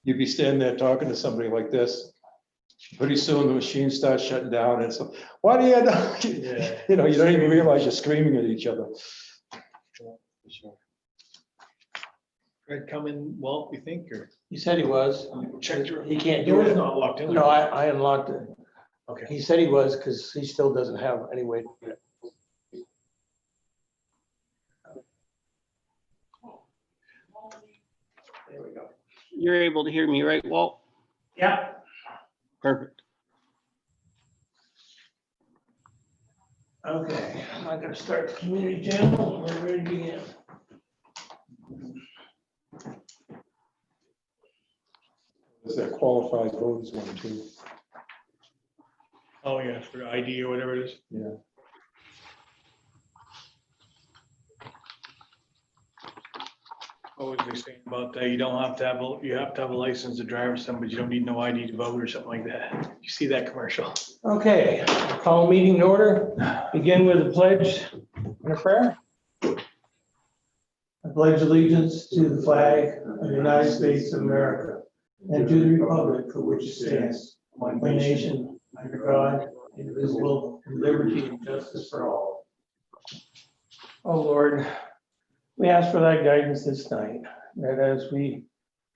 you'd be standing there talking to somebody like this. Pretty soon the machine starts shutting down and so, why do you, Yeah. you know, you don't even realize you're screaming at each other. Fred coming, Walt, you think, or He said he was. check your, He can't door do is it. not locked in? No, I unlocked it. Okay. He said he was because he still doesn't have any way to do it. There we go. You're able to hear me, right, Walt? Yeah. Perfect. Okay, I'm not gonna start the community channel. We're ready to begin. There's that qualified voters one too. Oh, yeah, for ID or whatever it is. Yeah. What was they saying about that? You don't have to have, you have to have a license to drive or something, but you don't need no ID to vote or something like that. You see that commercial? Okay, call meeting to order. Begin with a pledge and a prayer. I pledge allegiance to the flag of the United States of America and to the republic for which it stands, one nation, under God, indivisible, with liberty and justice for all. Oh Lord, we ask for thy guidance this night, that as we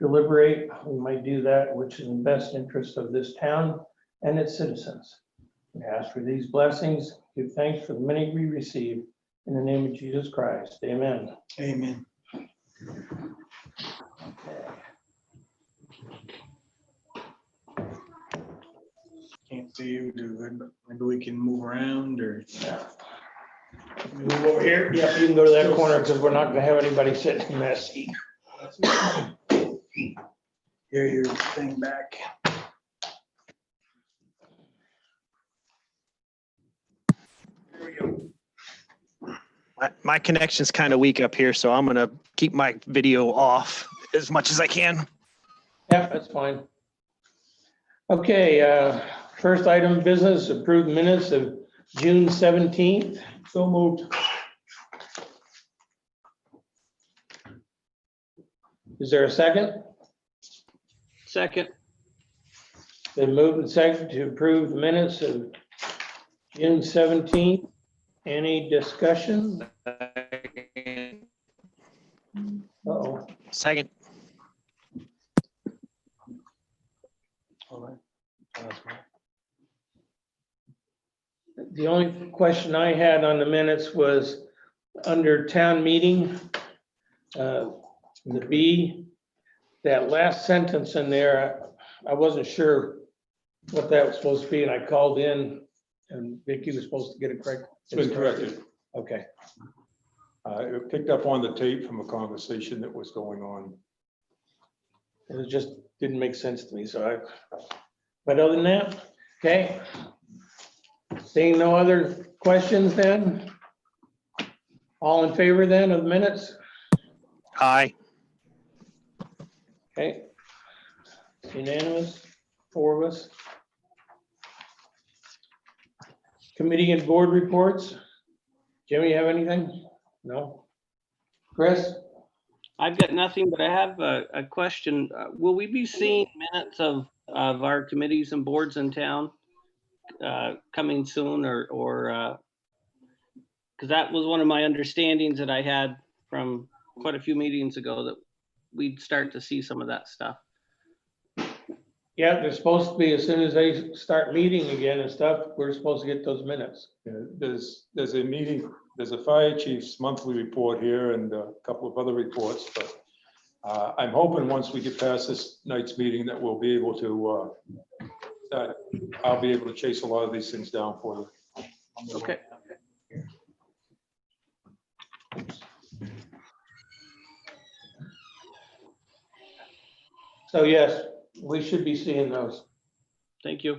deliberate, we might do that which is in the best interest of this town and its citizens. We ask for these blessings, give thanks for the many we receive. In the name of Jesus Christ, amen. Amen. Can't see you do good, but maybe we can move around or. Move over here. Yep, you can go to that corner because we're not gonna have anybody sitting in that seat. Hear your thing back. There we go. My connection's kind of weak up here, so I'm gonna keep my video off as much as I can. Yeah, that's fine. Okay, first item of business, approved minutes of June 17th. So moved. Is there a second? Second, Been moved and seconded to approve the minutes of June 17th. Any discussion? Uh-oh. Second. All right. That's fine. The only question I had on the minutes was under town meeting, the B, that last sentence in there, I wasn't sure what that was supposed to be, and I called in, and Vicky was supposed to get it correct. It's been corrected. Okay, It picked up on the tape from a conversation that was going on. it just didn't make sense to me, so but other than that, okay. Seeing no other questions then? All in favor then of the minutes? Aye. Okay. It's unanimous, 4 of us. Committee and board reports. Jimmy, you have anything? No? Chris? I've got nothing, but I have a question. Will we be seeing minutes of our committees and boards in town coming soon or because that was one of my understandings that I had from quite a few meetings ago, that we'd start to see some of that stuff. Yeah, they're supposed to be, as soon as they start meeting again and stuff, we're supposed to get those minutes. There's a meeting, there's a fire chief's monthly report here and a couple of other reports, but I'm hoping once we get past this night's meeting that we'll be able to, that I'll be able to chase a lot of these things down for you. Okay. So yes, we should be seeing those. Thank you.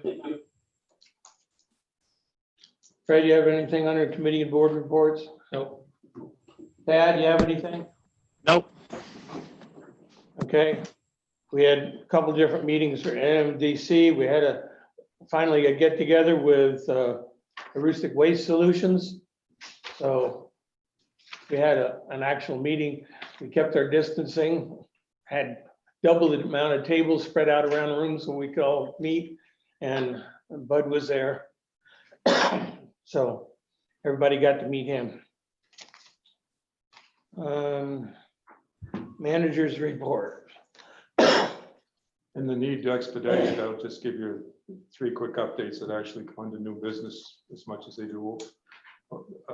Fred, you have anything under committee and board reports? Nope. Pat, you have anything? Nope. Okay. We had a couple different meetings for NMDC. We had finally a get together with Heuristic Waste Solutions. So we had an actual meeting. We kept our distancing, had double the amount of tables spread out around the room so we could all meet, and Bud was there. So everybody got to meet him. Manager's report. And the need to expedite it, I'll just give you 3 quick updates that actually come under new business as much as they do.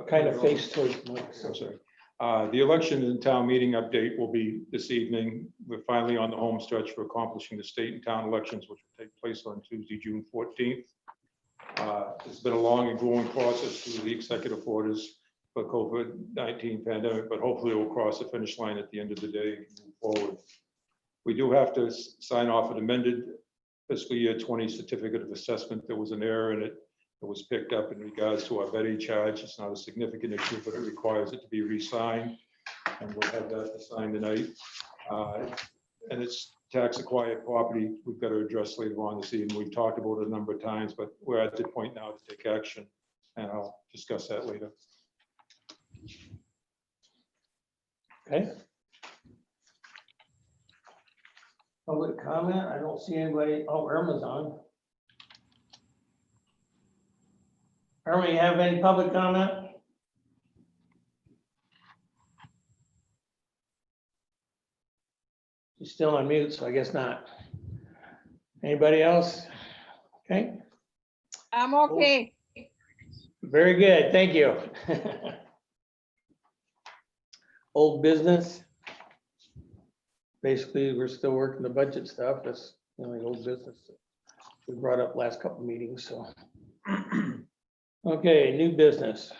Kind of face towards Mike. I'm sorry. The election and town meeting update will be this evening. We're finally on the home stretch for accomplishing the state and town elections, which will take place on Tuesday, June 14th. It's been a long and grueling process through the executive orders for COVID-19 pandemic, but hopefully it will cross the finish line at the end of the day and move forward. We do have to sign off an amended fiscal year 20 certificate of assessment. There was an error in it that was picked up in regards to our betting charge. It's not a significant issue, but it requires it to be re-signed, and we'll have that to sign tonight. And it's tax acquired property we've got to address later on this evening. We've talked about it a number of times, but we're at the point now to take action, and I'll discuss that later. Okay. Public comment, I don't see anybody. Oh, Irma's on. Irma, you have any public comment? She's still on mute, so I guess not. Anybody else? Okay, I'm okay. very good, thank you. Old business. Basically, we're still working the budget stuff. That's the only old business that we brought up last couple of meetings, so. Okay, new business.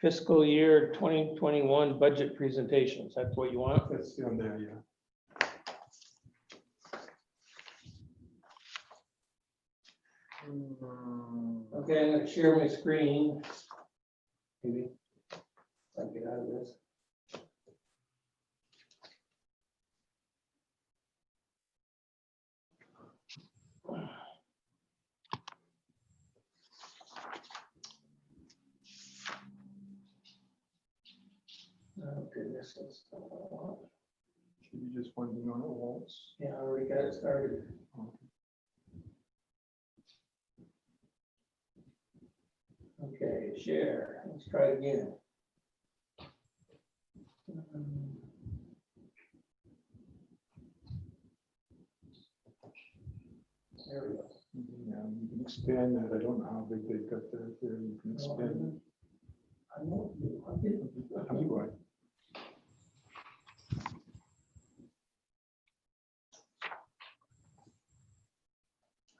Fiscal year 2021 budget presentations. That's what you want? That's on there, yeah. Okay, I'm gonna share my screen. Maybe. I'll get out of this. Oh goodness. Should be just one thing on the walls. Yeah, I already got it started. Okay, share. Let's try it again. There we go. Yeah, you can expand that. I don't know how big they've got that there. You can expand it. I know. I did. How you want?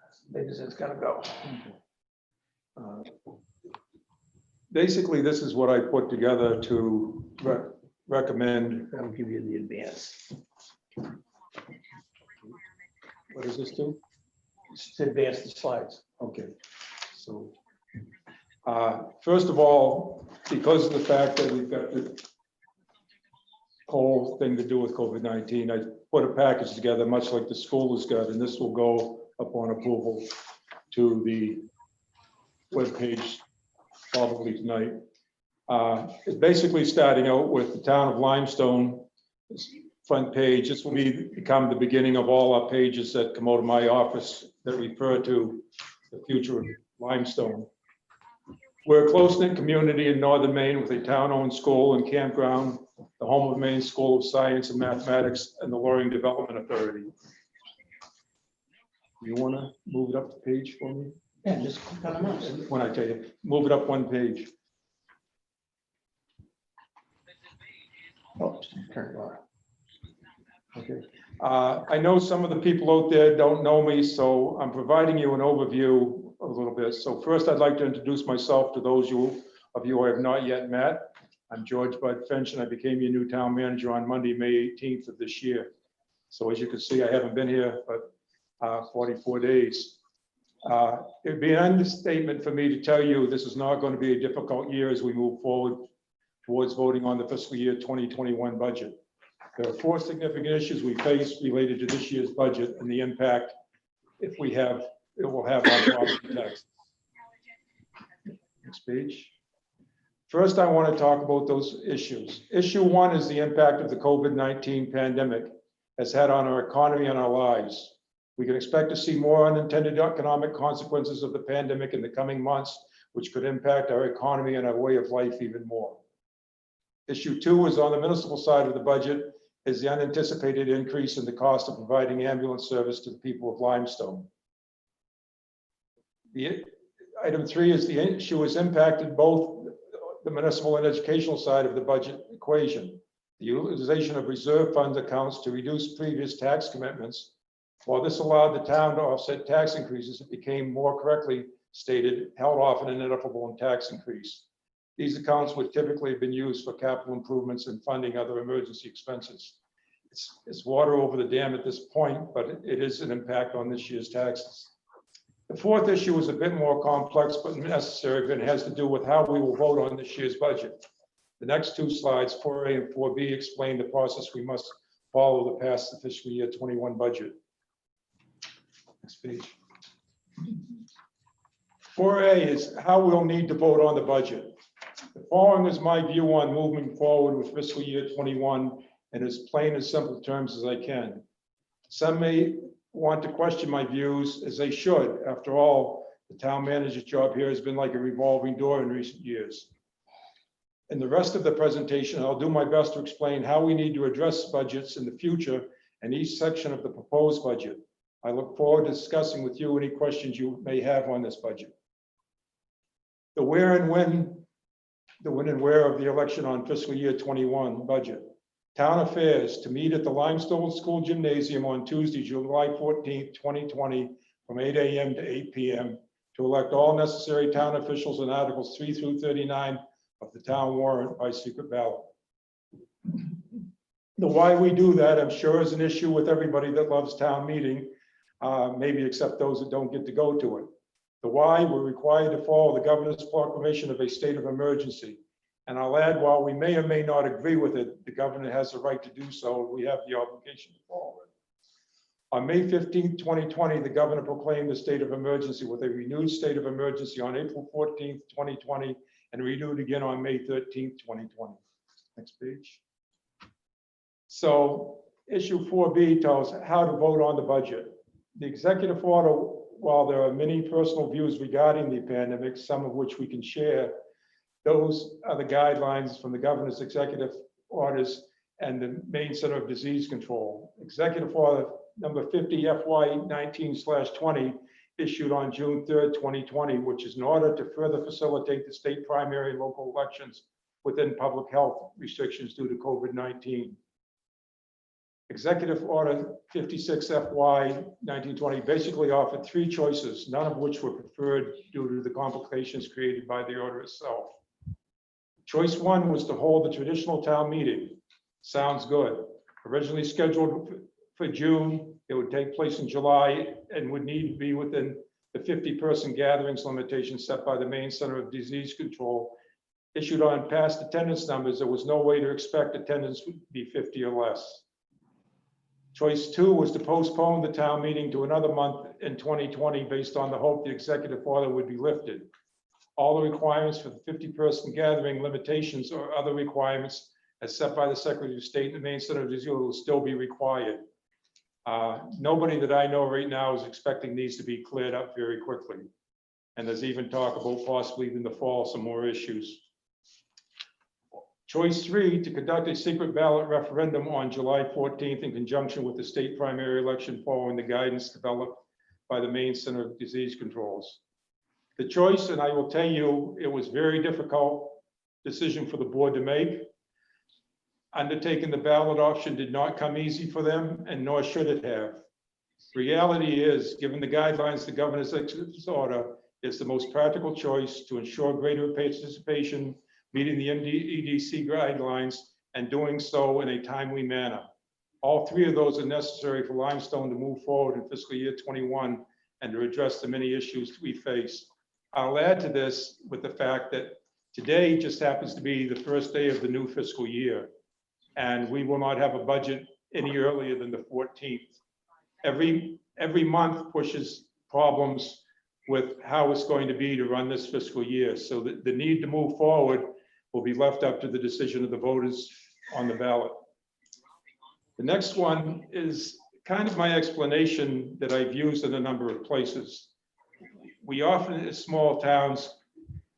As big as it's gonna go. Basically, this is what I put together to recommend. I'll give you the advance. What does this do? Just advance the slides. Okay, so first of all, because of the fact that we've got the whole thing to do with COVID-19, I put a package together, much like the school has got, and this will go upon approval to the webpage probably tonight. It's basically starting out with the town of Limestone front page. This will become the beginning of all our pages that come out of my office that refer to the future of Limestone. We're a close-knit community in northern Maine with a town-owned school and campground, the home of Maine School of Science and Mathematics, and the Learning Development Authority. You want to move it up the page for me? Yeah, just click on the mouse. When I tell you, move it up one page. Oh, turn it on. Okay. I know some of the people out there don't know me, so I'm providing you an overview a little bit. So first, I'd like to introduce myself to those of you I have not yet met. I'm George Bud Finch, and I became your new town manager on Monday, May 18th of this year. So as you can see, I haven't been here but 44 days. It'd be an understatement for me to tell you this is not going to be a difficult year as we move forward towards voting on the fiscal year 2021 budget. There are 4 significant issues we face related to this year's budget and the impact it will have on property taxes. Next page. First, I want to talk about those issues. Issue 1 is the impact of the COVID-19 pandemic. has had on our economy and our lives. We can expect to see more unintended economic consequences of the pandemic in the coming months, which could impact our economy and our way of life even more. Issue 2 is on the municipal side of the budget, is the unanticipated increase in the cost of providing ambulance service to the people of Limestone. Item 3 is the issue has impacted both the municipal and educational side of the budget equation. The utilization of reserve fund accounts to reduce previous tax commitments. While this allowed the town to offset tax increases, it became more correctly stated, held off an inevitable tax increase. These accounts would typically have been used for capital improvements and funding other emergency expenses. It's water over the dam at this point, but it is an impact on this year's taxes. The 4th issue is a bit more complex but necessary, but it has to do with how we will vote on this year's budget. The next 2 slides, 4A and 4B, explain the process we must follow to pass the fiscal year 21 budget. Next page. 4A is how we'll need to vote on the budget. The following is my view on moving forward with fiscal year 21 in as plain and simple terms as I can. Some may want to question my views, as they should. After all, the town manager's job here has been like a revolving door in recent years. In the rest of the presentation, I'll do my best to explain how we need to address budgets in the future and each section of the proposed budget. I look forward to discussing with you any questions you may have on this budget. The when and where of the election on fiscal year 21 budget. Town affairs to meet at the Limestone School Gymnasium on Tuesday, July 14th, 2020, from 8 a.m. to 8 p.m. to elect all necessary town officials and articles 3 through 39 of the town warrant by secret ballot. The why we do that, I'm sure, is an issue with everybody that loves town meeting, maybe except those that don't get to go to it. The why, we're required to follow the governor's proclamation of a state of emergency. And I'll add, while we may or may not agree with it, the governor has the right to do so. We have the obligation to follow it. On May 15, 2020, the governor proclaimed the state of emergency with a renewed state of emergency on April 14, 2020, and renewed again on May 13, 2020. Next page. So issue 4B tells how to vote on the budget. The executive order, while there are many personal views regarding the pandemic, some of which we can share, those are the guidelines from the governor's executive orders and the Maine Center of Disease Control. Executive order number 50 FY19/20 issued on June 3rd, 2020, which is in order to further facilitate the state primary and local elections within public health restrictions due to COVID-19. Executive Order 56 FY19/20 basically offered 3 choices, none of which were preferred due to the complications created by the order itself. Choice 1 was to hold the traditional town meeting. Sounds good. Originally scheduled for June, it would take place in July and would need to be within the 50-person gatherings limitation set by the Maine Center of Disease Control. Issued on past attendance numbers, there was no way to expect attendance would be 50 or less. Choice 2 was to postpone the town meeting to another month in 2020 based on the hope the executive order would be lifted. All the requirements for the 50-person gathering limitations or other requirements as set by the Secretary of State and the Maine Center of Disease will still be required. Nobody that I know right now is expecting these to be cleared up very quickly. And there's even talk about possibly in the fall some more issues. Choice 3, to conduct a secret ballot referendum on July 14th in conjunction with the state primary election following the guidance developed by the Maine Center of Disease Controls. The choice, and I will tell you, it was a very difficult decision for the board to make. Undertaking the ballot option did not come easy for them, and nor should it have. Reality is, given the guidelines, the governor's executive order is the most practical choice to ensure greater participation, meeting the EDC guidelines, and doing so in a timely manner. All 3 of those are necessary for Limestone to move forward in fiscal year 21 and to address the many issues we face. I'll add to this with the fact that today just happens to be the first day of the new fiscal year, and we will not have a budget any earlier than the 14th. Every month pushes problems with how it's going to be to run this fiscal year. So the need to move forward will be left up to the decision of the voters on the ballot. The next one is kind of my explanation that I've used in a number of places. We often, as small towns,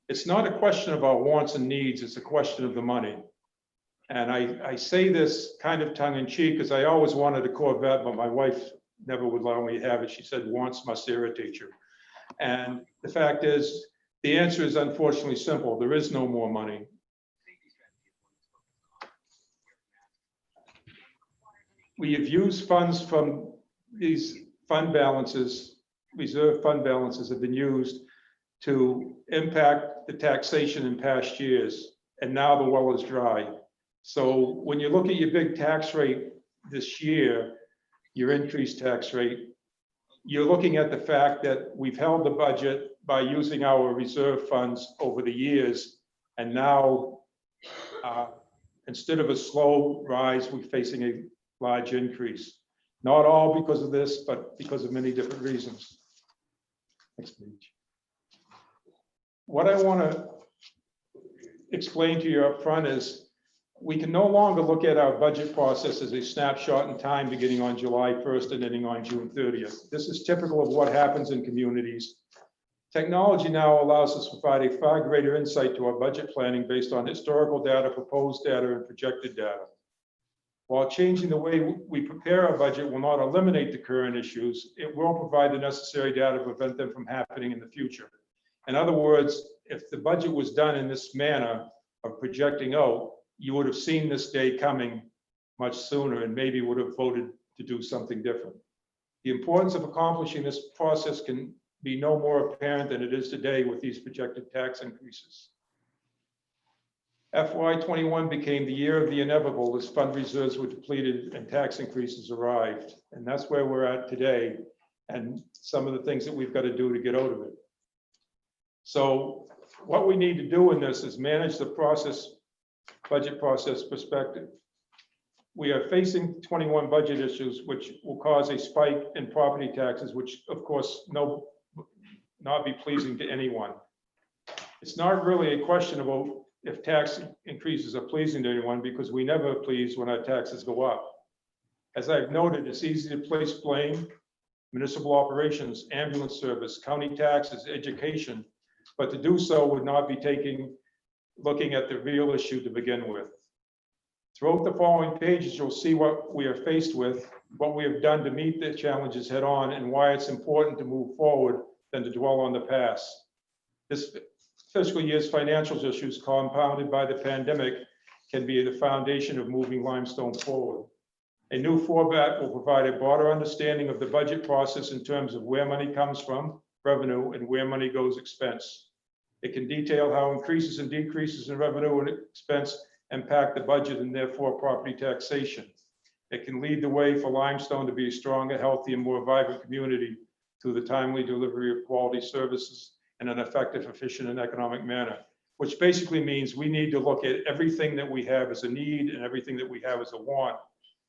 it's not a question of our wants and needs, it's a question of the money. And I say this kind of tongue in cheek because I always wanted a Corvette, but my wife never would allow me to have it. She said, wants must irritate you. And the fact is, the answer is unfortunately simple. There is no more money. We have used funds from these fund balances, reserve fund balances have been used to impact the taxation in past years. And now the well is dry. So when you look at your big tax rate this year, your increased tax rate, you're looking at the fact that we've held the budget by using our reserve funds over the years. And now, instead of a slow rise, we're facing a large increase. Not all because of this, but because of many different reasons. Next page. What I want to explain to you up front is we can no longer look at our budget process as a snapshot in time beginning on July 1st and ending on June 30th. This is typical of what happens in communities. Technology now allows us to provide a far greater insight to our budget planning based on historical data, proposed data, and projected data. While changing the way we prepare our budget will not eliminate the current issues, it will provide the necessary data to prevent them from happening in the future. In other words, if the budget was done in this manner of projecting out, you would have seen this day coming much sooner and maybe would have voted to do something different. The importance of accomplishing this process can be no more apparent than it is today with these projected tax increases. FY21 became the year of the inevitable as fund reserves were depleted and tax increases arrived. And that's where we're at today and some of the things that we've got to do to get out of it. So what we need to do in this is manage the process, budget process perspective. We are facing 21 budget issues, which will cause a spike in property taxes, which of course not be pleasing to anyone. It's not really a question about if tax increases are pleasing to anyone because we never please when our taxes go up. As I've noted, it's easy to place blame, municipal operations, ambulance service, county taxes, education, but to do so would not be looking at the real issue to begin with. Throughout the following pages, you'll see what we are faced with, what we have done to meet the challenges head on, and why it's important to move forward than to dwell on the past. This fiscal year's financial issues, compounded by the pandemic, can be the foundation of moving Limestone forward. A new format will provide a broader understanding of the budget process in terms of where money comes from, revenue, and where money goes expense. It can detail how increases and decreases in revenue and expense impact the budget and therefore property taxation. It can lead the way for Limestone to be a stronger, healthier, more vibrant community through the timely delivery of quality services in an effective, efficient, and economic manner, which basically means we need to look at everything that we have as a need and everything that we have as a want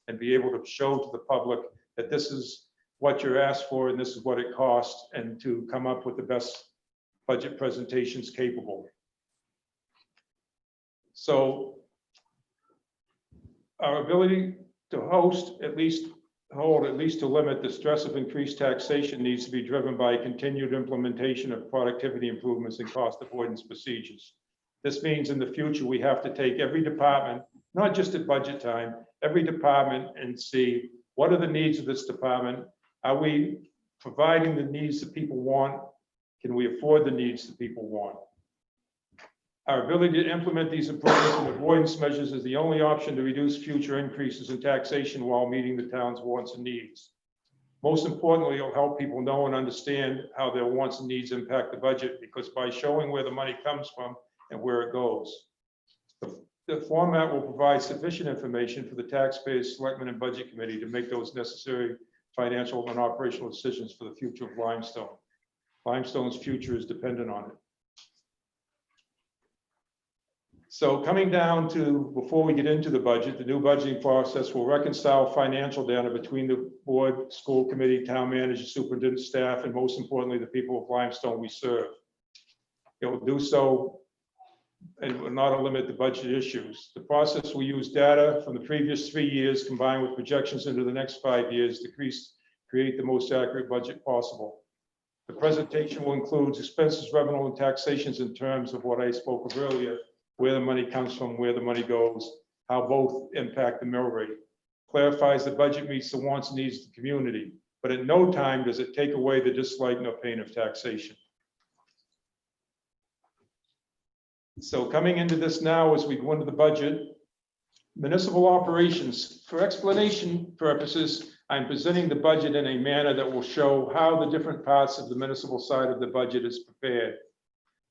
and be able to show to the public that this is what you're asked for and this is what it costs, and to come up with the best budget presentations capable. So our ability to hold, at least to limit the stress of increased taxation needs to be driven by continued implementation of productivity improvements and cost avoidance procedures. This means in the future, we have to take every department, not just at budget time, every department and see what are the needs of this department? Are we providing the needs that people want? Can we afford the needs that people want? Our ability to implement these improvements and avoidance measures is the only option to reduce future increases in taxation while meeting the town's wants and needs. Most importantly, it'll help people know and understand how their wants and needs impact the budget, because by showing where the money comes from and where it goes. The format will provide sufficient information for the taxpayers, selectmen, and budget committee to make those necessary financial and operational decisions for the future of Limestone. Limestone's future is dependent on it. So coming down to, before we get into the budget, the new budgeting process will reconcile financial data between the board, school committee, town manager, superintendent, staff, and most importantly, the people of Limestone we serve. It will do so and will not limit the budget issues. The process will use data from the previous 3 years combined with projections into the next 5 years to create the most accurate budget possible. The presentation will include expenses, revenue, and taxations in terms of what I spoke of earlier, where the money comes from, where the money goes, how both impact the mill rate. Clarifies the budget meets the wants and needs of the community, but at no time does it take away the dislike nor pain of taxation. So coming into this now, as we go into the budget, municipal operations, for explanation purposes, I'm presenting the budget in a manner that will show how the different parts of the municipal side of the budget is prepared.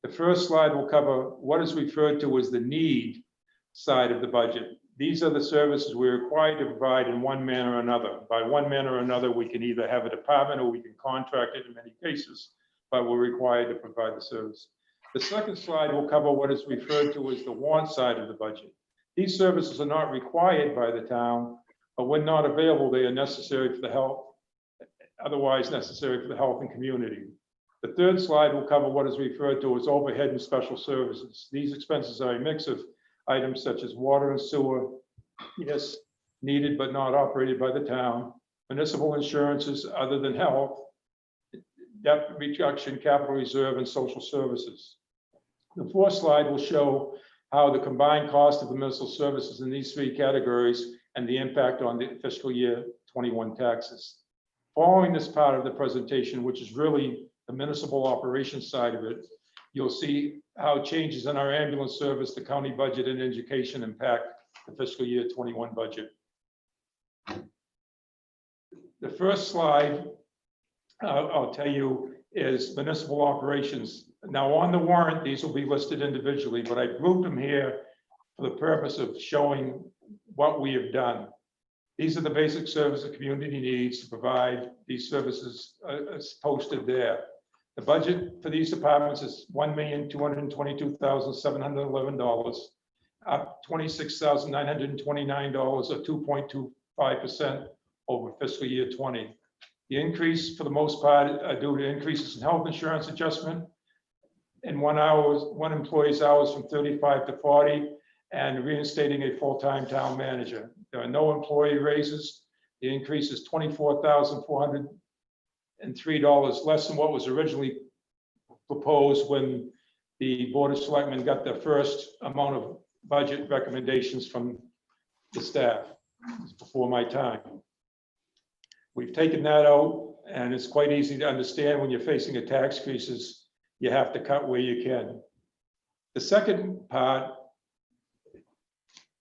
The first slide will cover what is referred to as the need side of the budget. These are the services we're required to provide in one manner or another. By one manner or another, we can either have a department or we can contract it in many cases, but we're required to provide the service. The second slide will cover what is referred to as the want side of the budget. These services are not required by the town, but when not available, they are necessary for the health, otherwise necessary for the health and community. The third slide will cover what is referred to as overhead and special services. These expenses are a mix of items such as water and sewer, yes, needed but not operated by the town, municipal insurances other than health, debt reduction, capital reserve, and social services. The fourth slide will show how the combined cost of the municipal services in these three categories and the impact on the fiscal year 21 taxes. Following this part of the presentation, which is really the municipal operations side of it, you'll see how changes in our ambulance service, the county budget, and education impact the fiscal year 21 budget. The first slide I'll tell you is municipal operations. Now on the warrant, these will be listed individually, but I grouped them here for the purpose of showing what we have done. These are the basic services the community needs to provide. These services as posted there. The budget for these departments is $1,222,711, up $26,929 or 2.25% over fiscal year 20. The increase for the most part are due to increases in health insurance adjustment and one employee's hours from 35 to 40 and reinstating a full-time town manager. There are no employee raises. The increase is $24,403 less than what was originally proposed when the Board of Selectmen got the first amount of budget recommendations from the staff. It's before my time. We've taken that out, and it's quite easy to understand when you're facing a tax increases, you have to cut where you can. The second part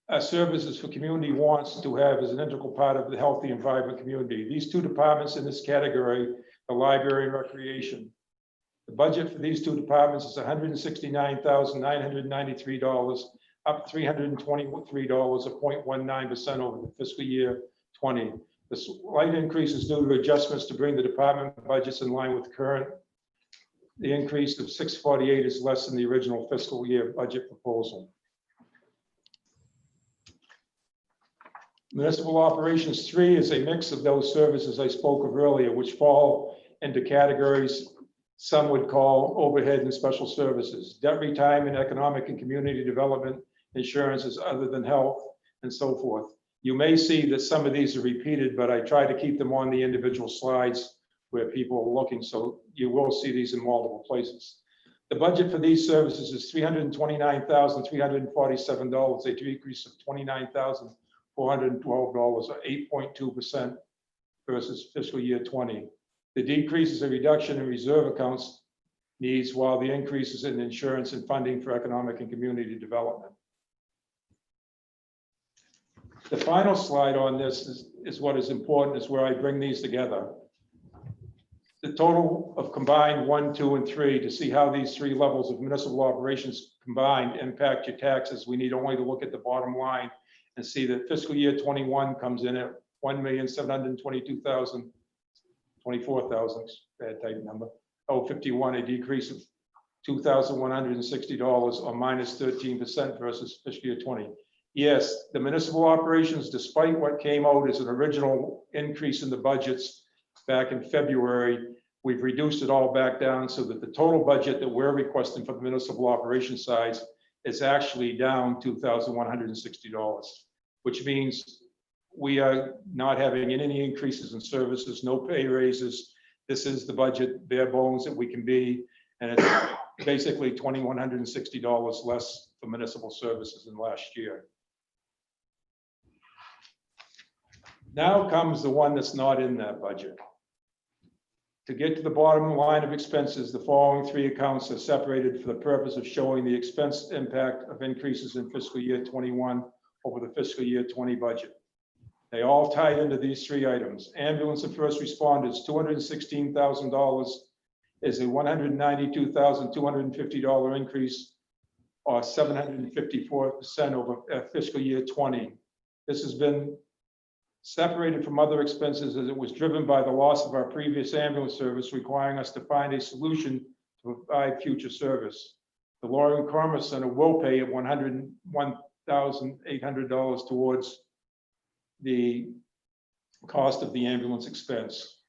are services for community wants to have as an integral part of the healthy and vibrant community. These two departments in this category, the library and recreation. The budget for these two departments is $169,993, up $323 or 0.19% over the fiscal year 20. The slight increase is due to adjustments to bring the department budgets in line with current. The increase of 648 is less than the original fiscal year budget proposal. Municipal operations 3 is a mix of those services I spoke of earlier, which fall into categories some would call overhead and special services, debt retirement, economic and community development, insurances other than health, and so forth. You may see that some of these are repeated, but I try to keep them on the individual slides where people are looking, so you will see these in multiple places. The budget for these services is $329,347, a decrease of $29,412 or 8.2% versus fiscal year 20. The decrease is a reduction in reserve accounts needs, while the increases in insurance and funding for economic and community development. The final slide on this is what is important, is where I bring these together. The total of combined 1, 2, and 3 to see how these three levels of municipal operations combined impact your taxes. We need only to look at the bottom line and see that fiscal year 21 comes in at $1,722,000. 24,000, bad type number, 51, a decrease of $2,160 or minus 13% versus fiscal year 20. Yes, the municipal operations, despite what came out as an original increase in the budgets back in February, we've reduced it all back down so that the total budget that we're requesting for the municipal operations sides is actually down $2,160, which means we are not having any increases in services, no pay raises. This is the budget, bare bones that we can be, and it's basically $2,160 less for municipal services than last year. Now comes the one that's not in that budget. To get to the bottom line of expenses, the following three accounts are separated for the purpose of showing the expense impact of increases in fiscal year 21 over the fiscal year 20 budget. They all tie into these three items. Ambulance and first responders, $216,000 is a $192,250 increase, or 754% over fiscal year 20. This has been separated from other expenses as it was driven by the loss of our previous ambulance service, requiring us to find a solution to provide future service. The Law and Commerce Center will pay $101,800 towards the cost of the ambulance expense.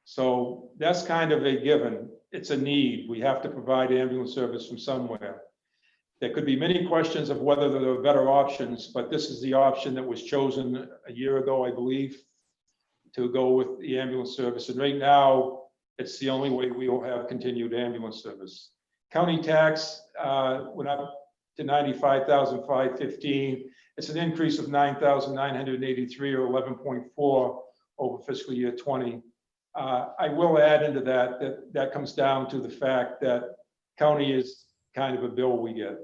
So that's kind of a given. It's a need. We have to provide ambulance service from somewhere. There could be many questions of whether there are better options, but this is the option that was chosen a year ago, I believe, to go with the ambulance service. And right now, it's the only way we will have continued ambulance service. County tax went up to $95,515. It's an increase of $9,983 or 11.4 over fiscal year 20. I will add into that comes down to the fact that county is kind of a bill we get.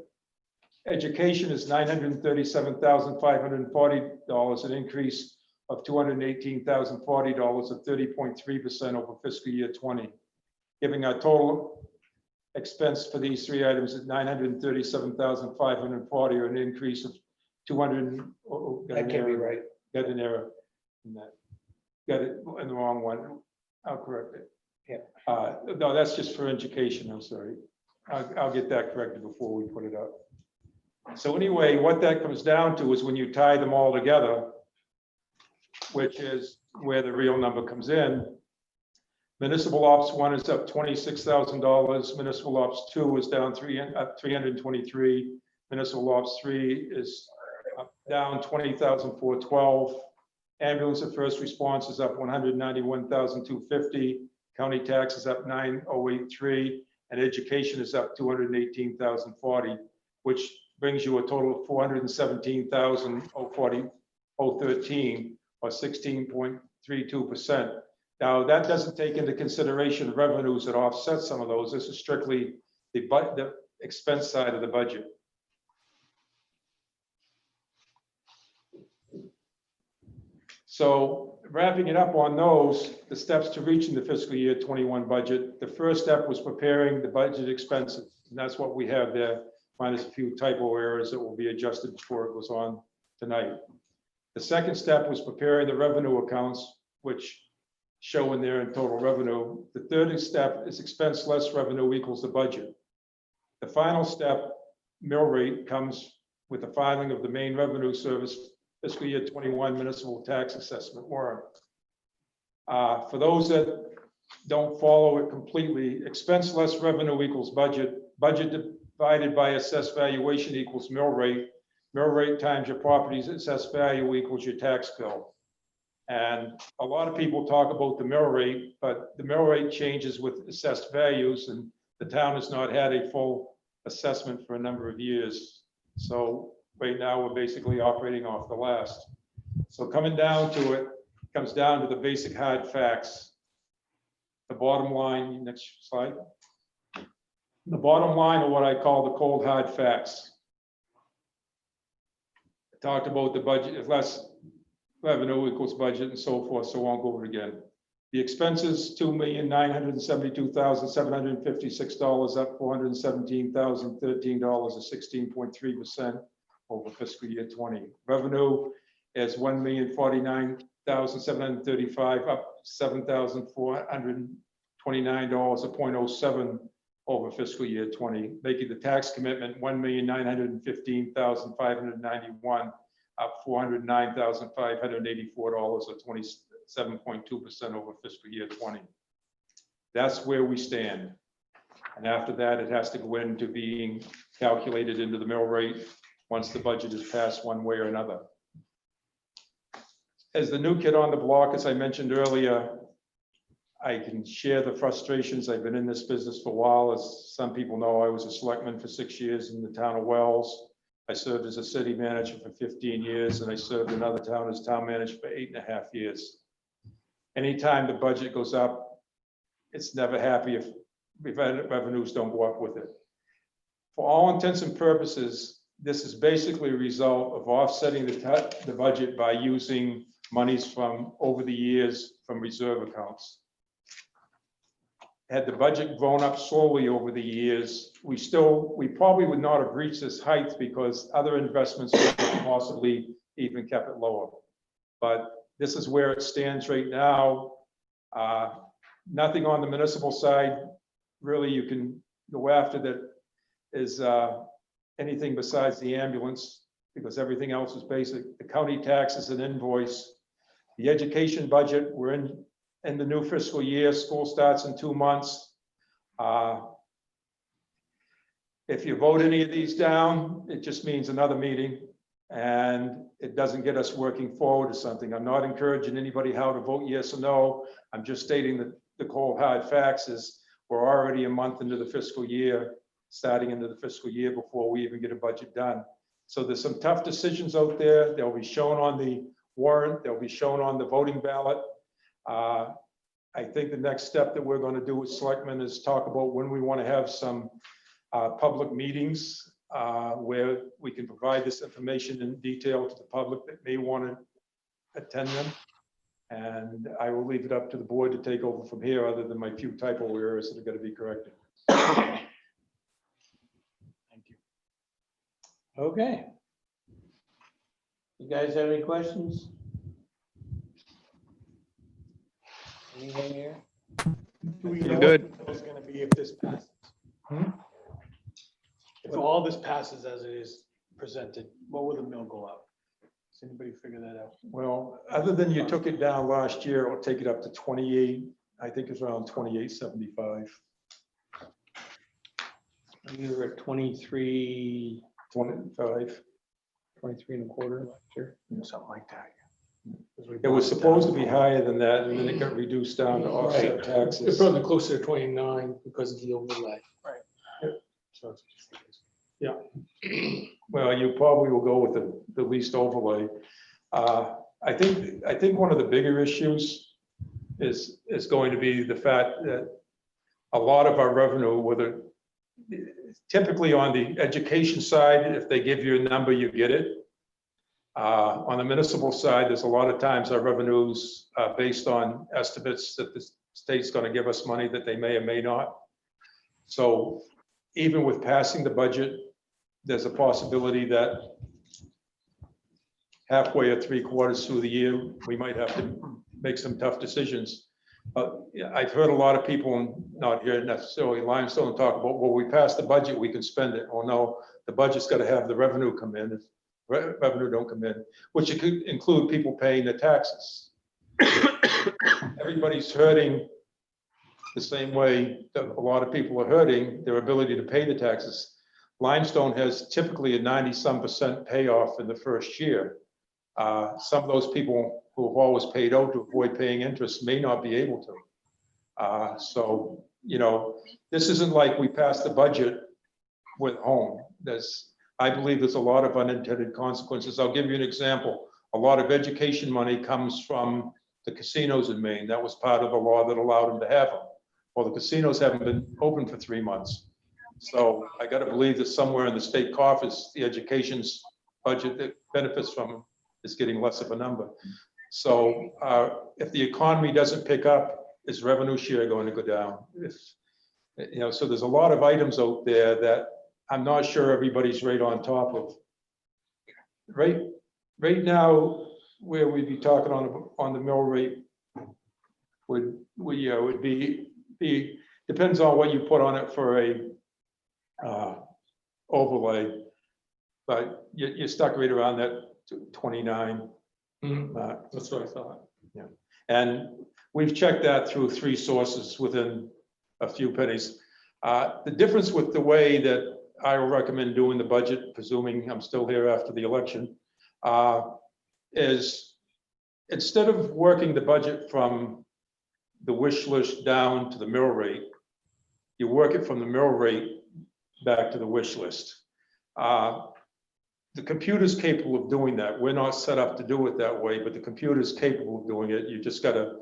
Education is $937,540, an increase of $218,040 or 30.3% over fiscal year 20, giving our total expense for these three items at $937,540, or an increase of 200. That can't be right. Got an error in that. Got it in the wrong one. I'll correct it. Yeah. No, that's just for education. I'm sorry. I'll get that corrected before we put it up. So anyway, what that comes down to is when you tie them all together, which is where the real number comes in. Municipal Ops 1 is up $26,000. Municipal Ops 2 is down 323. Municipal Ops 3 is down $20,412. Ambulance and first response is up $191,250. County tax is up $9,083. And education is up $218,040, which brings you a total of $417,013, or 16.32%. Now, that doesn't take into consideration revenues that offset some of those. This is strictly the expense side of the budget. So wrapping it up on those, the steps to reaching the fiscal year 21 budget, the first step was preparing the budget expenses. And that's what we have there, minus a few typo errors that will be adjusted before it goes on tonight. The second step was preparing the revenue accounts, which show in there in total revenue. The third step is expense less revenue equals the budget. The final step, mill rate, comes with the filing of the main revenue service fiscal year 21 municipal tax assessment warrant. For those that don't follow it completely, expense less revenue equals budget. Budget divided by assessed valuation equals mill rate. Mill rate times your property's assessed value equals your tax bill. And a lot of people talk about the mill rate, but the mill rate changes with assessed values, and the town has not had a full assessment for a number of years. So right now, we're basically operating off the last. So coming down to it, comes down to the basic hard facts. The bottom line, next slide. The bottom line of what I call the cold hard facts. I talked about the budget, if less revenue equals budget and so forth, so I won't go over it again. The expenses, $2,972,756, up $417,013, or 16.3% over fiscal year 20. Revenue is $1,049,735, up $7,429, or 0.07 over fiscal year 20, making the tax commitment $1,915,591, up $409,584, or 27.2% over fiscal year 20. That's where we stand. And after that, it has to go into being calculated into the mill rate once the budget is passed one way or another. As the new kid on the block, as I mentioned earlier, I can share the frustrations. I've been in this business for a while. As some people know, I was a selectman for 6 years in the town of Wells. I served as a city manager for 15 years, and I served in another town as town manager for 8.5 years. Anytime the budget goes up, it's never happy if revenues don't go up with it. For all intents and purposes, this is basically a result of offsetting the budget by using monies from over the years from reserve accounts. Had the budget grown up slowly over the years, we probably would not have reached this height because other investments would have possibly even kept it lower. But this is where it stands right now. Nothing on the municipal side, really, you can go after that is anything besides the ambulance, because everything else is basic. The county tax is an invoice. The education budget, we're in the new fiscal year. School starts in 2 months. If you vote any of these down, it just means another meeting, and it doesn't get us working forward to something. I'm not encouraging anybody how to vote yes or no. I'm just stating that the cold hard facts is we're already a month into the fiscal year, starting into the fiscal year before we even get a budget done. So there's some tough decisions out there. They'll be shown on the warrant. They'll be shown on the voting ballot. I think the next step that we're going to do with selectmen is talk about when we want to have some public meetings where we can provide this information in detail to the public that may want to attend them. And I will leave it up to the board to take over from here, other than my few typo errors that are going to be corrected. Thank you. Okay. You guys have any questions? Anything here? Do we You're know good. what it's gonna be if this passes? If all this passes as it is presented, what will the mill go up? Does anybody figure that out? Well, other than you took it down last year, it'll take it up to 28. I think it's around 28.75. You were at 23, 25. 23 and a quarter last year. Something like that. It was supposed to be higher than that, and then it got reduced down to offset It's taxes. probably closer to 29 because of the overlay. So it's- Well, you probably will go with the least overlay. I think one of the bigger issues is going to be the fact that a lot of our revenue, whether typically on the education side, if they give you a number, you get it. On the municipal side, there's a lot of times our revenues are based on estimates that the state's going to give us money that they may or may not. So even with passing the budget, there's a possibility that halfway or 3/4 through the year, we might have to make some tough decisions. But I've heard a lot of people, not here necessarily Limestone, talk about, well, we passed the budget, we can spend it. Oh no, the budget's got to have the revenue come in. If revenue don't come in, which it could include people paying the taxes. Everybody's hurting the same way that a lot of people are hurting their ability to pay the taxes. Limestone has typically a 90-some% payoff in the first year. Some of those people who have always paid out to avoid paying interest may not be able to. So, you know, this isn't like we passed the budget with home. I believe there's a lot of unintended consequences. I'll give you an example. A lot of education money comes from the casinos in Maine. That was part of the law that allowed them to have them. Well, the casinos haven't been open for 3 months. So I got to believe that somewhere in the state coffers, the education's budget that benefits from them is getting less of a number. So if the economy doesn't pick up, is revenue share going to go down? So there's a lot of items out there that I'm not sure everybody's right on top of. Right now, where we'd be talking on the mill rate would be depends on what you put on it for a overlay, but you're stuck right around that 29. That's what I thought. Yeah, and we've checked that through 3 sources within a few pennies. The difference with the way that I will recommend doing the budget, presuming I'm still here after the election, is instead of working the budget from the wish list down to the mill rate, you work it from the mill rate back to the wish list. The computer's capable of doing that. We're not set up to do it that way, but the computer's capable of doing it. You just gotta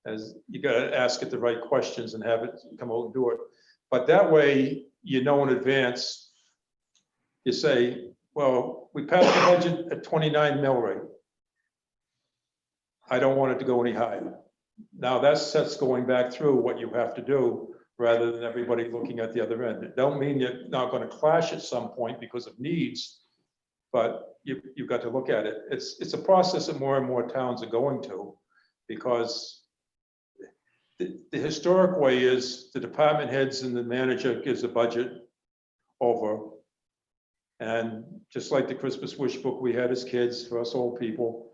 ask it the right questions and have it come out and do it. But that way, you know in advance, you say, well, we passed the budget at 29 mill rate. I don't want it to go any higher. Now that sets going back through what you have to do rather than everybody looking at the other end. It don't mean you're not going to clash at some point because of needs, but you've got to look at it. It's a process that more and more towns are going to, because the historic way is the department heads and the manager gives a budget over. And just like the Christmas wish book we had as kids, for us old people,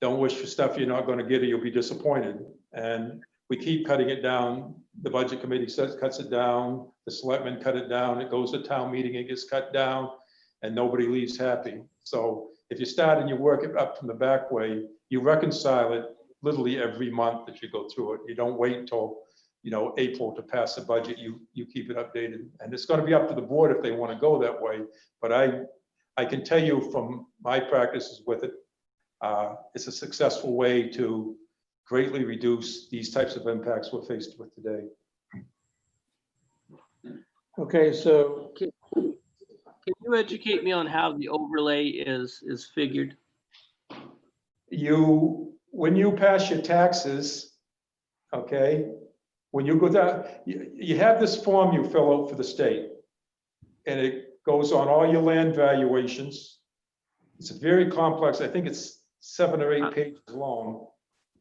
don't wish for stuff you're not going to get or you'll be disappointed. And we keep cutting it down. The budget committee cuts it down. The selectmen cut it down. It goes to town meeting, it gets cut down, and nobody leaves happy. So if you start and you work it up from the back way, you reconcile it literally every month that you go through it. You don't wait until, April to pass the budget. You keep it updated, and it's going to be up to the board if they want to go that way. But I can tell you from my practices with it, it's a successful way to greatly reduce these types of impacts we're faced with today. Okay, so Can you educate me on how the overlay is figured? When you pass your taxes, okay, when you go down, you have this form you fill out for the state, and it goes on all your land valuations. It's very complex. I think it's 7 or 8 pages long.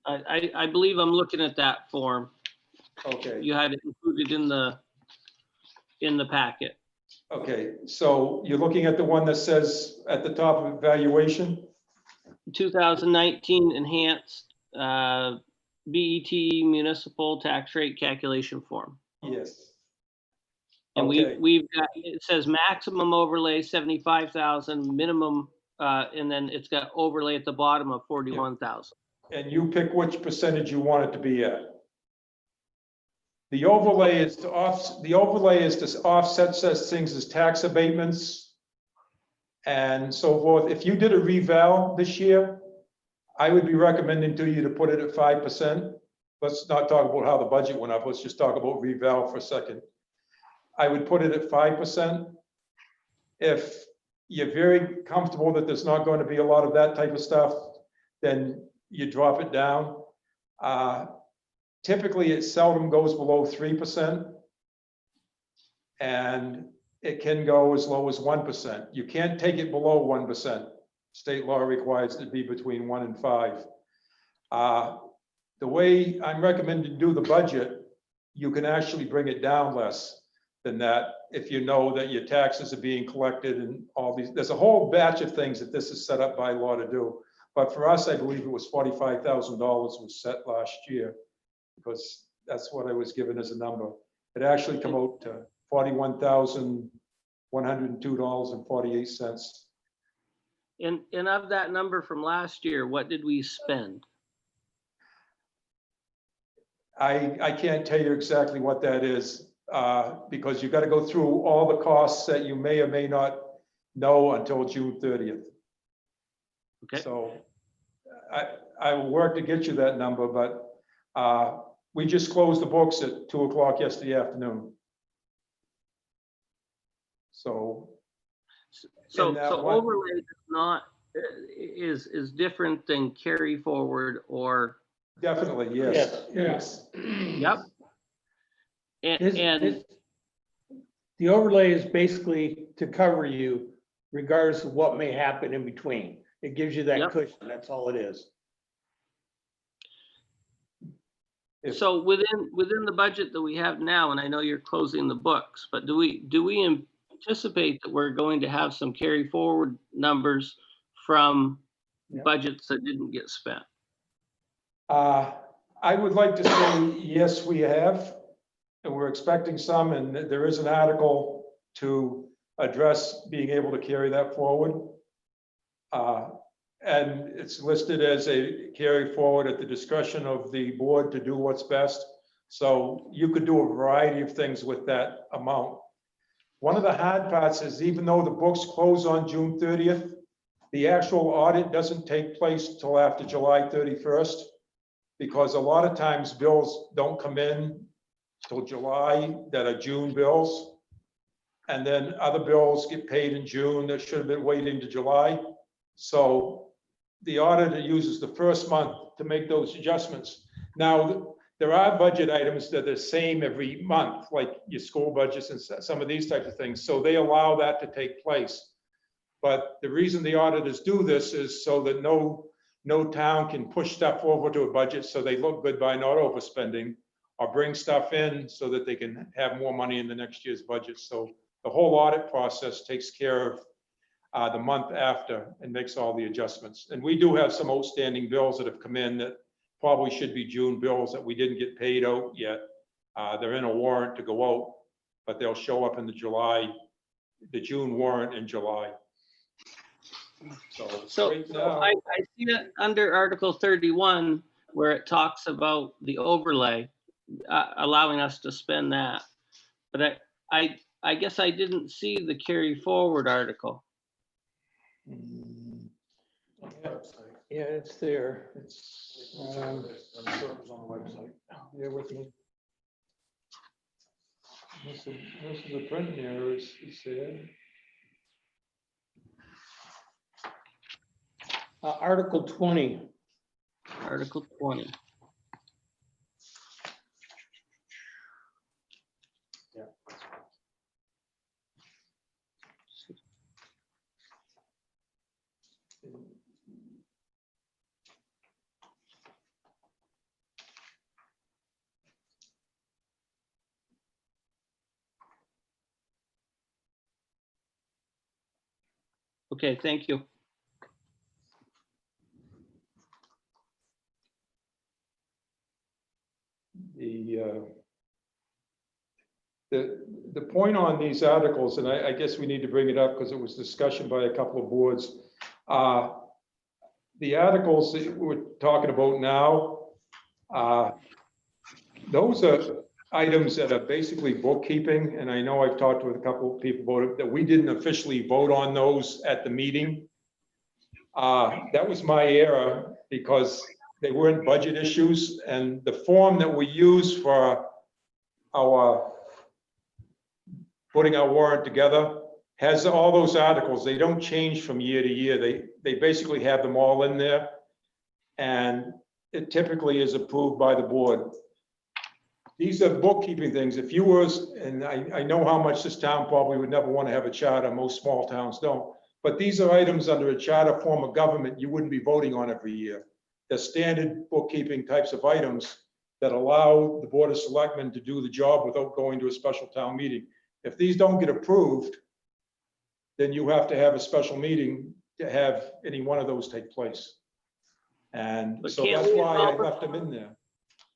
I believe I'm looking at that form. Okay. You had it included in the packet. Okay, so you're looking at the one that says at the top of evaluation? 2019 enhanced BET municipal tax rate calculation form. Yes. And Okay. we've got, it says maximum overlay 75,000, minimum, and then it's got overlay at the bottom of 41,000. And you pick which percentage you want it to be at. The overlay is to offset such things as tax abatements and so forth. If you did a reval this year, I would be recommending to you to put it at 5%. Let's not talk about how the budget went up. Let's just talk about reval for a second. I would put it at 5%. If you're very comfortable that there's not going to be a lot of that type of stuff, then you drop it down. Typically, it seldom goes below 3%, and it can go as low as 1%. You can't take it below 1%. State law requires it to be between 1 and 5. The way I'm recommending to do the budget, you can actually bring it down less than that if you know that your taxes are being collected and all these. There's a whole batch of things that this is set up by law to do. But for us, I believe it was $45,000 was set last year, because that's what I was given as a number. It actually come out to $41,102.48. And of that number from last year, what did we spend? I can't tell you exactly what that is, because you've got to go through all the costs that you may or may not know until June 30th. Okay. So I will work to get you that number, but we just closed the books at 2 o'clock yesterday afternoon. So overlay is different than carry forward or. definitely, yes. Yes. Yep. And the overlay is basically to cover you regardless of what may happen in between. It gives you that Yep. cushion, that's all it is. so within the budget that we have now, and I know you're closing the books, but do we anticipate that we're going to have some carry forward numbers from Yep. budgets that didn't get spent? I would like to say, yes, we have, and we're expecting some, and there is an article to address being able to carry that forward. And it's listed as a carry forward at the discretion of the board to do what's best. So you could do a variety of things with that amount. One of the hard parts is even though the books close on June 30th, the actual audit doesn't take place till after July 31st, because a lot of times bills don't come in till July that are June bills. And then other bills get paid in June that should have been waiting to July. So the auditor uses the first month to make those adjustments. Now, there are budget items that are the same every month, like your school budgets and some of these types of things. So they allow that to take place. But the reason the auditors do this is so that no town can push stuff over to a budget so they look good by not overspending, or bring stuff in so that they can have more money in the next year's budget. So the whole audit process takes care of the month after and makes all the adjustments. And we do have some outstanding bills that have come in that probably should be June bills that we didn't get paid out yet. They're in a warrant to go out, but they'll show up in the June warrant in July. So right now, I see it under Article 31 where it talks about the overlay, allowing us to spend that. But I guess I didn't see the carry forward article. Yeah, it's there. It's, I'm sure it was on the website. Bear with me. This is a print error, he said. Article 20. Article 20. Yeah. Okay, thank you. The point on these articles, and I guess we need to bring it up because it was discussion by a couple of boards. The articles that we're talking about now, those are items that are basically bookkeeping. And I know I've talked with a couple of people about it, that we didn't officially vote on those at the meeting. That was my error because they weren't budget issues, and the form that we use for our putting our warrant together has all those articles. They don't change from year to year. They basically have them all in there, and it typically is approved by the board. These are bookkeeping things. If you was, and I know how much this town probably would never want to have a charter, most small towns don't, but these are items under a charter form of government you wouldn't be voting on every year. They're standard bookkeeping types of items that allow the Board of Selectmen to do the job without going to a special town meeting. If these don't get approved, then you have to have a special meeting to have any one of those take place. And But so can't that's we why I accomplish- left them in there.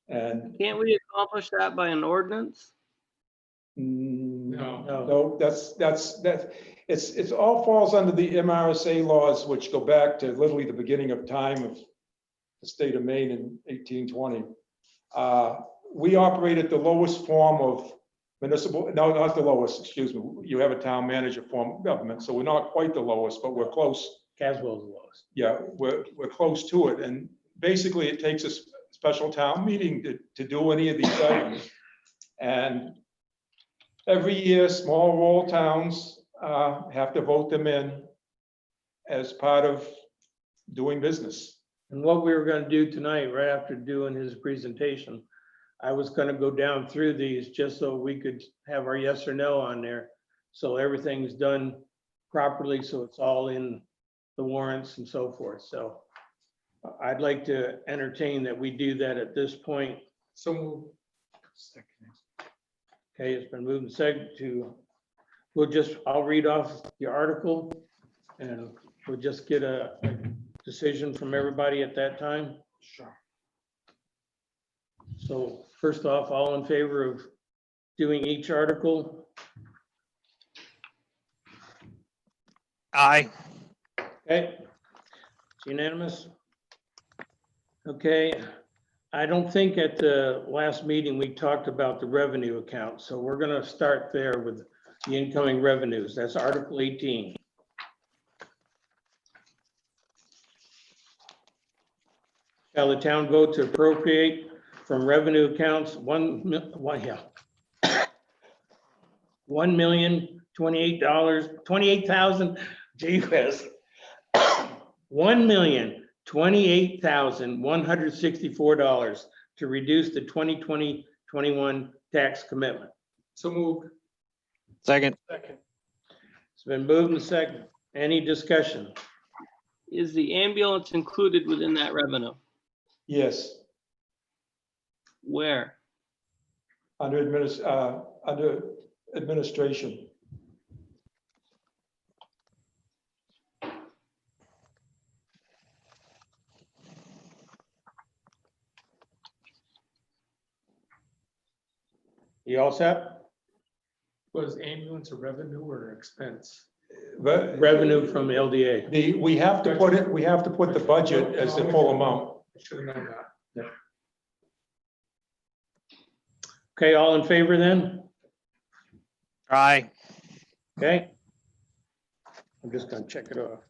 And Can't we accomplish that by an ordinance? no, it all falls under the MRSA laws, which go back to literally the beginning of time of the state of Maine in 1820. We operate at the lowest form of municipal, no, not the lowest, excuse me. You have a town manager form of government, so we're not quite the lowest, but we're close. Caswell's the lowest. Yeah, we're close to it. And basically it takes a special town meeting to do any of these items. And every year, small rural towns have to vote them in as part of doing business. And what we were gonna do tonight, right after doing his presentation, I was gonna go down through these just so we could have our yes or no on there. So everything's done properly, so it's all in the warrants and so forth. So I'd like to entertain that we do that at this point. So Okay, it's been moved and seconded to, I'll read off the article and we'll just get a decision from everybody at that time. Sure. So first off, all in favor of doing each article? Aye. Okay, it's unanimous. Okay, I don't think at the last meeting we talked about the revenue account, so we're gonna start there with the incoming revenues. That's Article 18. Shall the town vote to appropriate from revenue accounts $1,028,000, gee whiz. $1,028,164 to reduce the 2020-21 tax commitment. So moved. Second. It's been moved and second. Any discussion? Is the ambulance included within that revenue? Yes, Where? under administration. You all set? Was ambulance a revenue or an expense? But Revenue from LDA. we have to put the budget as the full amount. I should have known that. Okay, all in favor then? Aye. Okay. I'm just gonna check it off.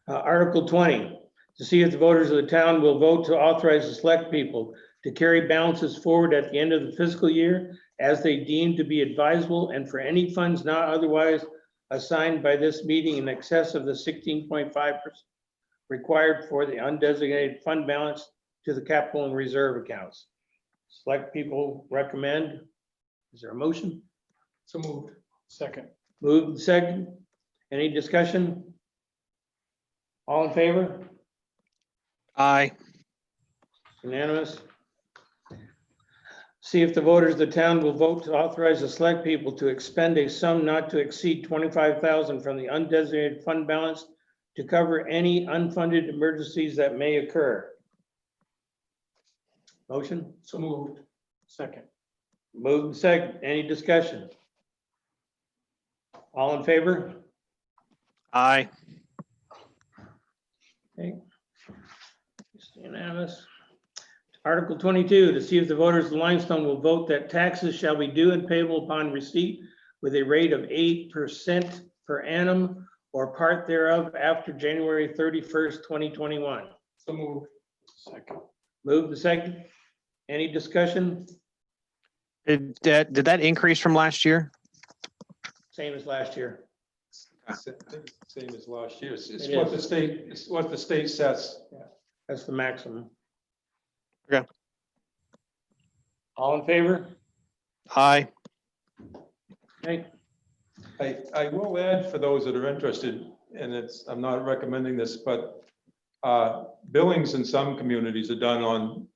Article 20, to see if the voters of the town will vote to authorize the select people to carry balances forward at the end of the fiscal year as they deem to be advisable and for any funds not otherwise assigned by this meeting in excess of the 16.5% required for the undesignated fund balance to the capital and reserve accounts. Select people recommend. Is there a motion? So moved. Second. Moved and second. Any discussion? All in favor? Aye. Unanimous. See if the voters of the town will vote to authorize the select people to expend a sum not to exceed 25,000 from the undesignated fund balance to cover any unfunded emergencies that may occur. Motion? So moved. Second. Moved and second. Any discussion? All in favor? Aye. Okay. It's unanimous. Article 22, to see if the voters of Limestone will vote that taxes shall be due and payable upon receipt with a rate of 8% per annum or part thereof after January 31st, 2021. So moved. Second. Move the second. Any discussion? Did that increase from last year? Same as last year. Same as last year. It's It what is. it's what the state sets. That's the maximum. Okay. All in favor? Aye. Okay. I will add for those that are interested, and I'm not recommending this, but billings in some communities are done on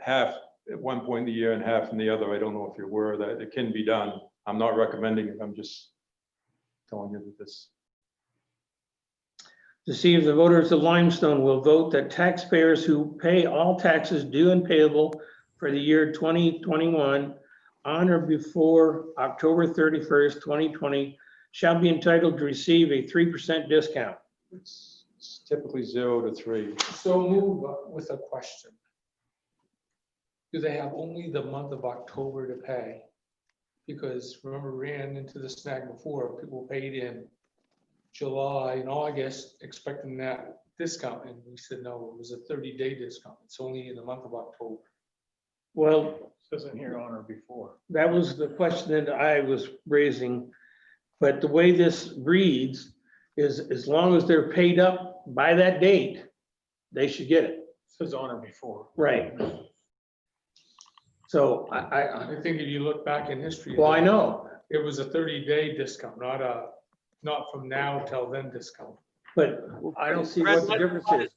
half at one point in the year and half in the other. I don't know if you're aware of that. It can be done. I'm not recommending it. I'm just telling you that this. To see if the voters of Limestone will vote that taxpayers who pay all taxes due and payable for the year 2021 on or before October 31st, 2020 shall be entitled to receive a 3% discount. It's typically 0 to 3. So move with a question. Do they have only the month of October to pay? Because remember, we ran into the snag before, people paid in July and August expecting that discount, and we said, no, it was a 30-day discount. It's only in the month of October. Well, Says in here on or before. that was the question that I was raising. But the way this reads is as long as they're paid up by that date, they should get it. Says on or before. Right. So I I think if you look back in history. well, I know, It was a 30-day discount, not from now till then discount. but I don't see what the difference is.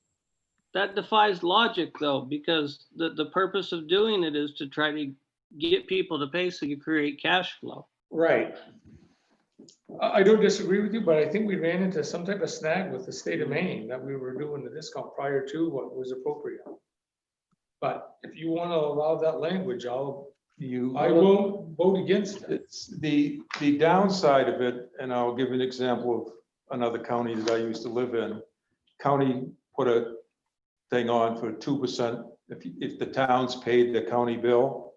That defies logic though, because the purpose of doing it is to try to get people to pay so you create cash flow. Right. I don't disagree with you, but I think we ran into some type of snag with the state of Maine that we were doing the discount prior to what was appropriate. But if you want to allow that language, I won't vote against it. It's the downside of it, and I'll give you an example another county that I used to live in. County put a thing on for 2% if the towns paid the county bill.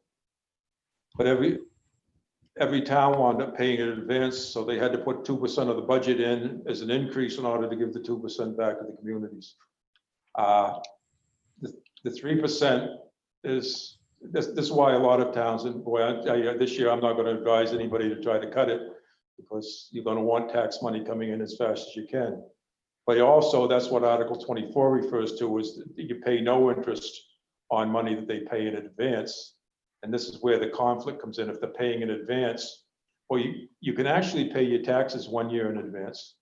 But every town wound up paying in advance, so they had to put 2% of the budget in as an increase in order to give the 2% back to the communities. The 3% is, this is why a lot of towns, and boy, I tell you, this year I'm not going to advise anybody to try to cut it, because you're going to want tax money coming in as fast as you can. But also, that's what Article 24 refers to, is that you pay no interest on money that they pay in advance. And this is where the conflict comes in. If they're paying in advance, well, you can actually pay your taxes 1 year in advance.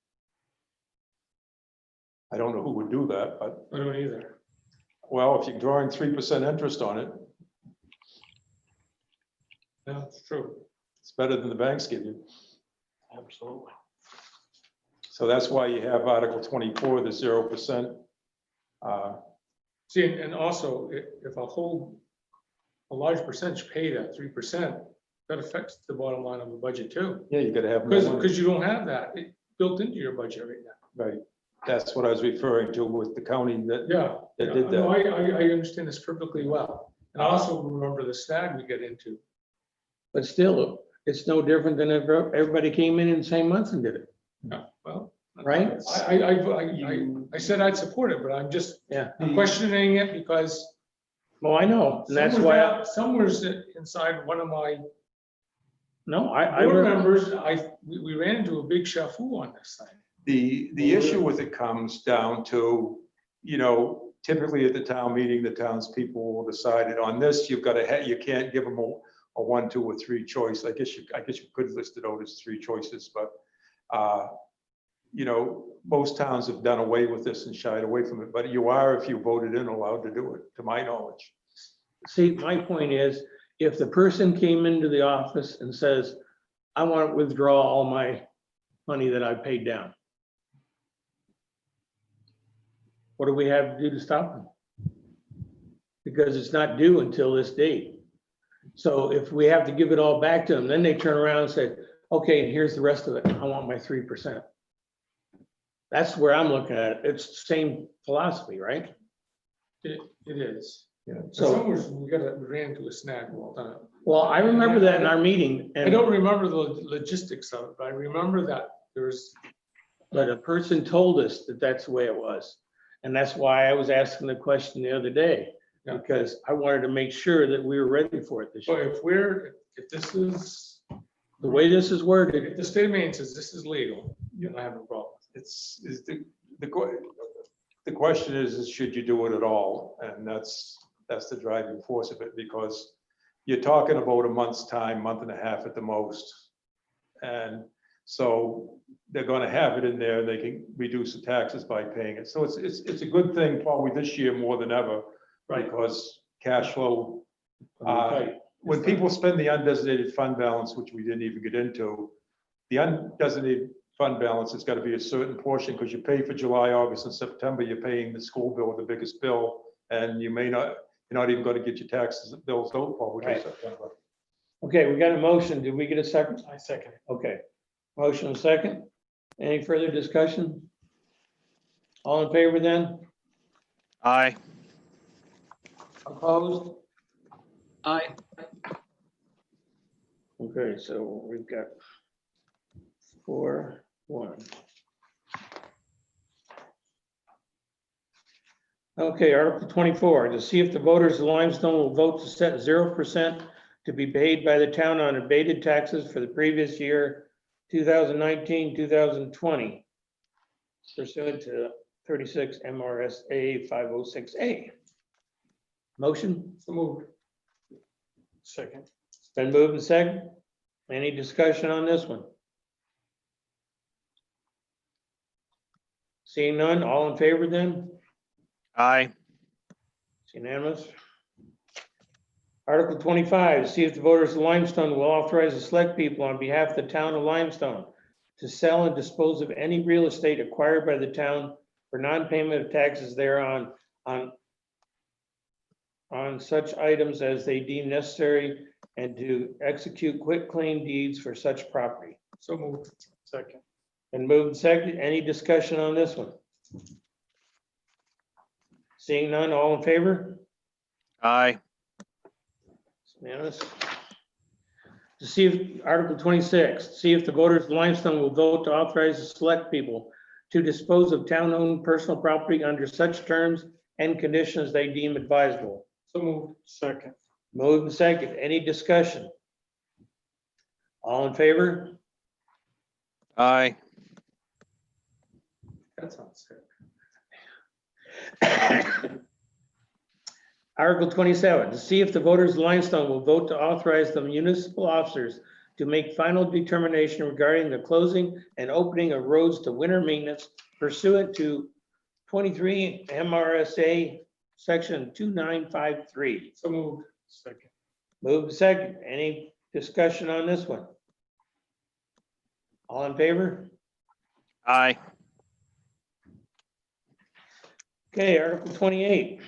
I don't know who would do that, but, I don't either. well, if you're drawing 3% interest on it, No, it's true. it's better than the banks give you. Absolutely. So that's why you have Article 24, the 0%. See, and also, if a large percentage pay that 3%, that affects the bottom line of the budget too. Yeah, you gotta have more money. Because you don't have that built into your budget right now. Right, that's what I was referring to with the county that Yeah. That did No, that. I understand this perfectly well. And I also remember the snag we get into. But still, it's no different than if everybody came in the same month and did it, Yeah, well. right? I said I'd support it, but I'm just Yeah. questioning it because Well, I know, and that's why, somewhere's inside one of my no, I board remember. members, we ran into a big shafu on this thing. The issue with it comes down to, typically at the town meeting, the townspeople will decide it on this. You've got to, you can't give them a 1, 2, or 3 choice. I guess you could list it out as 3 choices, but most towns have done away with this and shied away from it. But you are, if you voted in, allowed to do it, to my knowledge. See, my point is, if the person came into the office and says, I want to withdraw all my money that I paid down, what do we have to do to stop them? Because it's not due until this date. So if we have to give it all back to them, then they turn around and say, okay, here's the rest of it. I want my 3%. That's where I'm looking at it. It's the same philosophy, right? It is. Yeah. So somewhere we ran into a snag all the time. Well, I remember that in our meeting, I and don't remember the logistics of it, but I remember that there's, but a person told us that that's the way it was. And that's why I was asking the question the other day, Yeah. because I wanted to make sure that we were ready for it this so year. if this is, The way this is if worded, the state of Maine says this is legal, then I have a problem. The question is should you do it at all? And that's the driving force of it, because you're talking about a month's time, month and a half at the most. And so they're going to have it in there. They can reduce the taxes by paying it. So it's a good thing probably this year more than ever, Right. because cash flow, when people spend the undesignated fund balance, which we didn't even get into, the undesignated fund balance has got to be a certain portion, because you pay for July, August, and September, you're paying the school bill, the biggest bill, and you're not even going to get your taxes bills out probably till Right. September. okay, we got a motion. Did we get a second? I second. Okay, motion and second. Any further discussion? All in favor then? Aye. Opposed? Aye. Okay, so we've got 4-1. Okay, Article 24, to see if the voters of Limestone will vote to set 0% to be paid by the town on abated taxes for the previous year, 2019, 2020, pursuant to 36 MRSA 506A. Motion? So moved. Second. It's been moved and second. Any discussion on this one? Seeing none, all in favor then? Aye. It's unanimous. Article 25, see if the voters of Limestone will authorize the select people on behalf of the town of Limestone to sell and dispose of any real estate acquired by the town for non-payment of taxes thereon on such items as they deem necessary, and to execute quitclaim deeds for such property. So moved. Second. Been moved second. Any discussion on this one? Seeing none, all in favor? Aye. Unanimous. To see if, Article 26, see if the voters of Limestone will vote to authorize the select people to dispose of town-owned personal property under such terms and conditions they deem advisable. So moved. Second. Moved and second. Any discussion? All in favor? Aye. That sounds sick. Article 27, to see if the voters of Limestone will vote to authorize the municipal officers to make final determination regarding the closing and opening of roads to winter maintenance pursuant to 23 MRSA Section 2953. So moved. Second. Move second. Any discussion on this one? All in favor? Aye. Okay, Article 28.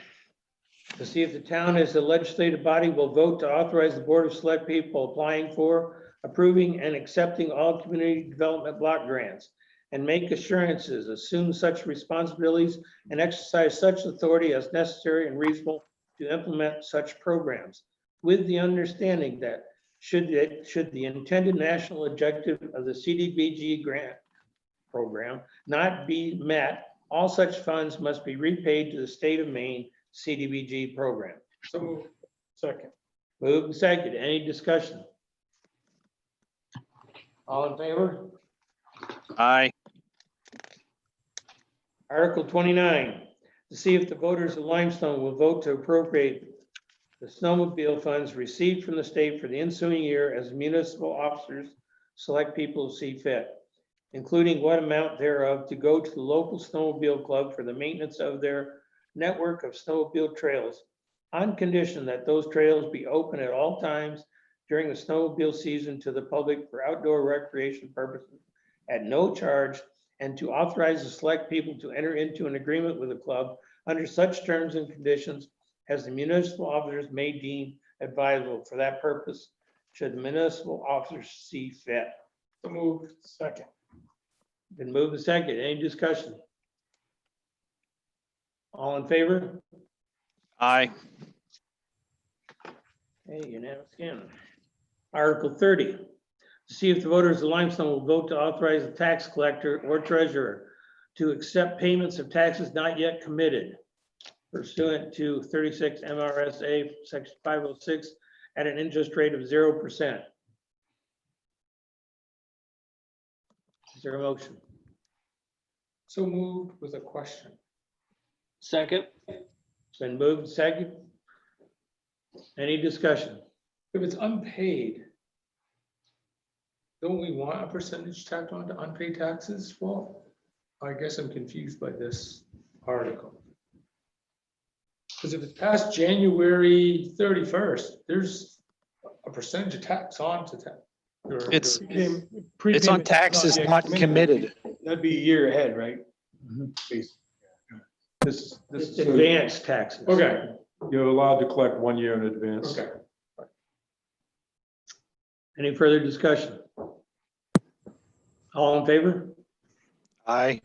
To see if the town as the legislative body will vote to authorize the Board of Select People applying for, approving, and accepting all community development block grants and make assurances, assume such responsibilities, and exercise such authority as necessary and reasonable to implement such programs, with the understanding that should the intended national objective of the CDBG grant program not be met, all such funds must be repaid to the state of Maine CDBG program. So moved. Second. Moved and second. Any discussion? All in favor? Aye. Article 29, to see if the voters of Limestone will vote to appropriate the snowmobile funds received from the state for the ensuing year as municipal officers select people who see fit, including what amount thereof to go to the local snowmobile club for the maintenance of their network of snowmobile trails, on condition that those trails be open at all times during the snowmobile season to the public for outdoor recreation purposes at no charge, and to authorize the select people to enter into an agreement with the club under such terms and conditions as the municipal officers may deem advisable for that purpose, should the municipal officers see fit. So moved. Second. Been moved and second. Any discussion? All in favor? Aye. Okay, unanimous again. Article 30, to see if the voters of Limestone will vote to authorize the tax collector or treasurer to accept payments of taxes not yet committed pursuant to 36 MRSA Section 506 at an interest rate of 0%. Is there a motion? So moved with a question. Second. It's been moved and second. Any discussion? If it's unpaid, don't we want a percentage tacked on to unpaid taxes? Well, I guess I'm confused by this article. Because if it's past January 31st, there's a percentage of tax on to tax. It's It's on taxes not committed. That'd be a year ahead, right? Basically. This It's is, advanced taxes. Okay, you're allowed to collect 1 year in advance. okay. Any further discussion? All in favor? Aye.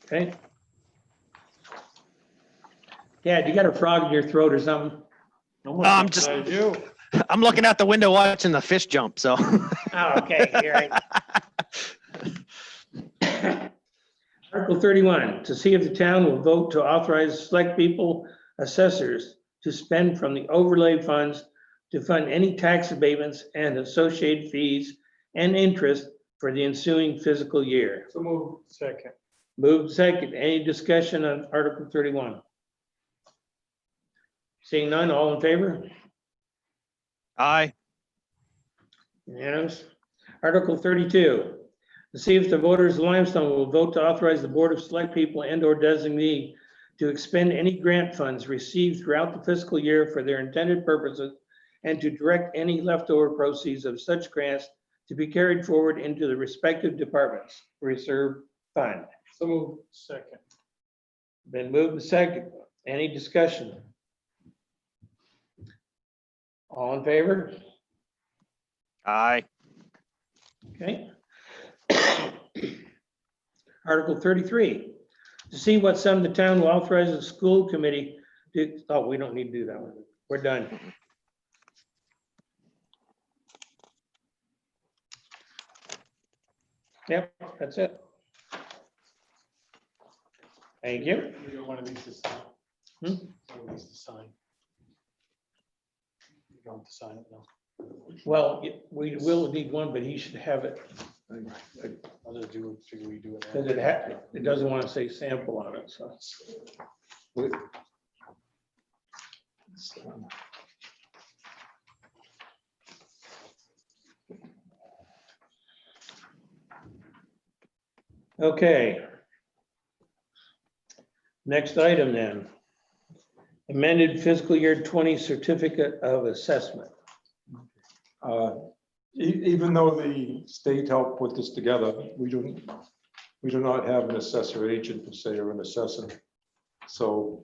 Okay. Dad, you got a frog in your throat or something? I'm just, I'm looking out the window watching the fish jump, so. Oh, okay, you're right. Article 31, to see if the town will vote to authorize select people assessors to spend from the overlay funds to fund any tax abatements and associated fees and interest for the ensuing fiscal year. So moved. Second. Moved second. Any discussion on Article 31? Seeing none, all in favor? Aye. Unanimous. Article 32, to see if the voters of Limestone will vote to authorize the Board of Select People and/or designee to expend any grant funds received throughout the fiscal year for their intended purposes and to direct any leftover proceeds of such grants to be carried forward into the respective departments' reserve fund. So moved. Second. Been moved and second. Any discussion? All in favor? Aye. Okay. Article 33, to see what sum the town will authorize the school committee to, oh, we don't need to do that one. We're done. Yep, that's it. Thank you. You got one of these to sign. Hmm? One of these to sign. You don't have to sign it now. Well, we will need one, but he should have it. I'll just do it, figure we do it. Because it doesn't want to say sample on it, so. Okay. Next item then. Amended fiscal year 20 certificate of assessment. Even though the state helped put this together, we do not have an assessor agent per se or an assessor. So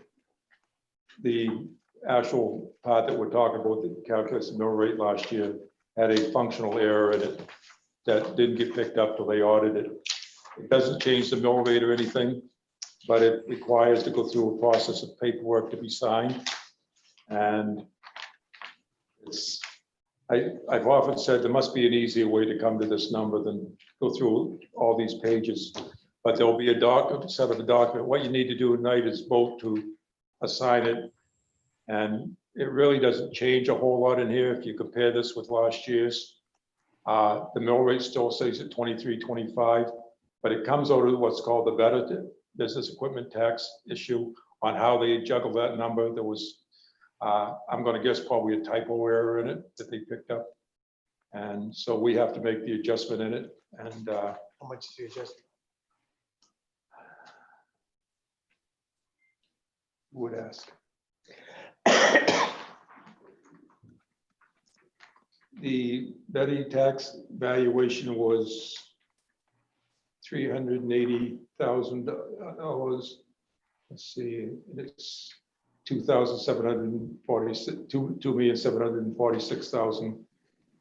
the actual part that we're talking about, the calculated mill rate last year, had a functional error in it that didn't get picked up till they audited it. It doesn't change the mill rate or anything, but it requires to go through a process of paperwork to be signed. And I've often said there must be an easier way to come to this number than go through all these pages. But there'll be a set of a document. What you need to do tonight is vote to assign it. And it really doesn't change a whole lot in here if you compare this with last year's. The mill rate still stays at 23.25, but it comes out of what's called the better business equipment tax issue on how they juggle that number. There was, I'm going to guess probably a typo error in it that they picked up. And so we have to make the adjustment in it. And How much is the adjustment? would ask. The Betty tax valuation was $380,000. Let's see, it's 2,746,000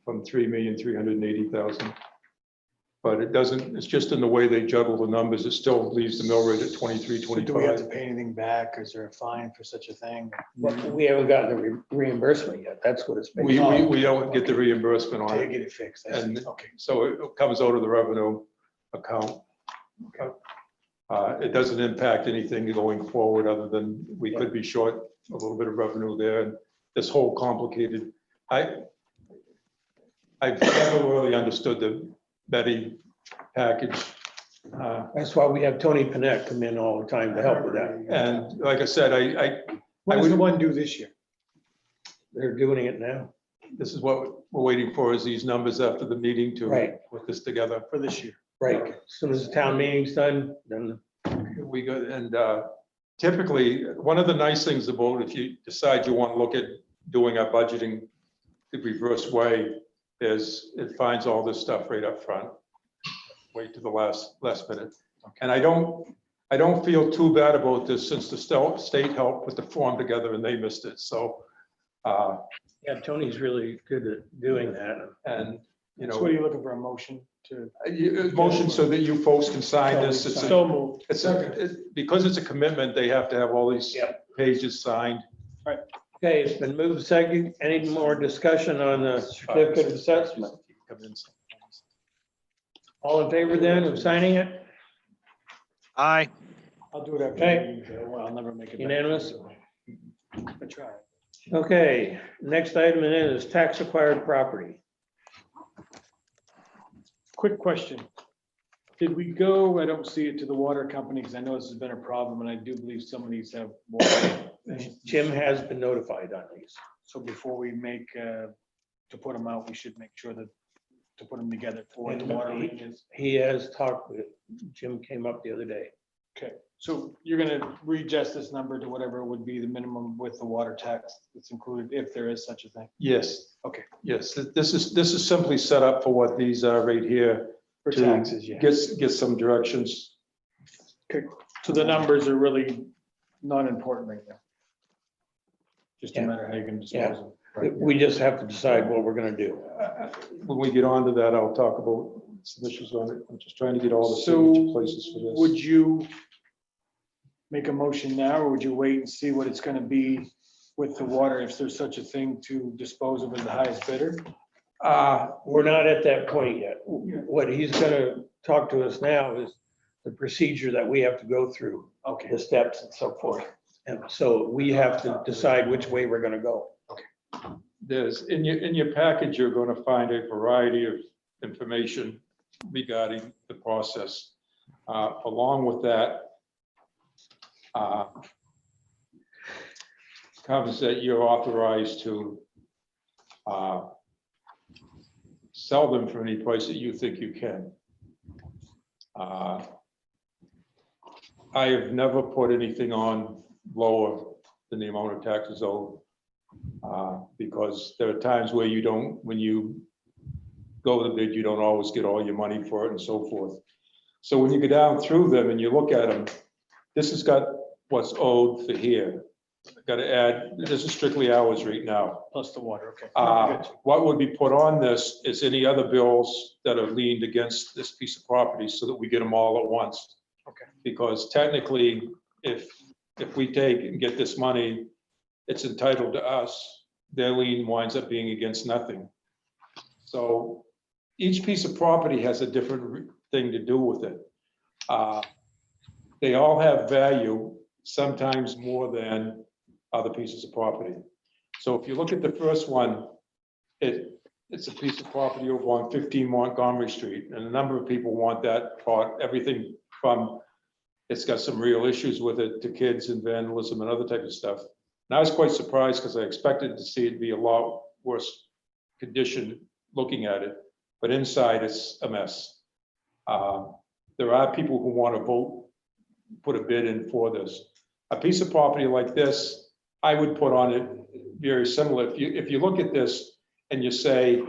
from 3,380,000. But it doesn't, it's just in the way they juggle the numbers. It still leaves the mill rate at 23.25. So do we have to pay anything back? Is there a fine for such a thing? We haven't gotten the reimbursement yet. That's what it's been. We don't get the reimbursement on To it. get it fixed. I see. And Okay. so it comes out of the revenue account. It doesn't impact anything going forward other than we could be short a little bit of revenue there. And this whole complicated, I've never really understood the Betty package. That's why we have Tony Panett come in all the time to help with that. And like I said, What does the one do this year? They're doing it now. this is what we're waiting for, is these numbers after the meeting to Right. put this together. For this year? Right. As soon as the town meeting's done, then We go, and typically, one of the nice things about if you decide you want to look at doing our budgeting the reverse way is it finds all this stuff right up front. Wait to the last minute. And I don't feel too bad about this since the state helped put the form together and they missed it. So, yeah, Tony's really good at doing that. and you So know, what are you looking for, a motion to? motion so that you folks can sign this. It's a- So moved. because it's a commitment, they have to have all these Yep. pages signed. Okay, it's been moved second. Any more discussion on the certificate of assessment? All in favor then of signing it? Aye. I'll do it after. Okay. the meeting, Joe. Well, I'll never make it. back. Unanimous? I try. Okay, next item is tax acquired property. Quick question. Did we go, I don't see it, to the water company, because I know this has been a problem, and I do believe some of these have water. Jim has been notified on these. So before we make, to put them out, we should make sure that, to put them together for the water ranges. He has talked with, Jim came up the other day. Okay, so you're gonna readjust this number to whatever would be the minimum with the water tax that's included, if there is such a thing. Yes. Okay. Yes, this is simply set up for what these are right here. For to taxes, yeah. Get some directions. Okay, so the numbers are really not important right now. Just a Yeah. matter how you can dispose of them. We just have to decide what we're gonna do. When we get onto that, I'll talk about some issues on it. I'm just trying to get all the So signature places for this. would you make a motion now, or would you wait and see what it's gonna be with the water, if there's such a thing to dispose of as the highest bidder? We're not at that point yet. What he's gonna talk to us now is the procedure that we have to go through, Okay, the steps and so forth. And so we have to decide which way we're gonna go. There's, in your package, you're going to find a variety of information regarding the process. Along with that, covers that you're authorized to sell them for any price that you think you can. I have never put anything on lower than the amount of taxes owed. Because there are times where you don't, when you go the bid, you don't always get all your money for it and so forth. So when you go down through them and you look at them, this has got what's owed for here. Got to add, this is strictly hours right now. plus the water, okay. What would be put on this is any other bills that are leaned against this piece of property so that we get them all at once. Okay. Because technically, if we take and get this money, it's entitled to us. Their lien winds up being against nothing. So each piece of property has a different thing to do with it. They all have value, sometimes more than other pieces of property. So if you look at the first one, it's a piece of property over on 15 Montgomery Street, and a number of people want that part, everything from, it's got some real issues with it, to kids and vandalism and other type of stuff. And I was quite surprised because I expected to see it be a lot worse condition looking at it, but inside it's a mess. There are people who want to vote, put a bid in for this. A piece of property like this, I would put on it very similar. If you look at this and you say,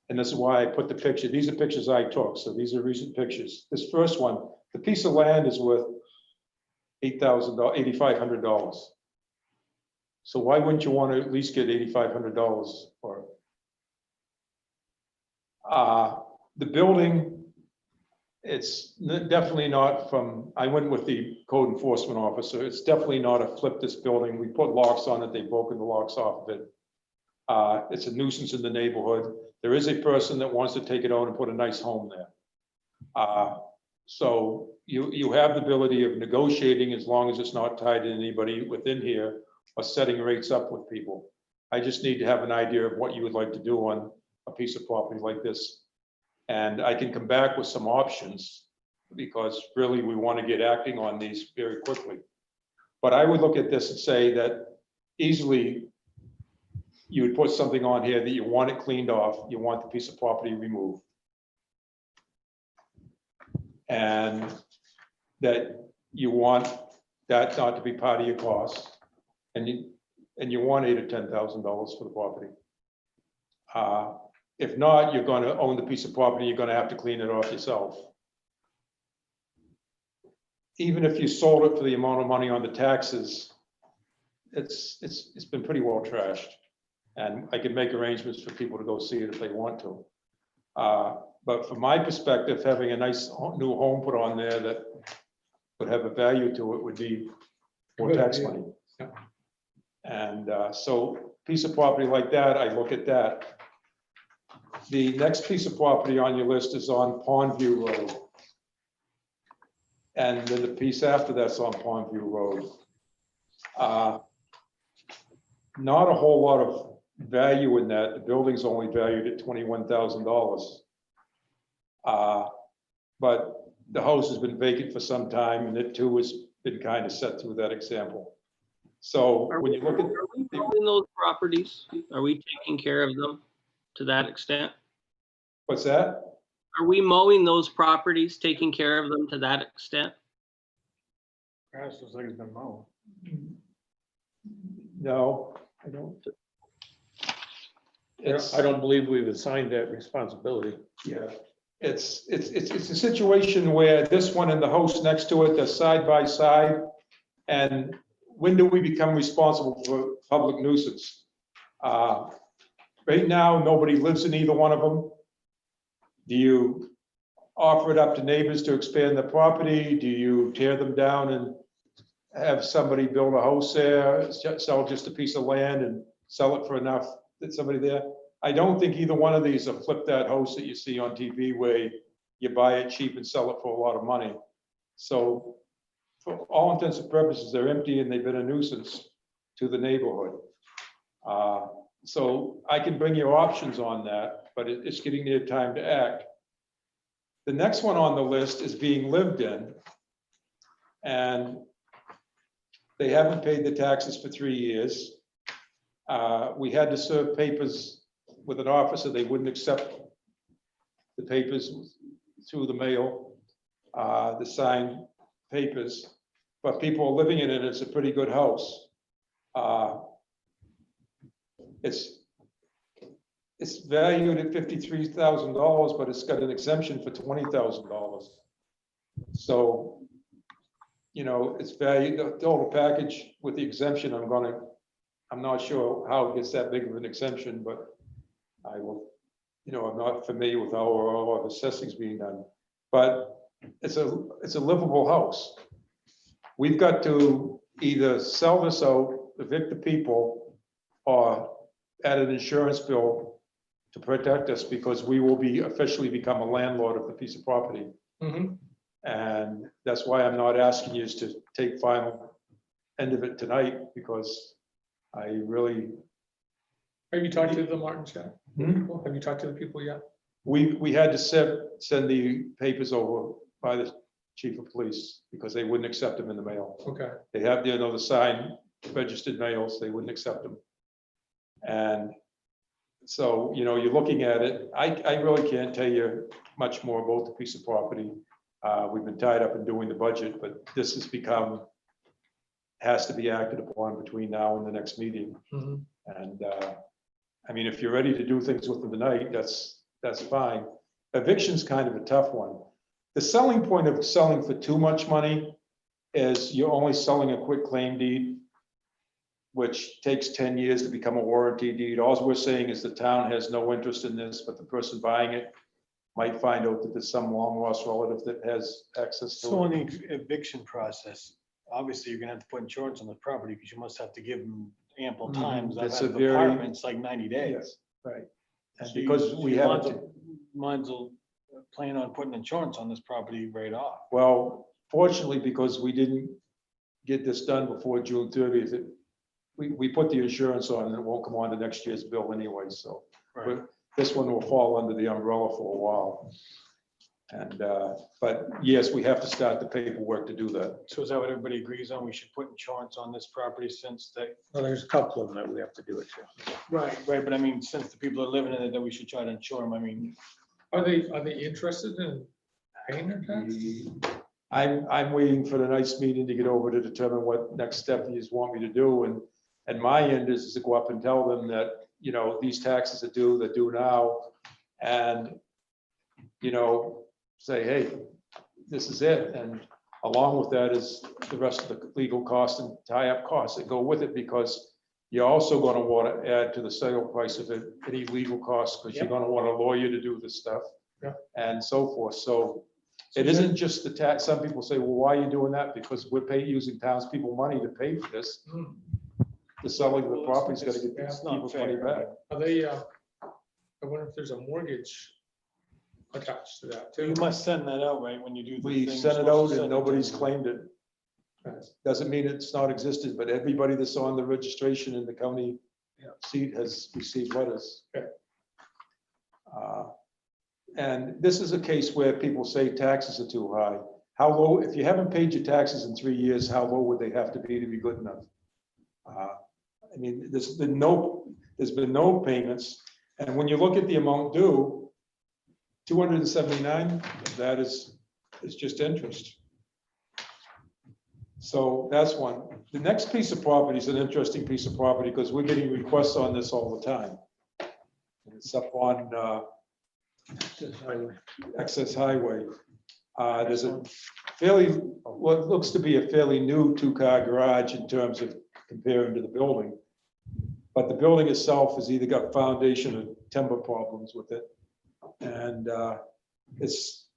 and this is why I put the picture, these are pictures I took, so these are recent pictures. This first one, the piece of land is worth $8,500. So why wouldn't you want to at least get $8,500 for it? The building, it's definitely not from, I went with the code enforcement officer. It's definitely not a flip this building. We put locks on it. They've broken the locks off of it. It's a nuisance in the neighborhood. There is a person that wants to take it on and put a nice home there. So you have the ability of negotiating as long as it's not tied to anybody within here or setting rates up with people. I just need to have an idea of what you would like to do on a piece of property like this. And I can come back with some options because really we want to get acting on these very quickly. But I would look at this and say that easily you would put something on here that you want it cleaned off, you want the piece of property removed. And that you want that not to be part of your costs. And you want $8,000 or $10,000 for the property. If not, you're going to own the piece of property, you're going to have to clean it off yourself. Even if you sold it for the amount of money on the taxes, it's been pretty well trashed. And I can make arrangements for people to go see it if they want to. But from my perspective, having a nice new home put on there that would have a value to it would be more tax money. Yeah. And so piece of property like that, I look at that. The next piece of property on your list is on Pondview Road. And then the piece after that's on Pondview Road. Not a whole lot of value in that. The building's only valued at $21,000. But the house has been vacant for some time and it too has been kind of set through that example. So when you look at Are we mowing those properties? Are we taking care of them to that extent? what's that? Are we mowing those properties, taking care of them to that extent? Grass looks like it's been mowed. No, I don't. It's, I don't believe we've assigned that responsibility. yeah, it's a situation where this one and the house next to it, they're side by side. And when do we become responsible for public nuisance? Right now, nobody lives in either one of them. Do you offer it up to neighbors to expand the property? Do you tear them down and have somebody build a house there, sell just a piece of land and sell it for enough that somebody there? I don't think either one of these are flip that house that you see on TV where you buy it cheap and sell it for a lot of money. So for all intents and purposes, they're empty and they've been a nuisance to the neighborhood. So I can bring you options on that, but it's getting near time to act. The next one on the list is being lived in. And they haven't paid the taxes for 3 years. We had to serve papers with an officer. They wouldn't accept the papers through the mail, the signed papers, but people are living in it. It's a pretty good house. It's valued at $53,000, but it's got an exemption for $20,000. So, you know, it's valued, the total package with the exemption, I'm not sure how it gets that big of an exemption, but I will, you know, I'm not familiar with how all of assessing's being done. But it's a livable house. We've got to either sell this out, evict the people, or add an insurance bill to protect us, because we will be officially become a landlord of the piece of property. Mhm. And that's why I'm not asking you to take final end of it tonight, because I really, Have you talked to the Martins yet? Hmm? Have you talked to the people yet? we had to send the papers over by the chief of police because they wouldn't accept them in the mail. Okay, They have, you know, the signed registered mails, they wouldn't accept them. And so, you know, you're looking at it, I really can't tell you much more about the piece of property. We've been tied up in doing the budget, but this has to be acted upon between now and the next meeting. Mhm. And, I mean, if you're ready to do things with them tonight, that's fine. Eviction's kind of a tough one. The selling point of selling for too much money is you're only selling a quick claim deed, which takes 10 years to become a warranty deed. All we're saying is the town has no interest in this, but the person buying it might find out that there's some long lost relative that has access to So it. in the eviction process, obviously you're gonna have to put insurance on the property because you must have to give them ample Mhm. time. 'Cause I've It's had a very- apartments like 90 days. Yes, right. And So because we have, might as well plan on putting insurance on this property right off. well, fortunately, because we didn't get this done before June 30th, we put the insurance on and it won't come on to next year's bill anyway, so. Right. This one will fall under the umbrella for a while. And, but yes, we have to start the paperwork to do that. So is that what everybody agrees on? We should put insurance on this property since they. Well, there's a couple of them that we have to do it to. Right, but I mean, since the people are living in it, that we should try to insure them. I mean, Are they interested in paying their taxes? I'm waiting for the next meeting to get over to determine what next step you want me to do. And my end is to go up and tell them that, you know, these taxes are due, they're due now. And, you know, say, hey, this is it. And along with that is the rest of the legal costs and tie-up costs that go with it, because you're also going to want to add to the sale price of it, any legal costs, because you're going to want a lawyer to do this stuff. Yeah. And so forth. So it isn't just the tax. Some people say, well, why are you doing that? Because we're using townspeople money to pay for this. Hmm. The selling of the Well, property's got to get it's not people's money fair. back. Are they, I wonder if there's a mortgage attached to that you too? must send that out, right, when you do. the We thing, sent you're it supposed out to send and it to nobody's them. claimed it. Doesn't mean it's not existed, but everybody that's on the registration in the county seat has received letters. Okay. And this is a case where people say taxes are too high. How low, if you haven't paid your taxes in 3 years, how low would they have to be good enough? I mean, there's been no payments. And when you look at the amount due, 279, that is just interest. So that's one. The next piece of property is an interesting piece of property because we're getting requests on this all the time. It's up on Access Highway. There's a what looks to be a fairly new two-car garage in terms of comparing to the building. But the building itself has either got foundation or timber problems with it. And it's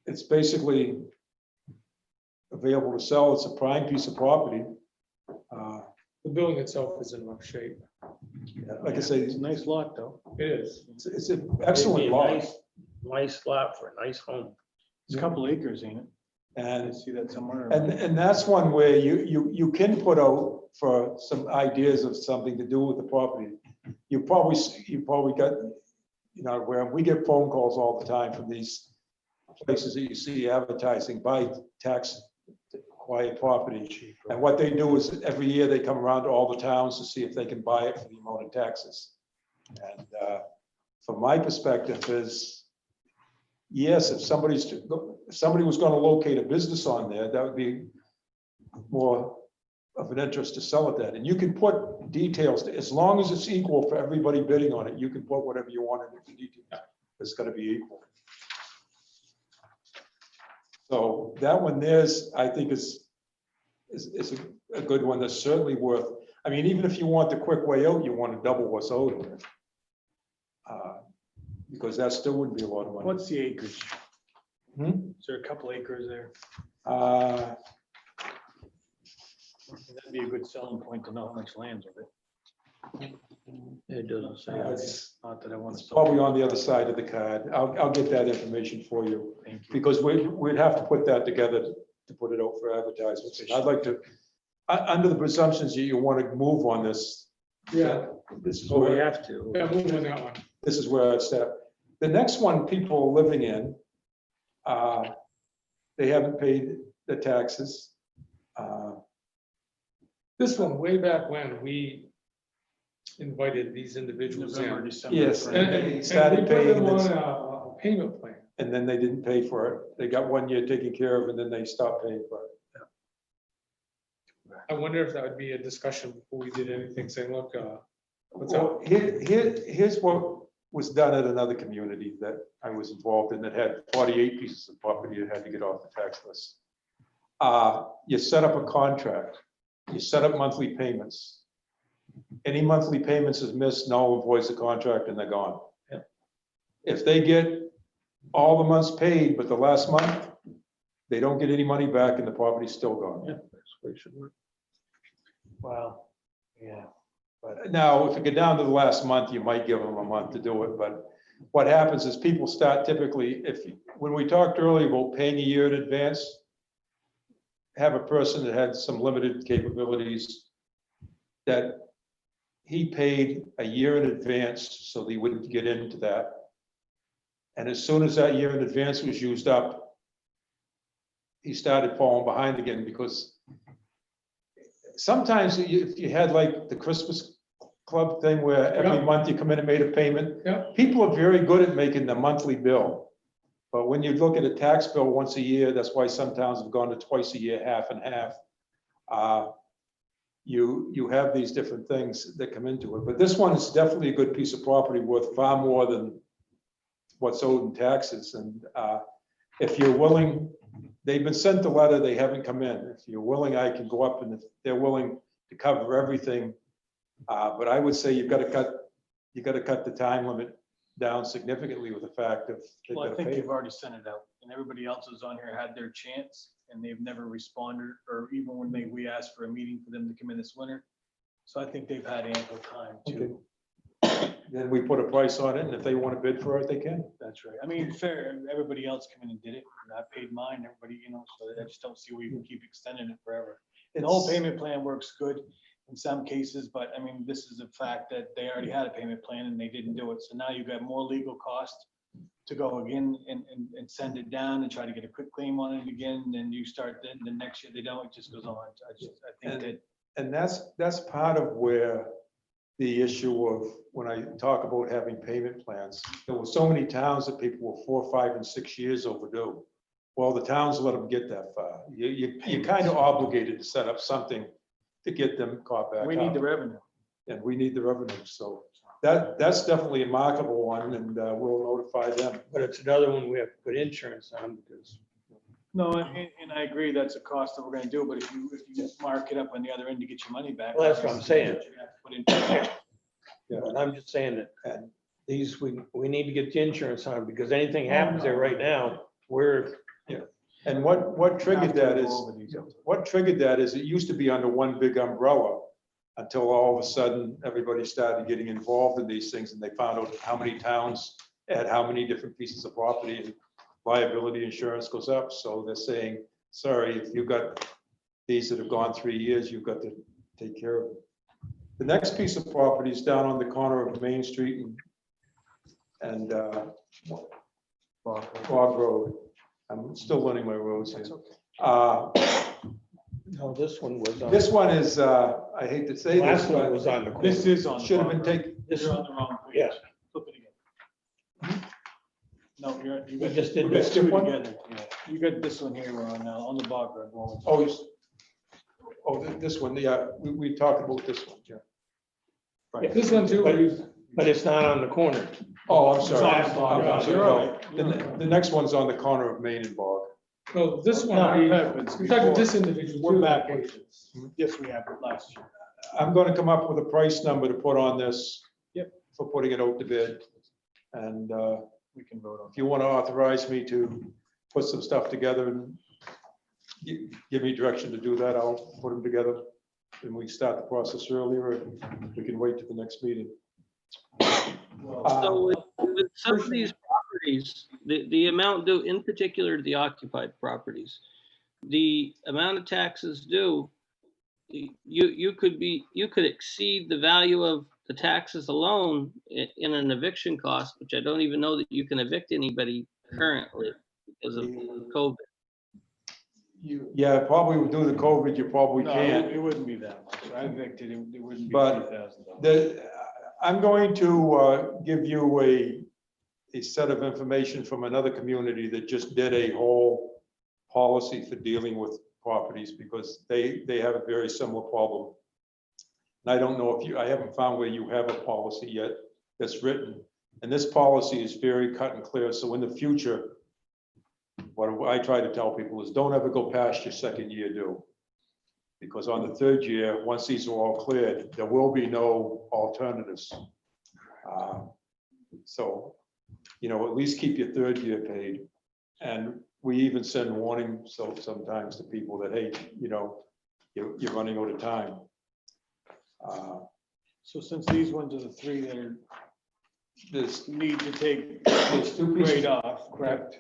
it's basically available to sell. It's a prime piece of property. The building itself is in rough shape. Like I say, It's a nice lot, though. It is. it's an excellent lot. Nice lot for a nice home. It's a couple acres, ain't it? I And, see that somewhere. and that's one where you can put out for some ideas of something to do with the property. You probably got, you know, where we get phone calls all the time from these places that you see advertising, buy tax quiet property. And what they do is every year they come around to all the towns to see if they can buy it for the amount of taxes. And from my perspective is, yes, if somebody was going to locate a business on there, that would be more of an interest to sell it then. And you can put details, as long as it's equal for everybody bidding on it, you can put whatever you want in the details. It's going to be equal. So that one I think is a good one that's certainly worth, I mean, even if you want the quick way out, you want to double what's owed on it. Because that still wouldn't be a lot of money. What's the acreage? Hmm? Is there a couple acres there? That'd be a good selling point to know how much land's with it. It doesn't say. It's Not that I want to. probably on the other side of the card. I'll get that information for you, Thank you. because we'd have to put that together to put it out for advertisements. And I'd like to, under the presumptions that you want to move on this. Yeah. This is Oh, we where, have to. Yeah, move on that one. this is where I'd step. The next one, people are living in, they haven't paid the taxes. This one, way back when, we invited these individuals November, in. December. Yes, right? and they started we put paying them this, on a payment plan. and then they didn't pay for it. They got 1 year taken care of, and then they stopped paying for it. I wonder if that would be a discussion before we did anything, saying, look, what's up? Well, here's what was done at another community that I was involved in that had 48 pieces of property that had to get off the tax list. You set up a contract, you set up monthly payments. Any monthly payments is missed, null and voids the contract, and they're gone. Yeah. If they get all the months paid, but the last month, they don't get any money back and the property's still gone. Yeah, that's the way it should work. Wow, yeah. But now, if you get down to the last month, you might give them a month to do it, but what happens is people start typically, when we talked earlier about paying a year in advance, have a person that had some limited capabilities that he paid a year in advance so that he wouldn't get into that. And as soon as that year in advance was used up, he started falling behind again, because sometimes if you had like the Christmas club thing where every Yeah. month you come in and made a payment, Yeah. people are very good at making the monthly bill. But when you look at a tax bill once a year, that's why some towns have gone to twice a year, half and half. You have these different things that come into it. But this one is definitely a good piece of property worth far more than what's owed in taxes. And if you're willing, they've been sent the letter, they haven't come in. If you're willing, I can go up, and if they're willing to cover everything. But I would say you got to cut the time limit down significantly with the fact of. they've Well, I gotta think pay. they've already sent it out, and everybody else is on here had their chance, and they've never responded, or even when we asked for a meeting for them to come in this winter. So I think they've had ample time to. Then we put a price on it, and if they want to bid for it, they can. That's right. I mean, fair, everybody else came in and did it, and I paid mine, everybody, so I just don't see where you can keep extending it forever. The whole payment plan works good in some cases, but I mean, this is a fact that they already had a payment plan and they didn't do it. So now you've got more legal cost to go again and send it down and try to get a quick claim on it again, and then you start, then the next year they don't, it just goes on. I think that. And that's part of where the issue of, when I talk about having payment plans, there were so many towns that people were 4, 5, and 6 years overdue. Well, the towns let them get that far. You're kind of obligated to set up something to get them caught back up. We need the revenue. And we need the revenue. So that's definitely a marketable one, and we'll notify them. But it's another one we have to put insurance on, because No, and I agree, that's a cost that we're gonna do, but if you mark it up on the other end to get your money back. Well, that's what I'm saying. you have to put in- but I'm just saying that these, we need to get the insurance on, because anything happens there right now, we're And what triggered After that we is, go over these. what triggered that is it used to be under one big umbrella until all of a sudden, everybody started getting involved in these things and they found out how many towns had how many different pieces of property and liability insurance goes up. So they're saying, sorry, if you've got these that have gone 3 years, you've got to take care of it. The next piece of property is down on the corner of Main Street and Bog Road. I'm still learning my roads here. No, this one was on. This one is, I hate to say this, Last one but was on the. corner. This is on. the should have been bottom. taken, This You're one, on the wrong page. yeah. Flip it again. No, you We got, just you did got this. two together. Yeah. You got this one here, we're on now, on the bog road. this one, yeah, we talked about this one, yeah. Right. This one too. But it's not on the corner. Oh, I'm It's sorry. on the bog. I'm sorry. You're all right. The next one's on the corner of Main and Bog. No, this one, No, we- it's we're talking before. this individual. We're too. back. Yes, we have it last year. I'm gonna come up with a price number to put on this. Yep. For putting it out to bid. And We can vote on if you want to authorize me to put some stuff together and give me direction to do that, I'll put them together. And we start the process earlier, and we can wait to the next meeting. So with some of these properties, the amount due, in particular the occupied properties, the amount of taxes due, you could exceed the value of the taxes alone in an eviction cost, which I don't even know that you can evict anybody currently because of COVID. Yeah, probably with due to COVID, you probably No, can't. it wouldn't be that much. I evicted it, it wouldn't be But $3,000. I'm going to give you a set of information from another community that just did a whole policy for dealing with properties because they have a very similar problem. And I don't know if I haven't found where you have a policy yet that's written. And this policy is very cut and clear. So in the future, what I try to tell people is don't ever go past your second year due. Because on the third year, once these are all cleared, there will be no alternatives. So, at least keep your third year paid. And we even send warnings sometimes to people that, hey, you're running out of time. So since these ones are the three that are, There's need to take two pieces. grade off, correct?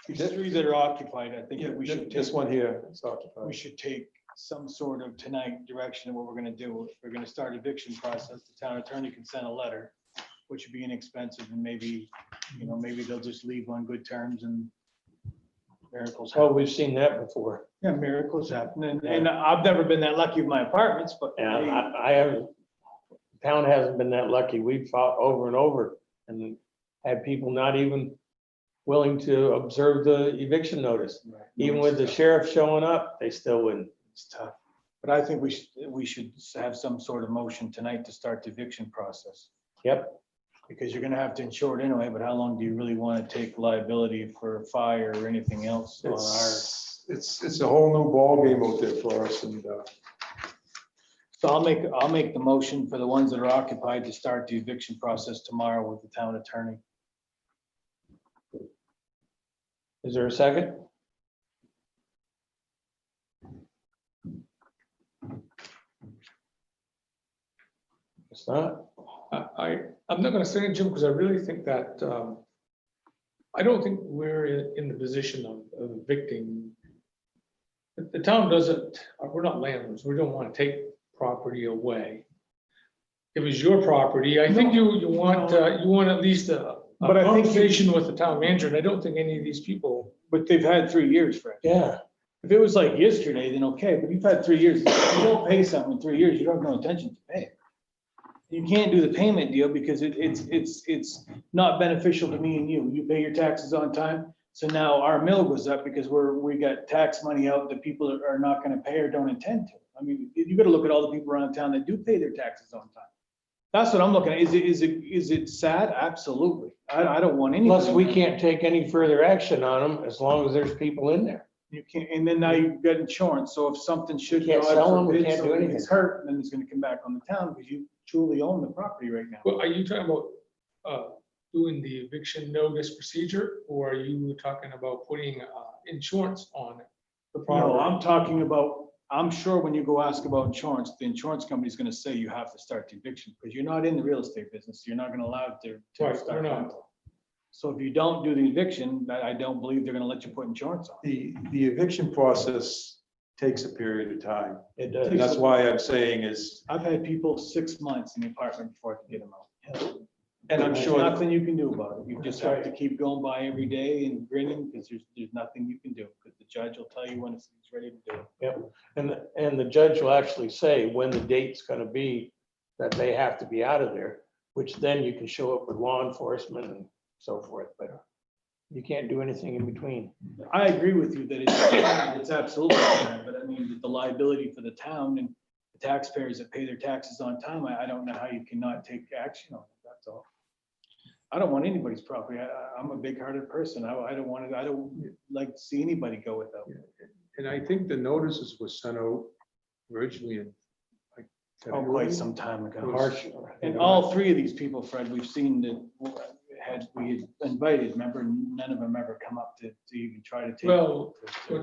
These three that are occupied, I think that we should This take, one here is occupied. we should take some sort of tonight direction of what we're gonna do. If we're gonna start eviction process, the town attorney can send a letter, which would be inexpensive and maybe, maybe they'll just leave on good terms and miracles Oh, happen. we've seen that before. Yeah, miracles happen. And I've never been that lucky with my apartments, but And hey, I haven't, town hasn't been that lucky. We've fought over and over and had people not even willing to observe the eviction notice. Even with the sheriff showing up, they still wouldn't. it's tough. But I think we should have some sort of motion tonight to start the eviction process. Yep. Because you're gonna have to insure it anyway, but how long do you really want to take liability for fire or anything else on our? It's a whole new ballgame out there for us and So I'll make the motion for the ones that are occupied to start the eviction process tomorrow with the town attorney. Is there a second? It's not. I'm not gonna say it, Jim, because I really think that, I don't think we're in the position of evicting. The town doesn't, we're not landlords, we don't want to take property away. If it's your property, I think you want at least a But I think you- conversation with the town manager, and I don't think any of these people. But they've had 3 years, Fred. Yeah. If it was like yesterday, then okay, but you've had 3 years. If you don't pay something in 3 years, you don't have no intention to pay it. You can't do the payment deal because it's not beneficial to me and you. You pay your taxes on time. So now our mill goes up because we got tax money out that people are not gonna pay or don't intend to. I mean, you gotta look at all the people around town that do pay their taxes on time. That's what I'm looking at. Is it sad? Absolutely. I don't want any. Plus, we can't take any further action on them as long as there's people in there. You can't, and then now you've got insurance, so if something should. Can't God sell 'em, we forbid, can't do somebody anything. gets hurt, then it's gonna come back on the town because you truly own the property right now. Well, are you talking about doing the eviction notice procedure, or are you talking about putting insurance on it. The No, property. I'm talking about, I'm sure when you go ask about insurance, the insurance company's gonna say you have to start the eviction, because you're not in the real estate business. You're not gonna allow it to Right, we're start not. rental. So if you don't do the eviction, I don't believe they're gonna let you put insurance on. The eviction process takes a period of time. It And does. that's why I'm saying is, I've had people 6 months in the apartment before I could get them out. and I'm There's sure, nothing you can do about it. You just have to keep going by every day and grinning, because there's nothing you can do, because the judge will tell you when it's ready to do it. Yep, and the judge will actually say when the date's gonna be that they have to be out of there, which then you can show up with law enforcement and so forth, but you can't do anything in between. I agree with you that it's absolutely bad, but I mean, the liability for the town and the taxpayers that pay their taxes on time, I don't know how you cannot take action on it, that's all. I don't want anybody's property. I'm a big-hearted person. I don't want to, I don't like to see anybody go without. and I think the notices were sent out originally in like Oh, February. quite some time ago. Harsh. And all three of these people, Fred, we've seen that we had invited, remember, none of them ever come up to even try to take. Well,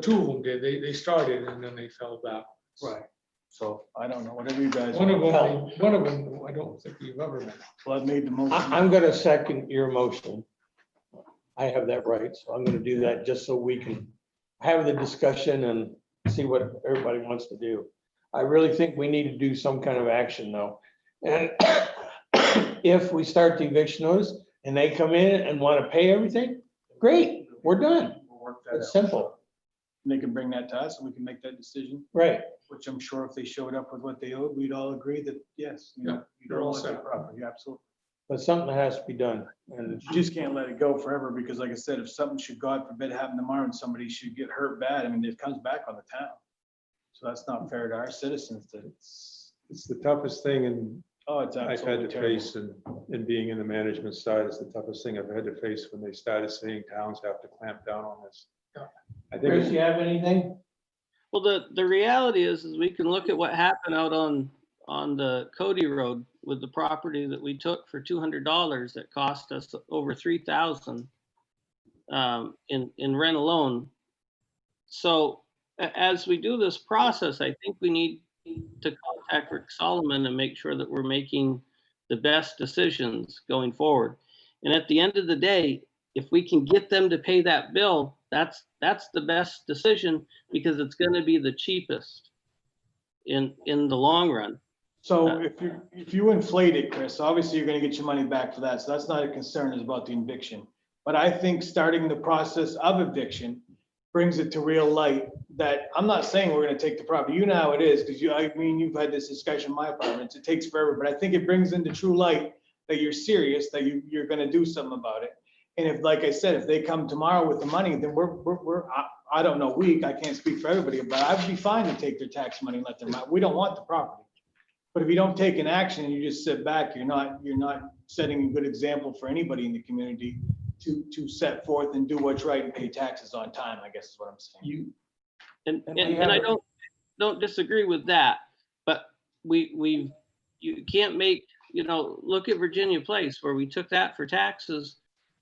two of them did. They started and then they fell back. Right. So I don't know, whatever you guys. One of want. them, I don't think we've ever met. Well, I've made the motion. I'm gonna second your motion. I have that right, so I'm gonna do that just so we can have the discussion and see what everybody wants to do. I really think we need to do some kind of action though. And if we start the eviction notice and they come in and want to pay everything, great, we're done. We'll work that It's out. simple, They can bring that to us and we can make that decision, right? which I'm sure if they showed up with what they owed, we'd all agree that, yes, you know, Yeah, you you're don't all want that set. property, absolutely. But something has to be done. And You just can't let it go forever, because like I said, if something should, God forbid, happen tomorrow and somebody should get hurt bad, I mean, it comes back on the town. So that's not fair to our citizens to, It's the toughest thing, and oh, it's I've had absolutely to terrible. face, and being in the management side is the toughest thing I've had to face when they started saying towns have to clamp down on this. Yeah. I think, Chris, you have anything? Well, the reality is we can look at what happened out on the Cody Road with the property that we took for $200 that cost us over $3,000 in rent alone. So as we do this process, I think we need to contact Rick Solomon and make sure that we're making the best decisions going forward. And at the end of the day, if we can get them to pay that bill, that's the best decision, because it's going to be the cheapest in the long run. So if you inflate it, Chris, obviously you're gonna get your money back for that, so that's not a concern, is about the eviction. But I think starting the process of eviction brings it to real light that, I'm not saying we're gonna take the property, you know how it is, because I mean, you've had this discussion in my apartments, it takes forever, but I think it brings into true light that you're serious, that you're gonna do something about it. And if, like I said, if they come tomorrow with the money, then I don't know, I can't speak for everybody, but I would be fine to take their tax money and let them out. We don't want the property. But if you don't take an action and you just sit back, you're not setting a good example for anybody in the community to set forth and do what's right and pay taxes on time, I guess is what I'm saying. And I don't disagree with that, but you can't make, look at Virginia Place where we took that for taxes,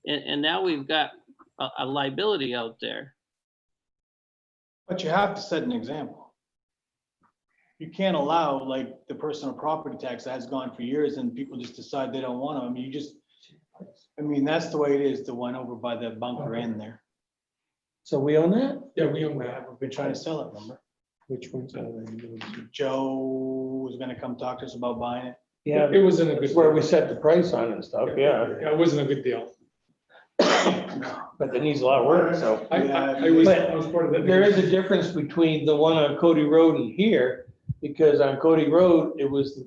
and now we've got a liability out there. But you have to set an example. You can't allow like the personal property tax that has gone for years and people just decide they don't want to. I mean, that's the way it is, the one over by the bunker in there. So we own that? Yeah, we own that. We've been trying to sell it, remember? Which one's that? Joe was gonna come talk to us about buying it. Yeah, It wasn't a good. it's where we set the price on and stuff, yeah, Yeah, it wasn't a good deal. but it needs a lot of work, so. I was part of that. There is a difference between the one on Cody Road and here, because on Cody Road, it was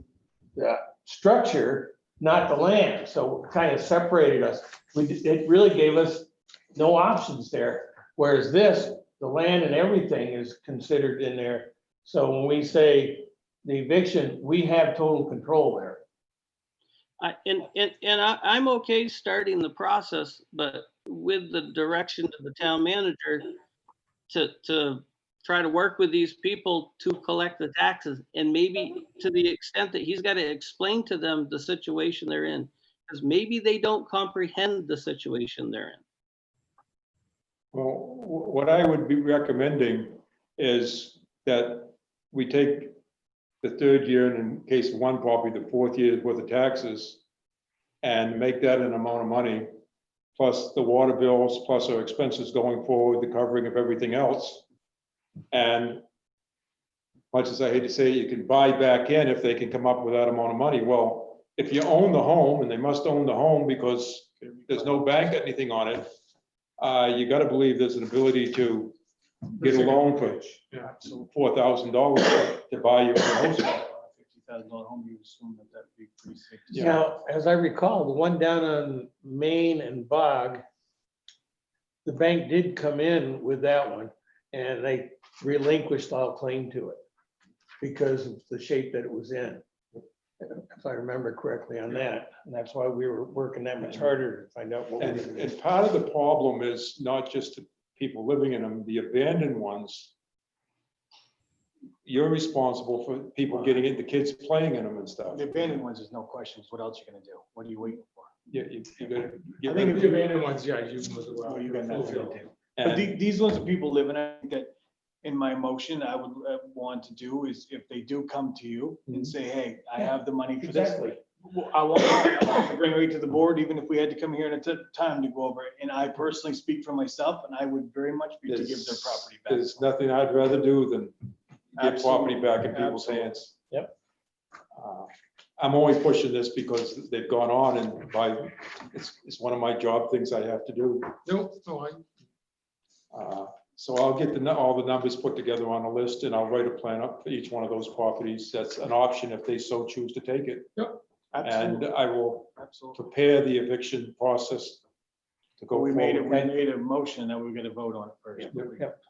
the structure, not the land, so it kind of separated us. It really gave us no options there, whereas this, the land and everything is considered in there. So when we say the eviction, we have total control there. I'm okay starting the process, but with the direction of the town manager to try to work with these people to collect the taxes, and maybe to the extent that he's got to explain to them the situation they're in, because maybe they don't comprehend the situation they're in. Well, what I would be recommending is that we take the third year, and in case of one property, the fourth year's worth of taxes, and make that an amount of money, plus the water bills, plus our expenses going forward, the covering of everything else. And much as I hate to say it, you can buy back in if they can come up with that amount of money. Well, if you own the home, and they must own the home because there's no bank, anything on it, you gotta believe there's an ability to get a loan for Yeah. $4,000 to buy your house. $50,000 home, you assume that that'd be pretty safe. to Yeah. Now, as I recall, the one down on Main and Bog, the bank did come in with that one and they relinquished all claim to it because of the shape that it was in. If I remember correctly on that, and that's why we were working that much harder to find out what we And, were. and part of the problem is not just the people living in them, the abandoned ones. You're responsible for people getting it, the kids playing in them and stuff. The abandoned ones, there's no questions. What else you gonna do? What are you waiting for? You gotta I get think rid of The it. abandoned ones, yeah, use them as well. Well, you got nothing to do. But And these ones are people living, I think that in my motion, I would want to do is if they do come to you and say, hey, I have the money for this. Exactly. Well, I want to bring it to the board, even if we had to come here at a time to go over it. And I personally speak for myself, and I would very much be to give their property back. there's nothing I'd rather do than get property back in people's Absolutely. hands. Yep. I'm only pushing this because they've gone on and it's one of my job things I have to do. No, So I'll get all the numbers put together on a list and I'll write a plan up for each one of those properties. That's an option if they so choose to take it. And Absolutely. I will Absolutely. prepare the eviction process to go We forward. made a motion that we're gonna vote on it first. Yep.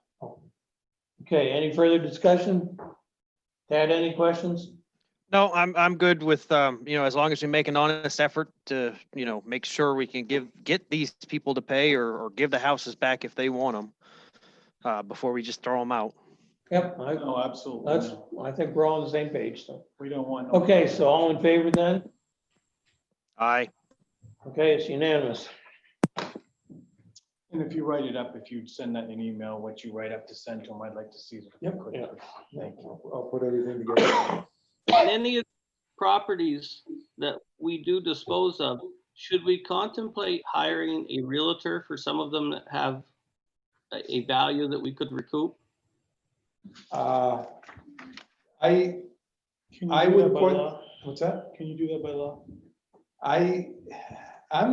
Okay, any further discussion? Tad, any questions? No, I'm good with, as long as we make an honest effort to, make sure we can get these people to pay or give the houses back if they want them, before we just throw them out. Yep, No, absolutely. I think we're all on the same page, so. We don't want. no- Okay, so all in favor then? Aye. Okay, it's unanimous. And if you write it up, if you send that in an email, what you write up to send to them, I'd like to see. it. Yep. Yeah. Thank you. I'll put everything together. On any of the properties that we do dispose of, should we contemplate hiring a realtor for some of them that have a value that we could recoup? I Can you I do would that by put- law? what's that? Can you do that by law? I'm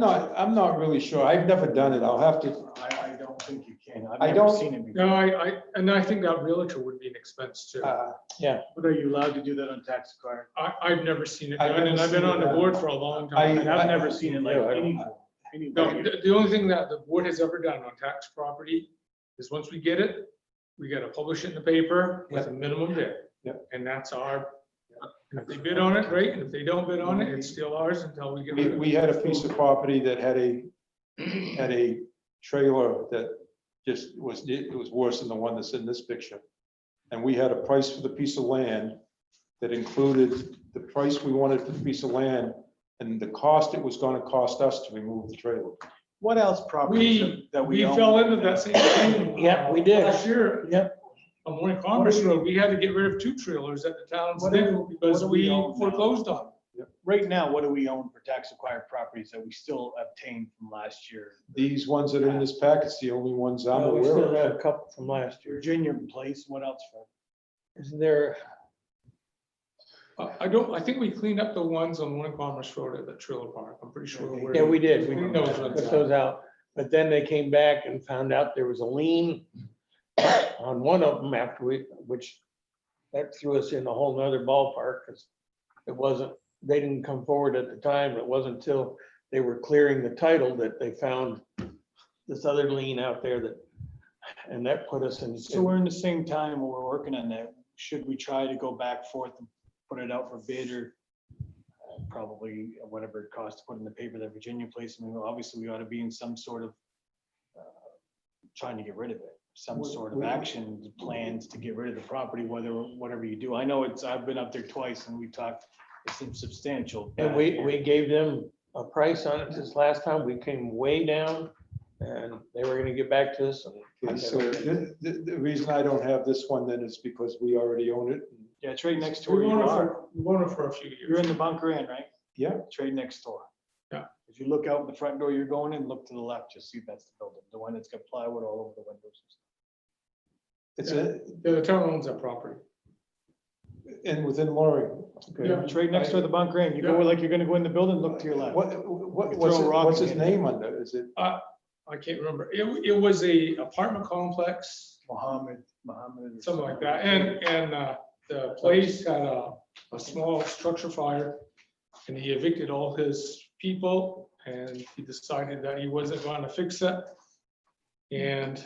not really sure. I've never done it. I'll have to, I don't think you can. I I've never don't- seen it before. no, I think that realtor would be an expense too. But are you allowed to do that on tax card? I've never seen it I've done, and never I've been seen on it the done. board for a long I- time. And I've never seen it like Yeah, I any. No, the only thing that the board has ever done on tax property is once we get it, we gotta publish it in the paper with a minimum bid. Yep. And that's our, and if they bid on it, great, and if they don't bid on it, it's still ours until we get rid of it. we had a piece of property that had a trailer that it was worse than the one that's in this picture. And we had a price for the piece of land that included the price we wanted for the piece of land and the cost it was gonna cost us to remove the trailer. What else properties that We own? fell into that same thing. Yeah, we did. Last year, Yep. on Warren Commerce Road, we had to get rid of 2 trailers at the town's What do- nickel because what do we we own now? foreclosed on. Right now, what do we own for tax acquired properties that we still obtained from last year? These ones that are in this packet's the only ones I'm We aware still of. have a couple from last year. Virginia Place, what else for? Isn't there, I think we cleaned up the ones on Warren Commerce Road at the trailer park. I'm pretty sure. we're- yeah, we did. We Cleaned those ones put out. those out. But then they came back and found out there was a lien on one of them after which that threw us in a whole nother ballpark because it wasn't, they didn't come forward at the time. It wasn't until they were clearing the title that they found this other lien out there and that put us in. So we're in the same time when we're working on that. Should we try to go back forth and put it out for bid or probably whatever it costs to put in the paper that Virginia Place? I mean, obviously we ought to be in some sort of trying to get rid of it, some sort of action plans to get rid of the property, whatever you do. I know I've been up there twice and we talked, it's some substantial. And bad we here. gave them a price on it this last time. We came way down And they were gonna get back to us and. Okay, so the reason I don't have this one then is because we already own it. Yeah, it's right next to We've where you owned it are. we've owned it for a few years. You're in the bunker inn, right? Yeah, It's right next door. Yeah. If you look out the front door you're going in, look to the left, you'll see that's the building, the one that's got plywood all over the windows. it's a, Yeah, the town owns that property. and within Loring. Okay. Yeah. It's right next to the bunker inn. You go like you're gonna go in the building, look to your left. What's his name under? Is it? I can't remember. It was a apartment complex, Mohammed. something like that. And the place had a small structure fire. And he evicted all his people and he decided that he wasn't going to fix it. And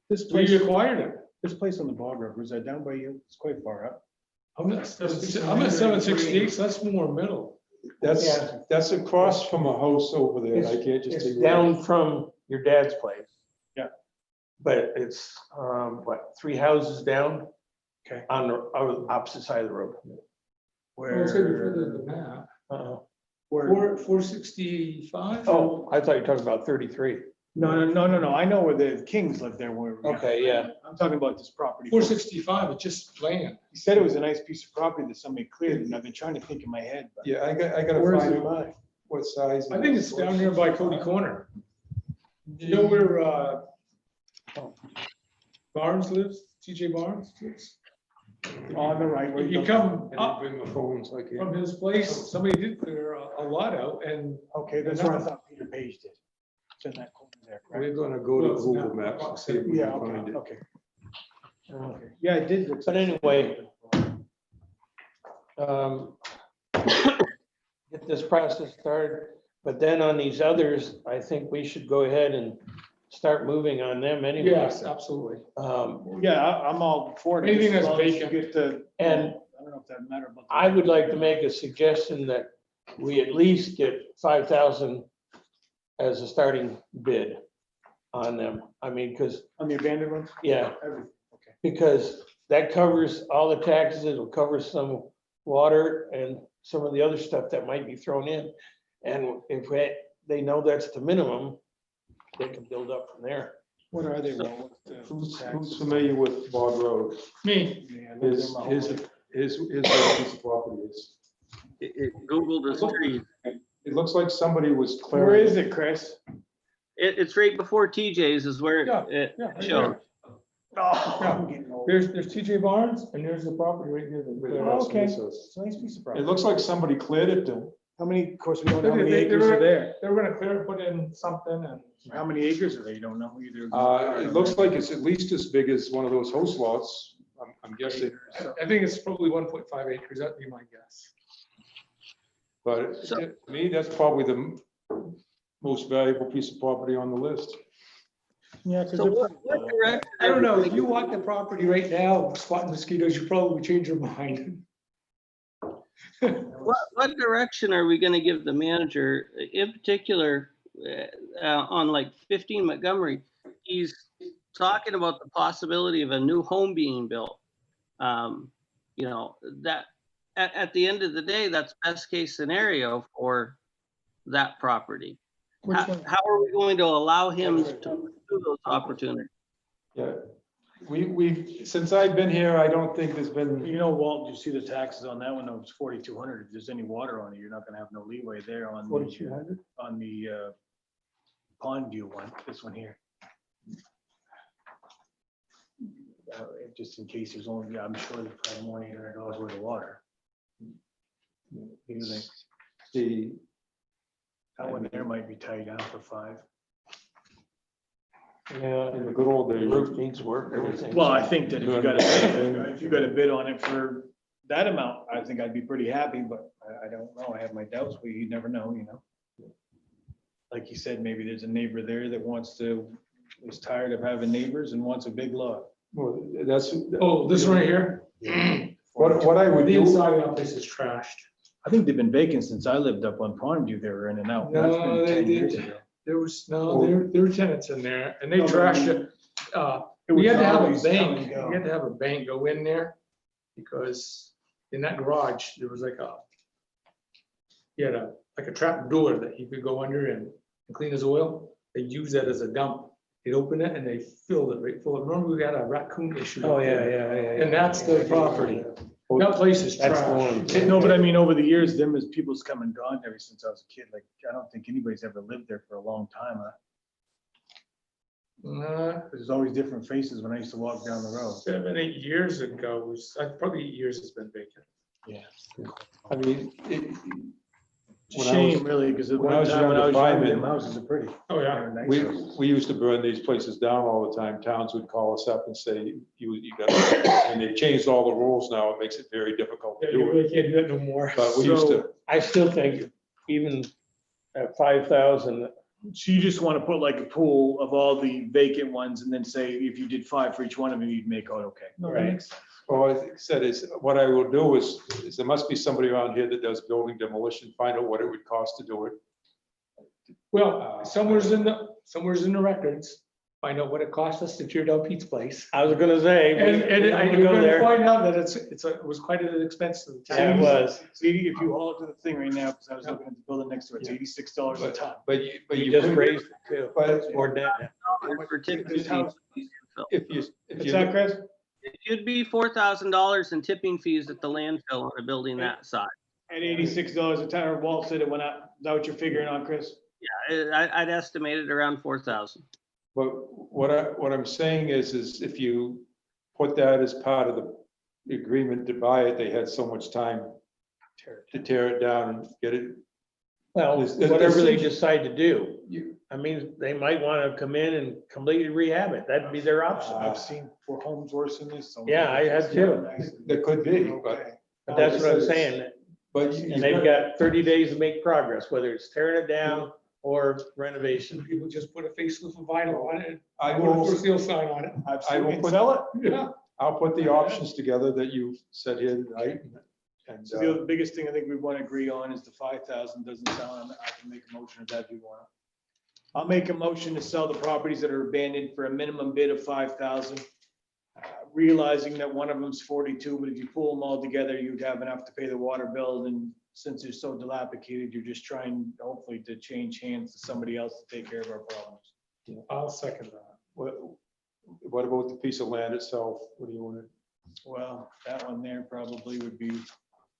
This we place, acquired it. this place on the Bog River, is that down by you? It's quite far up. I'm at 768, so that's more middle. That's across from a house over there. I can't just It's take it. down from your dad's place. Yeah. But it's, what, 3 houses down? Okay. On the opposite side of the road. Well, it's gonna be further than that. Where, 465? Oh, I thought you were talking about 33. no. I know where the Kings live there. Where. Okay, yeah. I'm talking about this property. 465, it's just land. He said it was a nice piece of property that somebody cleared, and I've been trying to think in my head. but- Yeah, I gotta Where is find it? out what size. I think it's down here by Cody Corner. You know where Barnes lives, TJ Barnes lives? On the right. where If you go- come I up didn't bring my phone, so I can't. from his place, somebody did clear a lot out and Okay, that's where I thought Peter Page did. It's in that corner there, correct? We're gonna go to Well, it's Google not- Maps and see if we Yeah, can find it. okay. Yeah, I did. look- But anyway, get this process started, but then on these others, I think we should go ahead and start moving on them anyway. yes, absolutely. Yeah, I'm all for it. Anything as that's long as you vacant. get the- And I don't know if that matter. about the- I would like to make a suggestion that we at least get 5,000 as a starting bid on them. I mean, because, On the abandoned ones? yeah, Everything, okay. because that covers all the taxes, it'll cover some water and some of the other stuff that might be thrown in. And if they know that's the minimum, they can build up from there. What are they? Ron? What's the Who's tax? familiar with Bog Road? Me, Yeah, I lived there His, my whole his, life. his piece of property is. It Googled the street. It looks like somebody was Where clearing. is it, Chris? It's right before TJ's is where Yeah, it yeah, right showed. Oh, I'm getting old. there's TJ Barnes and there's the property right here. Oh, okay. It's a nice piece of It property. looks like somebody cleared it then. How many, of course, we don't know how many They acres were are there. They were gonna clear, put in something and. How many acres are there? You don't know either. It looks like it's at least as big as one of those host lots, I'm guessing. I think it's probably 1.5 acres, that'd be my guess. But to me, that's probably the most valuable piece of property on the list. Yeah, So what direction I don't know, are we if you walk the property right now, spotting mosquitoes, you probably change your mind. What direction are we gonna give the manager, in particular, on like 15 Montgomery? He's talking about the possibility of a new home being built. You know, that, at the end of the day, that's best case scenario for that property. Which one? How are we going to allow him to pursue those opportunities? Yeah, since I've been here, I don't think there's been, You know, Walt, you see the taxes on that one, it was 4,200. If there's any water on it, you're not gonna have no leeway there on. 4,200? On the pond view one, this one here. Just in case there's only, I'm sure there's probably more than $800 worth of water. What do you think? the, That one there might be tied down for 5. Yeah, in the good old the days. roof needs work, everything. Well, I think that if you got a bid on it for that amount, I think I'd be pretty happy, but I don't know. I have my doubts, but you never know, you know? Like you said, maybe there's a neighbor there that is tired of having neighbors and wants a big lot. Well, that's. Oh, this one right here? What I would The do, inside of that place is trashed. I think they've been vacant since I lived up on Pondview. They were in and out. That's been No, they 10 years did. ago. There was, no, there were tenants in there and they No, but I trashed mean, it. It We was had to have a always come bank, and go. we had to have a bank go in there because in that garage, there was like he had like a trap door that he could go under and clean his oil. they use that as a dump. They'd open it and they filled it right full. Remember we had a raccoon issue? Oh, up yeah, there? yeah. And that's the property. That place is That's the trash. one. No, but I mean, over the years, them as people's come and gone ever since I was a kid. Like, I don't think anybody's ever lived there for a long time. There's always different faces when I used to walk down the road. 7, 8 years ago, it was, probably 8 years it's been vacant. Yeah. I mean, It's a When I was- shame, really, because at when I one was time when I younger, was young, fireman- them houses are pretty. Oh, yeah. They're nice we, houses. we used to burn these places down all the time. Towns would call us up and say, you got, and they changed all the rules now. It makes it very difficult Yeah, to you do it. really can't do that no more. But we used to, I still think even at 5,000, So you just want to put like a pool of all the vacant ones and then say if you did 5 for each one of them, you'd make out okay. No, that Right. makes sense. well, I said is, what I will do is there must be somebody around here that does building demolition, find out what it would cost to do it. Well, somewhere's in the records, find out what it cost us to tear down Pete's place. I was gonna say. And I'm you're gonna go gonna there. find out that it was quite an expense to the Yeah, it town. was. See, if you haul it to the thing right now, because I was looking at the building next to it, it's Yeah. $86 a ton. But You you just could- raised it too. But Or down. For tipping This fees. house- if you, What's that, Chris? It should be $4,000 in tipping fees at the landfill on a building that size. At $86 a ton, or Walt said it went up. Is that what you're figuring on, Chris? I'd estimate it around 4,000. But what I'm saying is if you put that as part of the agreement to buy it, they had so much time to tear it down and get it. Well, There's- whatever they there's- decide to do. You, I mean, they might want to come in and completely rehab it. That'd be their option. I've seen four homes worse than this. so- Yeah, I have too. there could be, but, Okay. But that's what I'm saying. but. And they've got 30 days to make progress, whether it's tearing it down or renovation. People just put a facelift of vinyl on it, I and put a will, for sale sign on it. I've I seen will it put- sell it. Yeah. I'll put the options together that you said here tonight. And, So the other biggest thing I think we want to agree on is the 5,000 doesn't sound, I can make a motion of that if you want. I'll make a motion to sell the properties that are abandoned for a minimum bid of 5,000. Realizing that one of them's 42, but if you pull them all together, you'd have enough to pay the water bill. And since they're so dilapidated, you're just trying hopefully to change hands to somebody else to take care of our problems. I'll second that. what about the piece of land itself? What do you want to? Well, that one there probably would be,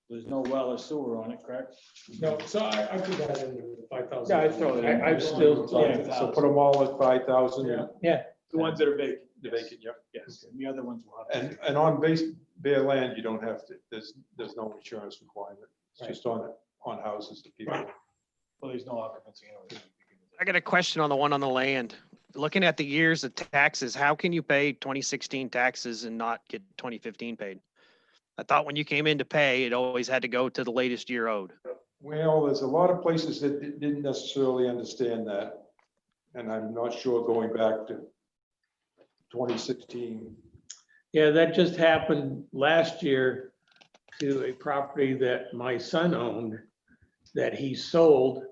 there's no well or sewer on it, correct? No, so I put that in the 5,000. Yeah, I'd throw it in. I'd still- So put them all at 5,000 Yeah. Yeah, The ones that are vacant. the vacant, yep. Yes, and the other ones will have. And on bare land, you don't have to, there's no insurance requirement. It's just on houses that people. Well, there's no occupancy. anyway. I got a question on the one on the land. Looking at the years of taxes, how can you pay 2016 taxes and not get 2015 paid? I thought when you came in to pay, it always had to go to the latest year owed. Well, there's a lot of places that didn't necessarily understand that. And I'm not sure going back to 2016. yeah, that just happened last year to a property that my son owned that he sold.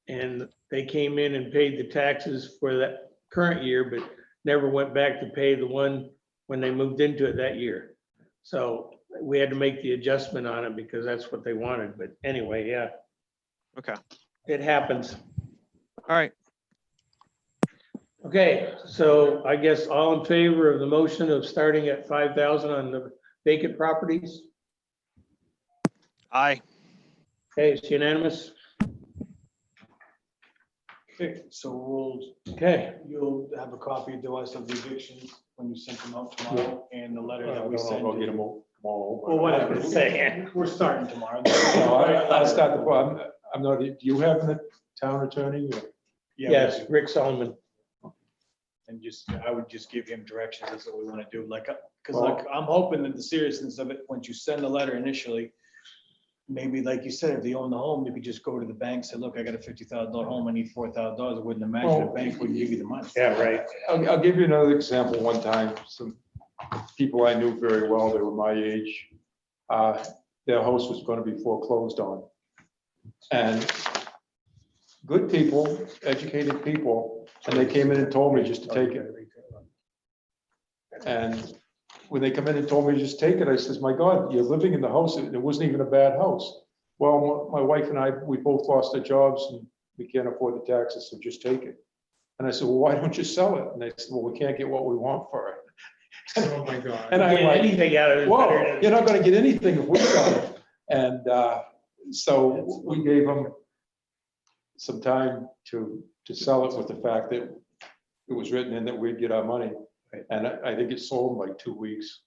And they came in and paid the taxes for that current year, but never went back to pay the one when they moved into it that year. So we had to make the adjustment on it because that's what they wanted. But anyway, yeah, Okay. it happens. All right. Okay, so I guess all in favor of the motion of starting at 5,000 on the vacant properties? Aye. Okay, it's unanimous. Okay, so Okay, you'll have a copy to us of the evictions when you send them out tomorrow and the letter I that don't we know if send. I'll get them all tomorrow. but- Well, whatever. Saying. We're starting tomorrow. No, I'll start I'm not, do you have a town attorney? or- Yeah, yes, Rick Solomon. and I would just give him directions. That's what we want to do. Because I'm hoping that the seriousness of it, once you send the letter initially, maybe like you said, if they own the home, they could just go to the bank, say, look, I got a $50,000 home. I need $4,000. I wouldn't imagine a bank wouldn't give you the money. Yeah, right. I'll give you another example. One time, some people I knew very well, they were my age, their house was going to be foreclosed on. And good people, educated people, and they came in and told me just to take it. And when they come in and told me to just take it, I says, my God, you're living in the house. It wasn't even a bad house. Well, my wife and I, we both lost our jobs and we can't afford the taxes, so just take it. And I said, well, why don't you sell it? And they said, well, we can't get what we want for it. Oh, my God. And I'm Get like, anything out of it. whoa, you're not gonna get anything if we sell it. And so we gave them some time to sell it with the fact that it was written in that we'd get our money. And I think it sold in like 2 weeks.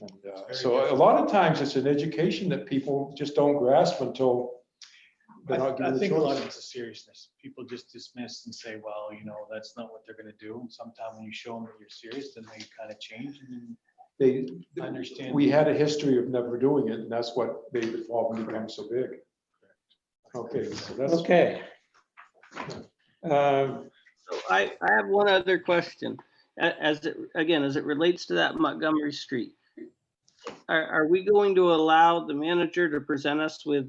And so a lot of times it's an education that people just don't grasp until they're not I given the think a lot choice. of it's a seriousness. People just dismiss and say, well, you know, that's not what they're gonna do. And sometimes when you show them that you're serious, then they kind of change and They, I understand. we had a history of never doing it, and that's what made the problem become so big. Okay, so that's. Okay. So I have one other question. As it relates to that Montgomery Street. Are we going to allow the manager to present us with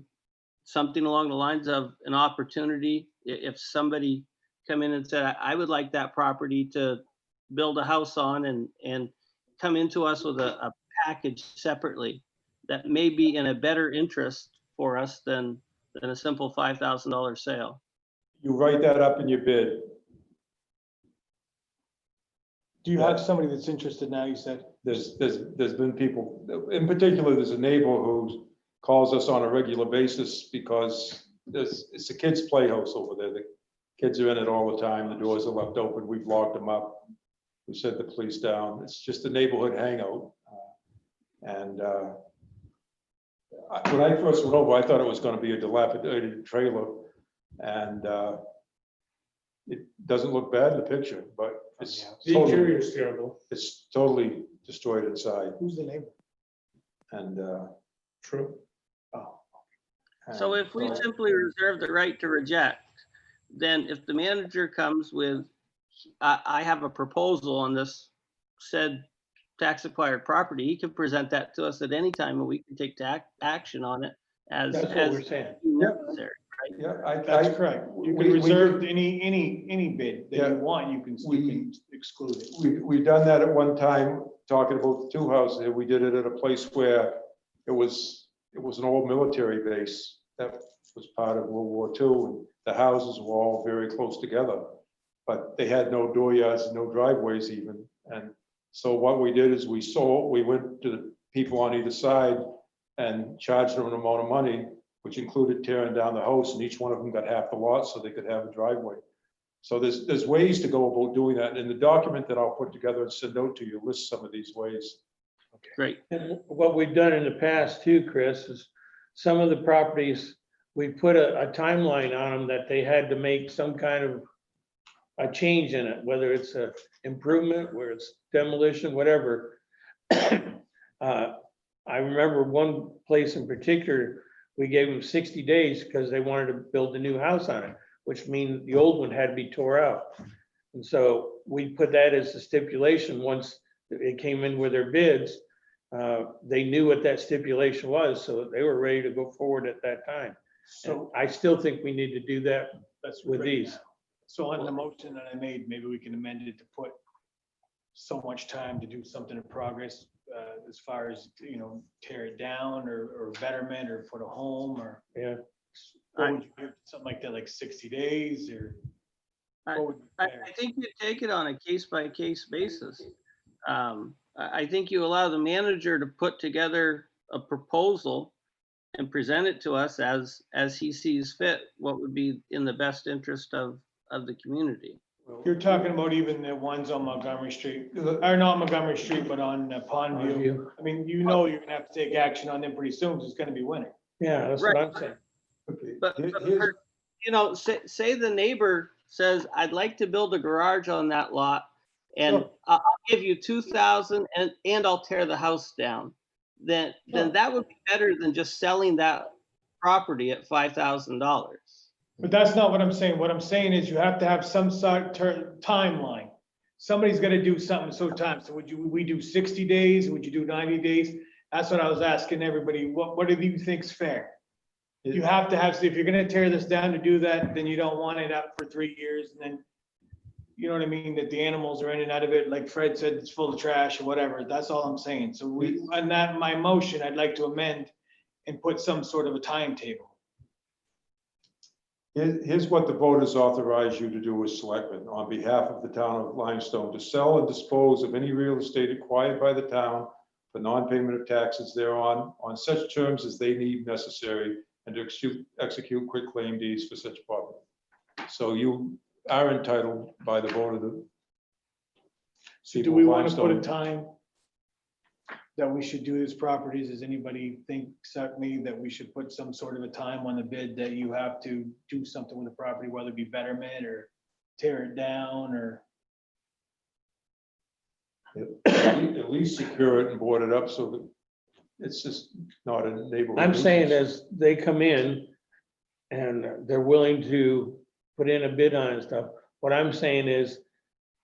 something along the lines of an opportunity? If somebody come in and said, I would like that property to build a house on and come into us with a package separately that may be in a better interest for us than a simple $5,000 sale. You write that up in your bid. Do you have somebody that's interested now, you said? There's been people, in particular, there's a neighbor who calls us on a regular basis because it's a kid's playhouse over there. The kids are in it all the time. The doors are left open. We've locked them up. We sent the police down. It's just a neighborhood hangout. When I first went over, I thought it was going to be a dilapidated trailer, and it doesn't look bad in the picture, but it's The totally, interior is terrible. it's totally destroyed inside. Who's the neighbor? And True. Oh, So if we simply reserve the right to reject, then if the manager comes with, I have a proposal on this said tax acquired property, he can present that to us at any time and we can take action on it as That's what we're saying. necessary. yeah, that's correct. You we- can we reserve did- any bid that Yeah. you want, you can exclude it. we've done that at one time, talking about the two houses. We did it at a place where it was an old military base that was part of World War II, and the houses were all very close together, but they had no dooryards, no driveways even. And so what we did is we went to the people on either side and charged them an amount of money, which included tearing down the house, and each one of them got half the lot so they could have a driveway. So there's ways to go about doing that. And the document that I'll put together and send out to you lists some of these ways. Great. And what we've done in the past too, Chris, is some of the properties, we put a timeline on them that they had to make some kind of a change in it, whether it's a improvement, where it's demolition, whatever. I remember one place in particular, we gave them 60 days because they wanted to build a new house on it, which means the old one had to be tore out. And so we put that as a stipulation. Once it came in with their bids, they knew what that stipulation was, so they were ready to go forward at that time. So I still think we need to do that That's with great. these. So on the motion that I made, maybe we can amend it to put so much time to do something in progress, as far as, you know, tear it down or betterment or put a home or. Yeah. What would you give, something like that, like 60 days or? what would be fair? I think you take it on a case by case basis. I think you allow the manager to put together a proposal and present it to us as he sees fit, what would be in the best interest of the community. You're talking about even the ones on Montgomery Street, or not Montgomery Street, but on Pondview. I mean, you know, you're gonna have to take action on them pretty soon, because it's gonna be winter. Yeah, that's what I'm saying. Okay. But Here's- you know, say the neighbor says, I'd like to build a garage on that lot and Sure. I'll give you 2,000 and I'll tear the house down. Then Sure. that would be better than just selling that property at $5,000. But that's not what I'm saying. What I'm saying is you have to have some sort of timeline. Somebody's gonna do something so time. So we do 60 days? Would you do 90 days? That's what I was asking everybody. What do you think's fair? You have to have, if you're gonna tear this down to do that, then you don't want it up for 3 years and then, you know what I mean, that the animals are in and out of it, like Fred said, it's full of trash or whatever. That's all I'm saying. So on that, my motion, I'd like to amend and put some sort of a timetable. Here's what the voters authorize you to do as selectmen on behalf of the town of Limestone, to sell and dispose of any real estate acquired by the town for non-payment of taxes thereon, on such terms as they need necessary, and to execute quitclaim deeds for such property. So you are entitled by the vote of the So do people we of want to put a Limestone. time that we should do these properties? Does anybody think, certainly, that we should put some sort of a time on the bid that you have to do something with the property, whether it be betterment or tear it down or? At least secure it and board it up so that it's just not a neighborhood. I'm saying nuisance. as they come in and they're willing to put in a bid on it and stuff, what I'm saying is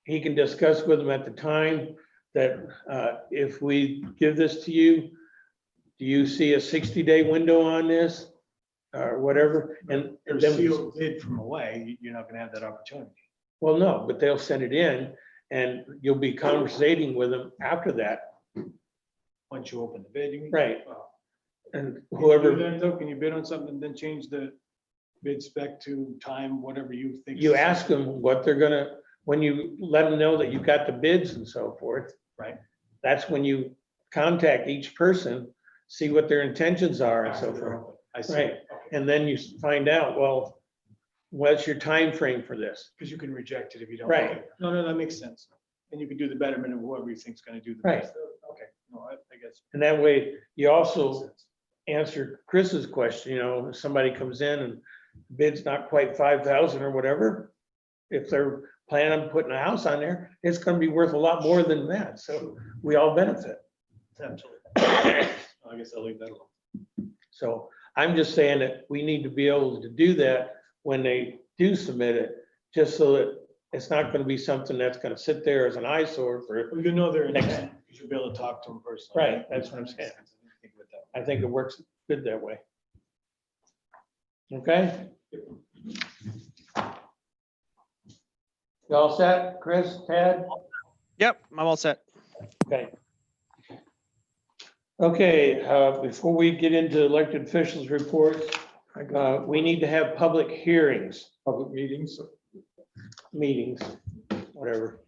he can discuss with them at the time that if we give this to you, do you see a 60-day window on this or whatever? And Or then, sealed bid from away, you're not gonna have that opportunity. well, no, but they'll send it in and you'll be conversating with them after that, Once you open the bid, you mean? right? Well, And can you do whoever, that, though? Can you bid on something and then change the bid spec to time, whatever you think? you ask them what they're gonna, when you let them know that you've got the bids and so forth. Right. That's when you contact each person, see what their intentions are and so forth. I see. Right. And then you find out, well, what's your time frame for this? Because you can reject it if you don't. Right. Okay. No, that makes sense. And you can do the betterment of whoever you think's gonna do the Right. best. Okay, no, I guess. And that way you Makes also sense. answer Chris's question, you know, if somebody comes in and bid's not quite 5,000 or whatever. If they're planning on putting a house on there, it's gonna be worth a lot more than that. So we all benefit. Absolutely. I guess I'll leave that alone. So I'm just saying that we need to be able to do that when they do submit it, just so that it's not gonna be something that's gonna sit there as an eyesore for, Well, you know their Next. intent, you should be able to talk to them personally. Right, that's what I'm saying. I didn't think of it that way. I think it works good that way. Okay? You all set, Chris, Tad? Yep, I'm all set. Okay. Okay, before we get into elected officials' reports, we need to have public hearings, Public meetings. meetings, whatever.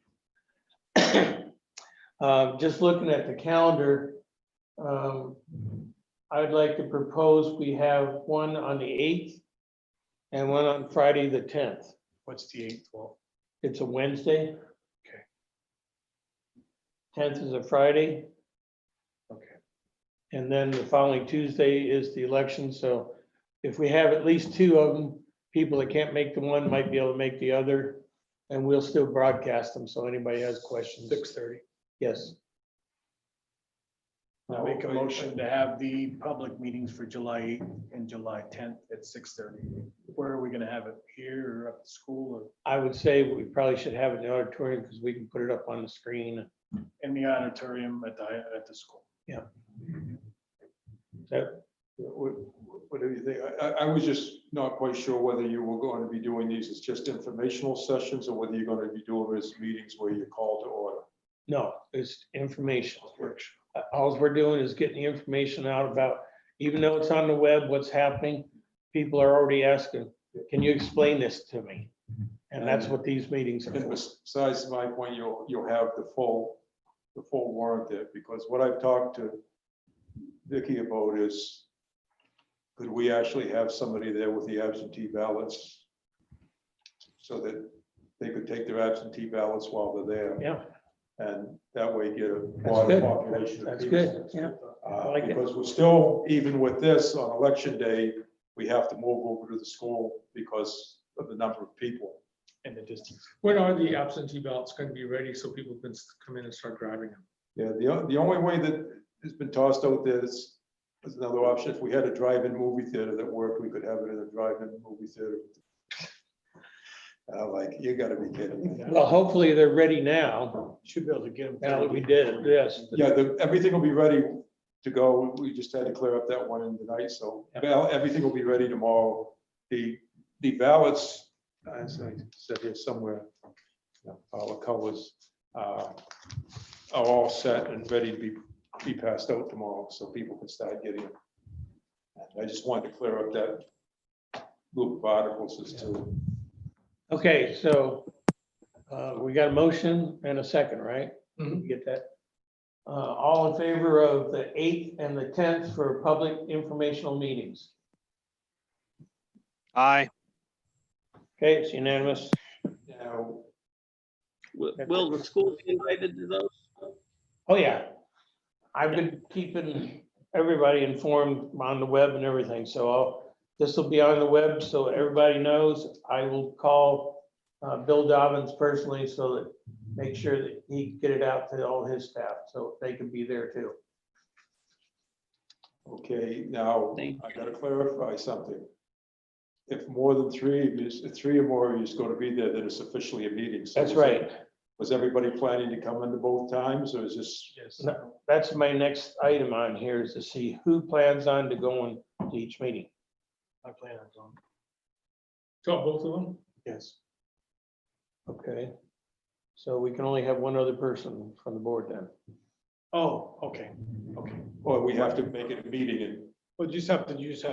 Just looking at the calendar, I would like to propose we have one on the 8th and one on Friday, the 10th. What's the 8th? Well, It's a Wednesday. Okay. 10th is a Friday. okay. And then the following Tuesday is the election, so if we have at least two of them, people that can't make the one might be able to make the other. And we'll still broadcast them, so anybody has questions. 6:30. Yes, I make a motion to have the public meetings for July 8th and July 10th at 6:30. Where are we gonna have it? Here or up at school or I would say we probably should have it in the auditorium because we can put it up on the screen. in the auditorium at the school? That- What do you think? I was just not quite sure whether you were going to be doing these as just informational sessions or whether you're going to be doing them as meetings where you call to order. No, it's informational. All we're doing is getting the information out about, even though it's on the web, what's happening. People are already asking, can you explain this to me? And that's what these meetings are And for. besides my point, you'll have the full warrant there, because what I've talked to Vicky about is, could we actually have somebody there with the absentee ballots so that they could take their absentee ballots while they're there? Yeah, And that way get a that's broader good. population of That's people. good, yeah. I like it. Because we're still, even with this, on election day, we have to move over to the school because of the number of people. And the distance. When are the absentee ballots going to be ready so people can come in and start grabbing them? Yeah, the only way that has been tossed out there is another option. If we had a drive-in movie theater that worked, we could have it in a drive-in movie theater. Like, you gotta be kidding me. Well, hopefully they're ready now, Should be able to get them. now that we did it, yes. Yeah, everything will be ready to go. We just had to clear up that one in tonight, so everything will be ready tomorrow. The ballots, as I said here somewhere, all the colors are all set and ready to be passed out tomorrow, so people can start getting them. And I just wanted to clear up group of articles as to. Okay, so we got a motion and a second, right? Mhm. You get that? All in favor of the 8th and the 10th for public informational meetings? Aye. Okay, it's unanimous. Now, Will the school be invited to those? Oh, yeah. I've been keeping everybody informed on the web and everything, so this will be on the web, so everybody knows. I will call Bill Dobbins personally, so that, make sure that he can get it out to all his staff, so they can be there too. okay, now, Thank I gotta clarify something. If more than three of you, if three or more of you is gonna be there, then it's officially a meeting. So That's is it- right. Was everybody planning to come into both times, or is this? Yes. No, that's my next item on here, is to see who plans on to going to each meeting. I plan on going. So both of them? Yes. Okay. So we can only have one other person from the board then. Oh, okay, okay. Or we have to make it a meeting and, Well, you just have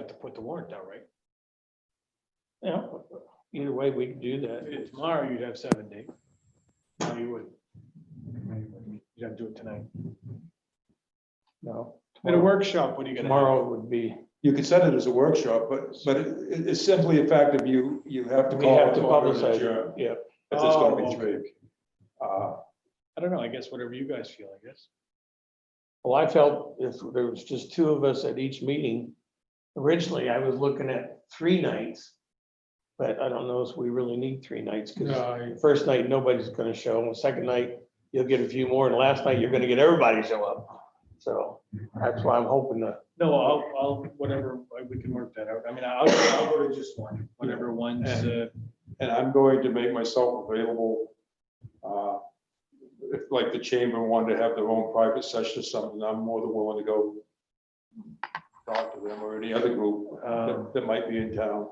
to put the warrant out, right? Yeah, either way, we can do that. If tomorrow you'd have 7 days. No, you would. You'd have to do it tonight. No. At a workshop, what are you gonna? Tomorrow would be, you can set it as a workshop, but it's simply a fact of you have to we call. have to it order and publicize adjourn, it, yeah. If there's gonna Oh, be three. I don't know, I guess whatever you guys feel, I guess. Well, I felt if there was just two of us at each meeting, originally I was looking at 3 nights. But I don't know if we really need 3 nights, because No, the first night, nobody's gonna show, and the second night, you'll get a few more, and last night, you're gonna get everybody to show up. So that's why I'm hoping to, No, I'll, whatever, we can work that out. I mean, I'll go to just one, whatever one's, And I'm going to make myself available. If like the chamber wanted to have their own private session or something, I'm more than willing to go talk to them or any other group that might be in town.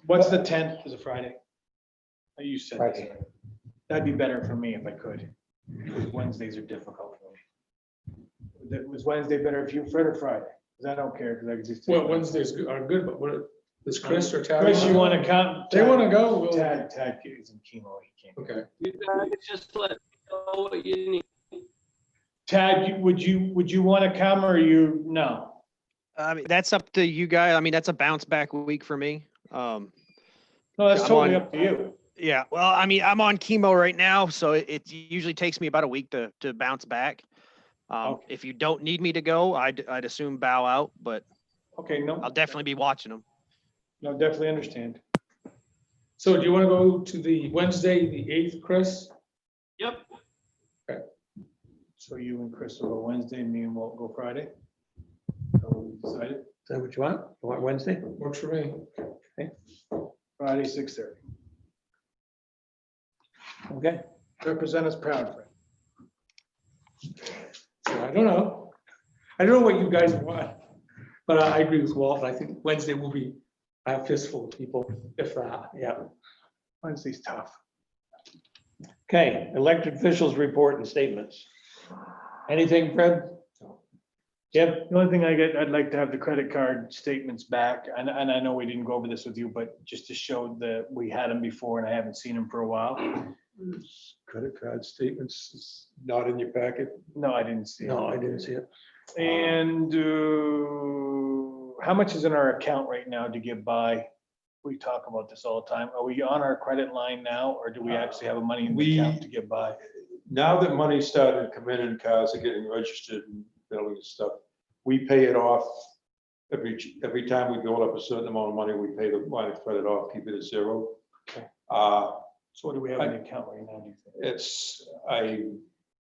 what's the 10th, is a Friday? You said this. Friday. That'd be better for me if I could. Wednesdays are difficult for me. Was Wednesday better for you, Fred, or Friday? Because I don't care, because I can just. well, Wednesdays are good, but what, does Chris or Tad? Chris, you wanna come? They wanna go, we'll. Tad is in chemo, he can't. Okay, You guys just let me know what you need. Tad, would you wanna come or no? I mean, that's up to you guys. I mean, that's a bounce back week for me. No, that's I'm totally on- up to you. Yeah, well, I mean, I'm on chemo right now, so it usually takes me about a week to bounce back. Okay. If you don't need me to go, I'd assume bow out, but Okay, no. I'll definitely be watching them. No, definitely understand. so do you wanna go to the Wednesday, the 8th, Chris? Yep. So you and Chris will go Wednesday, me and Walt go Friday? So we decided, is that what you want? You want Wednesday? Works for me. Friday, 6:30. Okay. Represent us proud, Fred. So I don't know. I don't know what you guys want, but I agree with Walt. I think Wednesday will be a fistful of people, if Yeah. Wednesday's tough. Okay, elected officials report and statements. Anything, Fred? Yep. The only thing I'd like to have the credit card statements back, and I know we didn't go over this with you, but just to show that we had them before and I haven't seen them for a while. Credit card statements is not in your packet. No, I didn't see it. No, I didn't see it. And how much is in our account right now to get by? We talk about this all the time. Are we on our credit line now, or do we actually have money in the We- account to get by? Now that money's starting to come in and cars are getting registered and building and stuff, we pay it off. Every time we build up a certain amount of money, we pay the line of credit off, keep it at 0. Okay. Uh, So what do we have in the account right now, do you think? It's,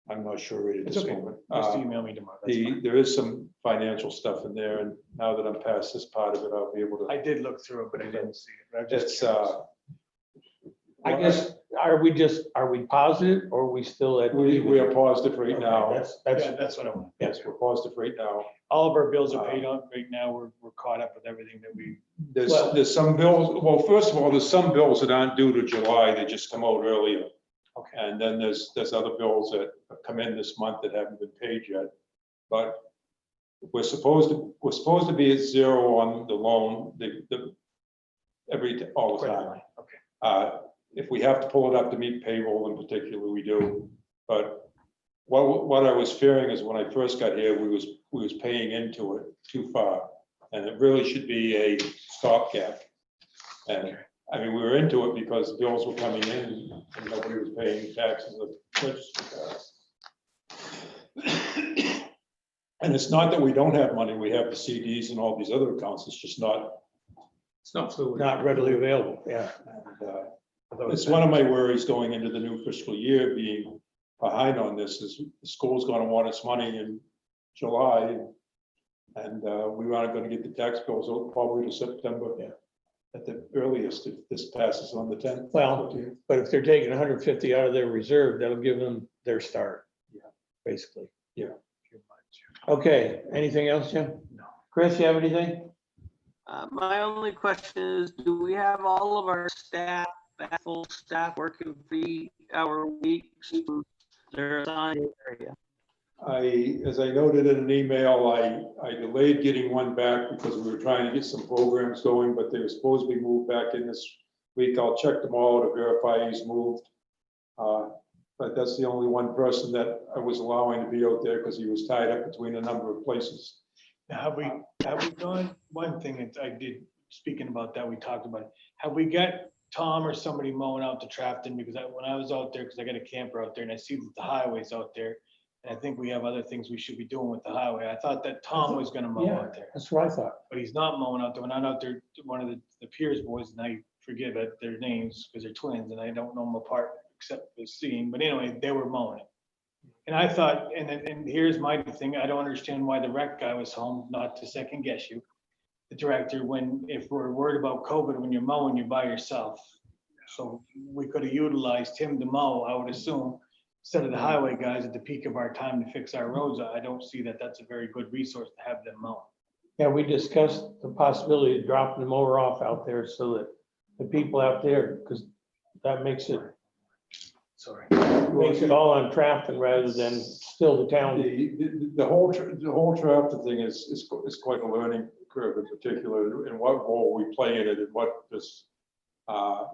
I'm not sure right at It's this okay. moment. Just email me tomorrow. That's fine. There is some financial stuff in there, and now that I'm past this part of it, I'll be able to. I did look through it, but I didn't see it. I'm just It's, curious. I guess, are we positive, or are we still at? we are positive right now. Yeah, that's what I want. Yes, we're positive right now. All of our bills are paid on right now. We're caught up with everything that we, Well- There's some bills, well, first of all, there's some bills that aren't due to July, they just come out earlier. okay. And then there's other bills that have come in this month that haven't been paid yet. But we're supposed to be at 0 on the loan. all the time. Okay. If we have to pull it up to meet payroll in particular, we do. But what I was fearing is when I first got here, we was paying into it too far. And it really should be a stopgap. And I mean, we were into it because bills were coming in and nobody was paying taxes of registry cards. And it's not that we don't have money, we have the CDs and all these other accounts, it's just not. It's not fluid. Not readily available, yeah. And, it's one of my worries going into the new fiscal year, being behind on this, is the school's gonna want its money in July. And we aren't gonna get the tax bills out probably to September. Yeah. At the earliest, if this passes on the 10th. Well, but if they're taking 150 out of their reserve, that'll give them their start. Yeah. Basically. Yeah. Okay, anything else, Jim? No. Chris, you have anything? My only question is, do we have all of our staff, full staff working 3-hour weeks? They're assigned area. As I noted in an email, I delayed getting one back because we were trying to get some programs going, but they were supposed to be moved back in this week. I'll check them all to verify he's moved. But that's the only one person that I was allowing to be out there because he was tied up between a number of places. Now, have we gone, one thing that I did, speaking about that, we talked about it. Have we got Tom or somebody mowing out the Trafton? Because when I was out there, because I got a camper out there and I see that the highway's out there. And I think we have other things we should be doing with the highway. I thought that Tom was gonna mow Yeah. out there, That's what I thought. but he's not mowing out there. When I'm out there, one of the Piers boys, and I forget their names because they're twins and I don't know them apart except for seeing, but anyway, they were mowing it. And I thought, and here's my thing, I don't understand why the rec guy was home, not to second guess you. The director, if we're worried about COVID, when you're mowing, you're by yourself. So we could have utilized him to mow, I would assume, instead of the highway guys at the peak of our time to fix our roads. I don't see that that's a very good resource to have them mow. Yeah, we discussed the possibility of dropping the mower off out there so that the people out there, because that makes it all on Trafton rather than still the town. The whole Trafton thing is quite a learning curve, in particular, in what role we play in it and what this,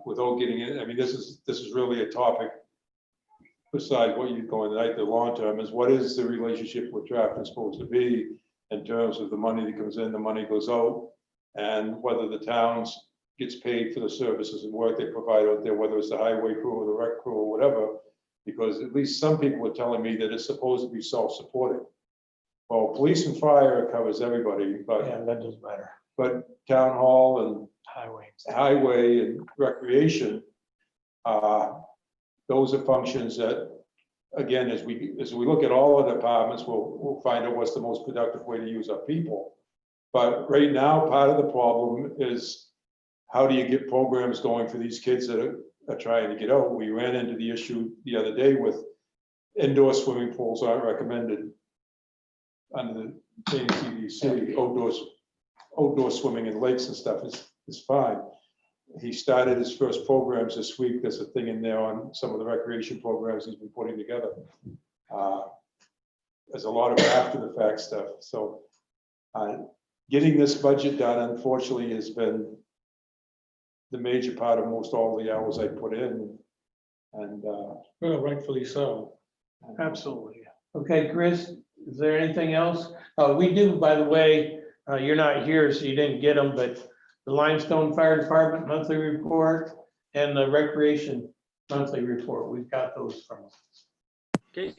without getting in, I mean, this is really a topic besides what you're going tonight, the long term, is what is the relationship with Trafton supposed to be in terms of the money that comes in, the money goes out, and whether the towns gets paid for the services and work they provide out there, whether it's the highway crew or the rec crew or whatever, because at least some people were telling me that it's supposed to be self-supporting. Well, police and fire covers everybody, but Yeah, that doesn't matter. but town hall and Highway. and recreation, those are functions that, again, as we look at all the departments, we'll find out what's the most productive way to use our people. But right now, part of the problem is, how do you get programs going for these kids that are trying to get out? We ran into the issue the other day with indoor swimming pools aren't recommended under the CDC. Outdoor swimming in lakes and stuff is fine. He started his first programs this week. There's a thing in there on some of the recreation programs he's been putting together. There's a lot of after the fact stuff. So getting this budget done, unfortunately, has been the major part of most all the hours I put in. And Well, rightfully so. Absolutely. Okay, Chris, is there anything else? We do, by the way, you're not here, so you didn't get them, but the Limestone Fire Department monthly report and the Recreation monthly report, we've got those from. Okay.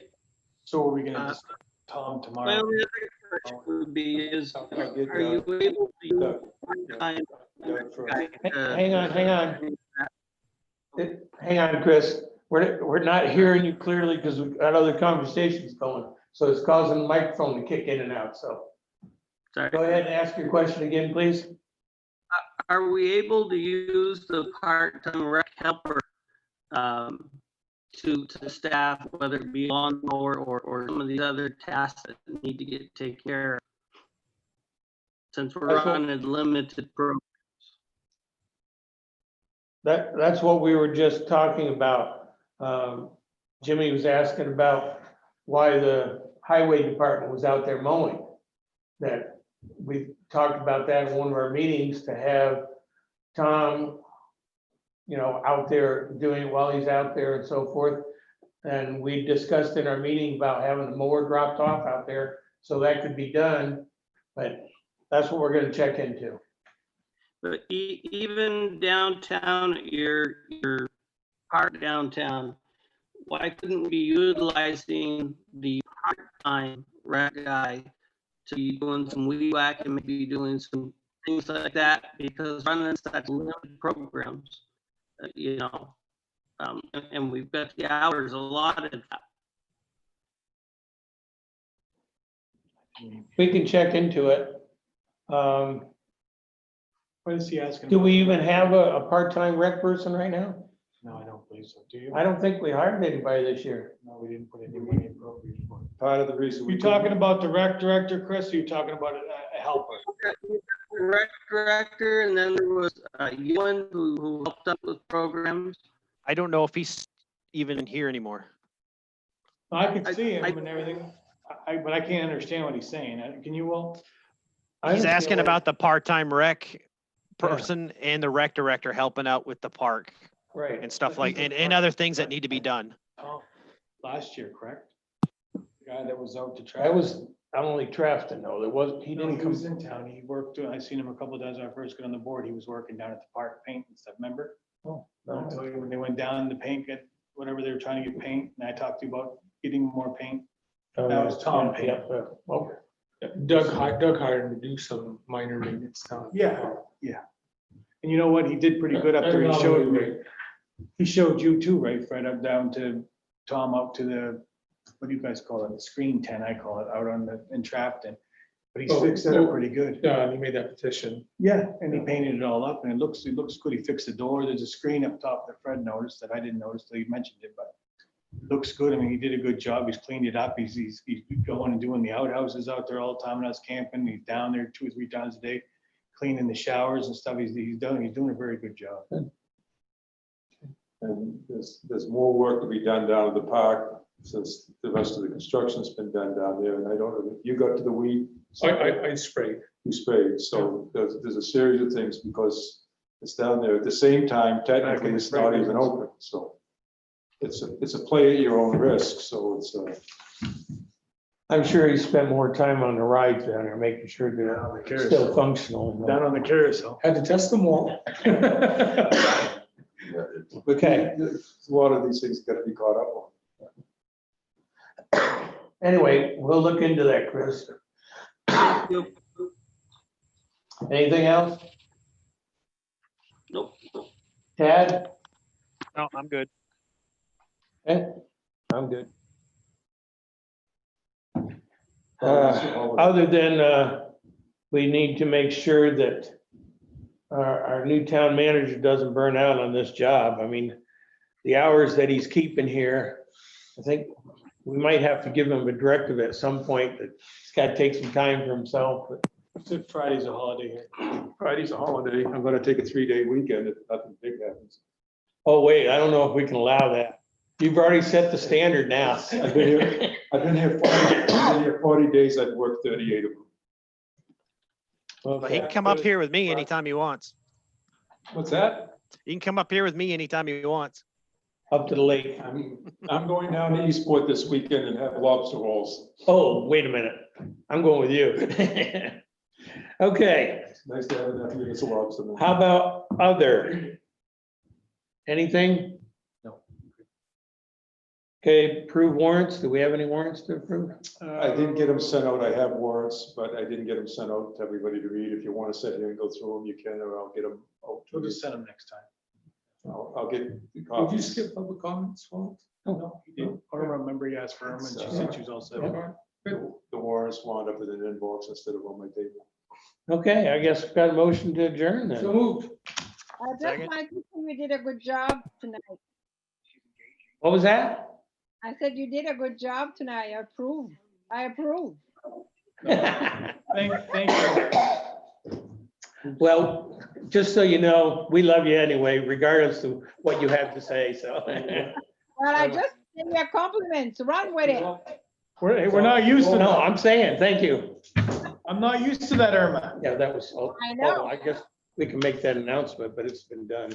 So are we gonna just Tom My tomorrow? only other question would be is, I get, are you able to use Doug, part-time? Hang on. Hang on, Chris. We're not hearing you clearly because we've got other conversations going. So it's causing the microphone to kick in and out. So Sorry. go ahead and ask your question again, please. Are we able to use the part-time rec helper to staff, whether it be lawnmower or some of these other tasks that need to get taken care of? Since we're on a limited program. That's what we were just talking about. Jimmy was asking about why the highway department was out there mowing. That we talked about that in one of our meetings, to have Tom, out there doing while he's out there and so forth. And we discussed in our meeting about having the mower dropped off out there, so that could be done. But that's what we're gonna check into. But even downtown, your park downtown, why couldn't we be utilizing the part-time rec guy to be doing some weed whack and maybe doing some things like that? Because running such limited programs, and we've got the hours allotted. We can check into it. What is he asking? Do about? we even have a part-time rec person right now? No, I don't believe so. Do you? I don't think we hired anybody this year. No, we didn't put any money appropriate for it. Part of the reason. You talking about the rec director, Chris, or you talking about a helper? Rec director, and then there was Ewan who helped out with programs. I don't know if he's even here anymore. I can see him I- and everything, but I can't understand what he's saying. Can you, Will? He's asking about the part-time rec person and the rec director helping out with the park Right. and stuff and other things that need to be done. Oh, last year, correct? The guy that was out to try. That was only Trafton though. He didn't He come. was in town. He worked, I seen him a couple of times when I first got on the board. He was working down at the park painting and stuff, remember? Oh, I told you when they went down to paint, get whatever they were trying to get paint, and I talked to you about getting more paint. That was Tom Payne. Okay. Doug hired him to do some minor maintenance stuff. Yeah. And you know what? He did pretty good up there. He showed you too, right, Fred, up down to Tom, up to the, what do you guys call it? The screen tent, I call it, out on in Trafton. But he's fixed it up pretty good. Yeah, and he made that petition. Yeah, and he painted it all up and it looks good. He fixed the door. There's a screen up top that Fred noticed that I didn't notice till he mentioned it, but it looks good. I mean, he did a good job. He's cleaned it up. He's going and doing the outhouses out there all the time when I was camping. He's down there 2 or 3 times a day, cleaning the showers and stuff. He's doing a very good job. And there's more work to be done down at the park since the rest of the construction's been done down there. And I don't know, if you got to the weed. I sprayed. You sprayed, so there's a series of things because it's down there at the same time, technically it's not even open, so. It's a play at your own risk, so it's I'm sure he spent more time on the rides down there, making sure they're still functional. Down on the carousel. Had to test them all. Okay. A lot of these things got to be caught up on. Anyway, we'll look into that, Chris. Anything else? Nope. Tad? No, I'm good. Okay, I'm good. Other than, we need to make sure that our new town manager doesn't burn out on this job. I mean, the hours that he's keeping here, I think we might have to give him a directive at some point that he's got to take some time for himself. Except Friday's a holiday here. Friday's a holiday. I'm gonna take a 3-day weekend if nothing big happens. Oh, wait, I don't know if we can allow that. You've already set the standard now. I've been here 40 days. I've worked 38 of them. But he can come up here with me anytime he wants. What's that? He can come up here with me anytime he wants. Up to the lake. I'm going down to Eastport this weekend and have lobster rolls. Oh, wait a minute. I'm going with you. Okay, It's nice to have enough units of lobster. how about other? Anything? No. Okay, approve warrants. Do we have any warrants to approve? I didn't get them sent out. I have warrants, but I didn't get them sent out to everybody to read. If you want to sit here and go through them, you can, or I'll get them out. We'll just send them next time. I'll get the Did you copies. skip public comments, Walt? No, he didn't. I remember you asked for them and she said she was all set. The warrants wound up in an inbox instead of on my table. Okay, I guess we've got a motion to adjourn then. So moved. I just Second. like to say you did a good job tonight. What was that? I said you did a good job tonight. I approve. I approve. Thank you. Well, just so you know, we love you anyway, regardless of what you have to say, so. Well, I just gave you a compliment. Run with it. We're not used to No, that. I'm saying, thank you. I'm not used to that, Irma. Yeah, that was, I know. I guess we can make that announcement, but it's been done.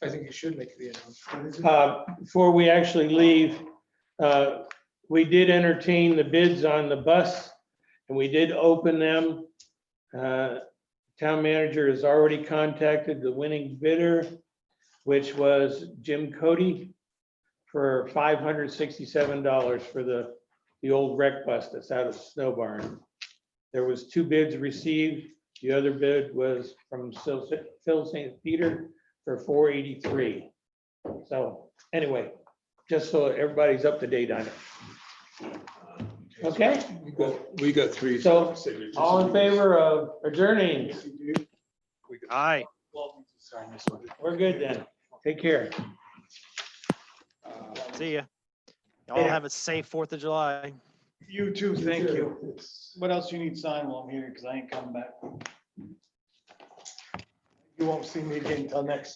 I think you should make the announcement. Before we actually leave, we did entertain the bids on the bus and we did open them. Town manager has already contacted the winning bidder, which was Jim Cody, for $567 for the old wreck bus that's out of Snow Barn. There was 2 bids received. The other bid was from Phil St. Peter for $483. So anyway, just so everybody's up to date on it. Okay, We got 3. So, signatures. all in favor of adjourning? Aye. Sign this one. We're good then. Take care. See ya. Y'all have a safe 4th of July. You too, thank you. What else you need signed while I'm here, because I ain't coming back. You won't see me again until next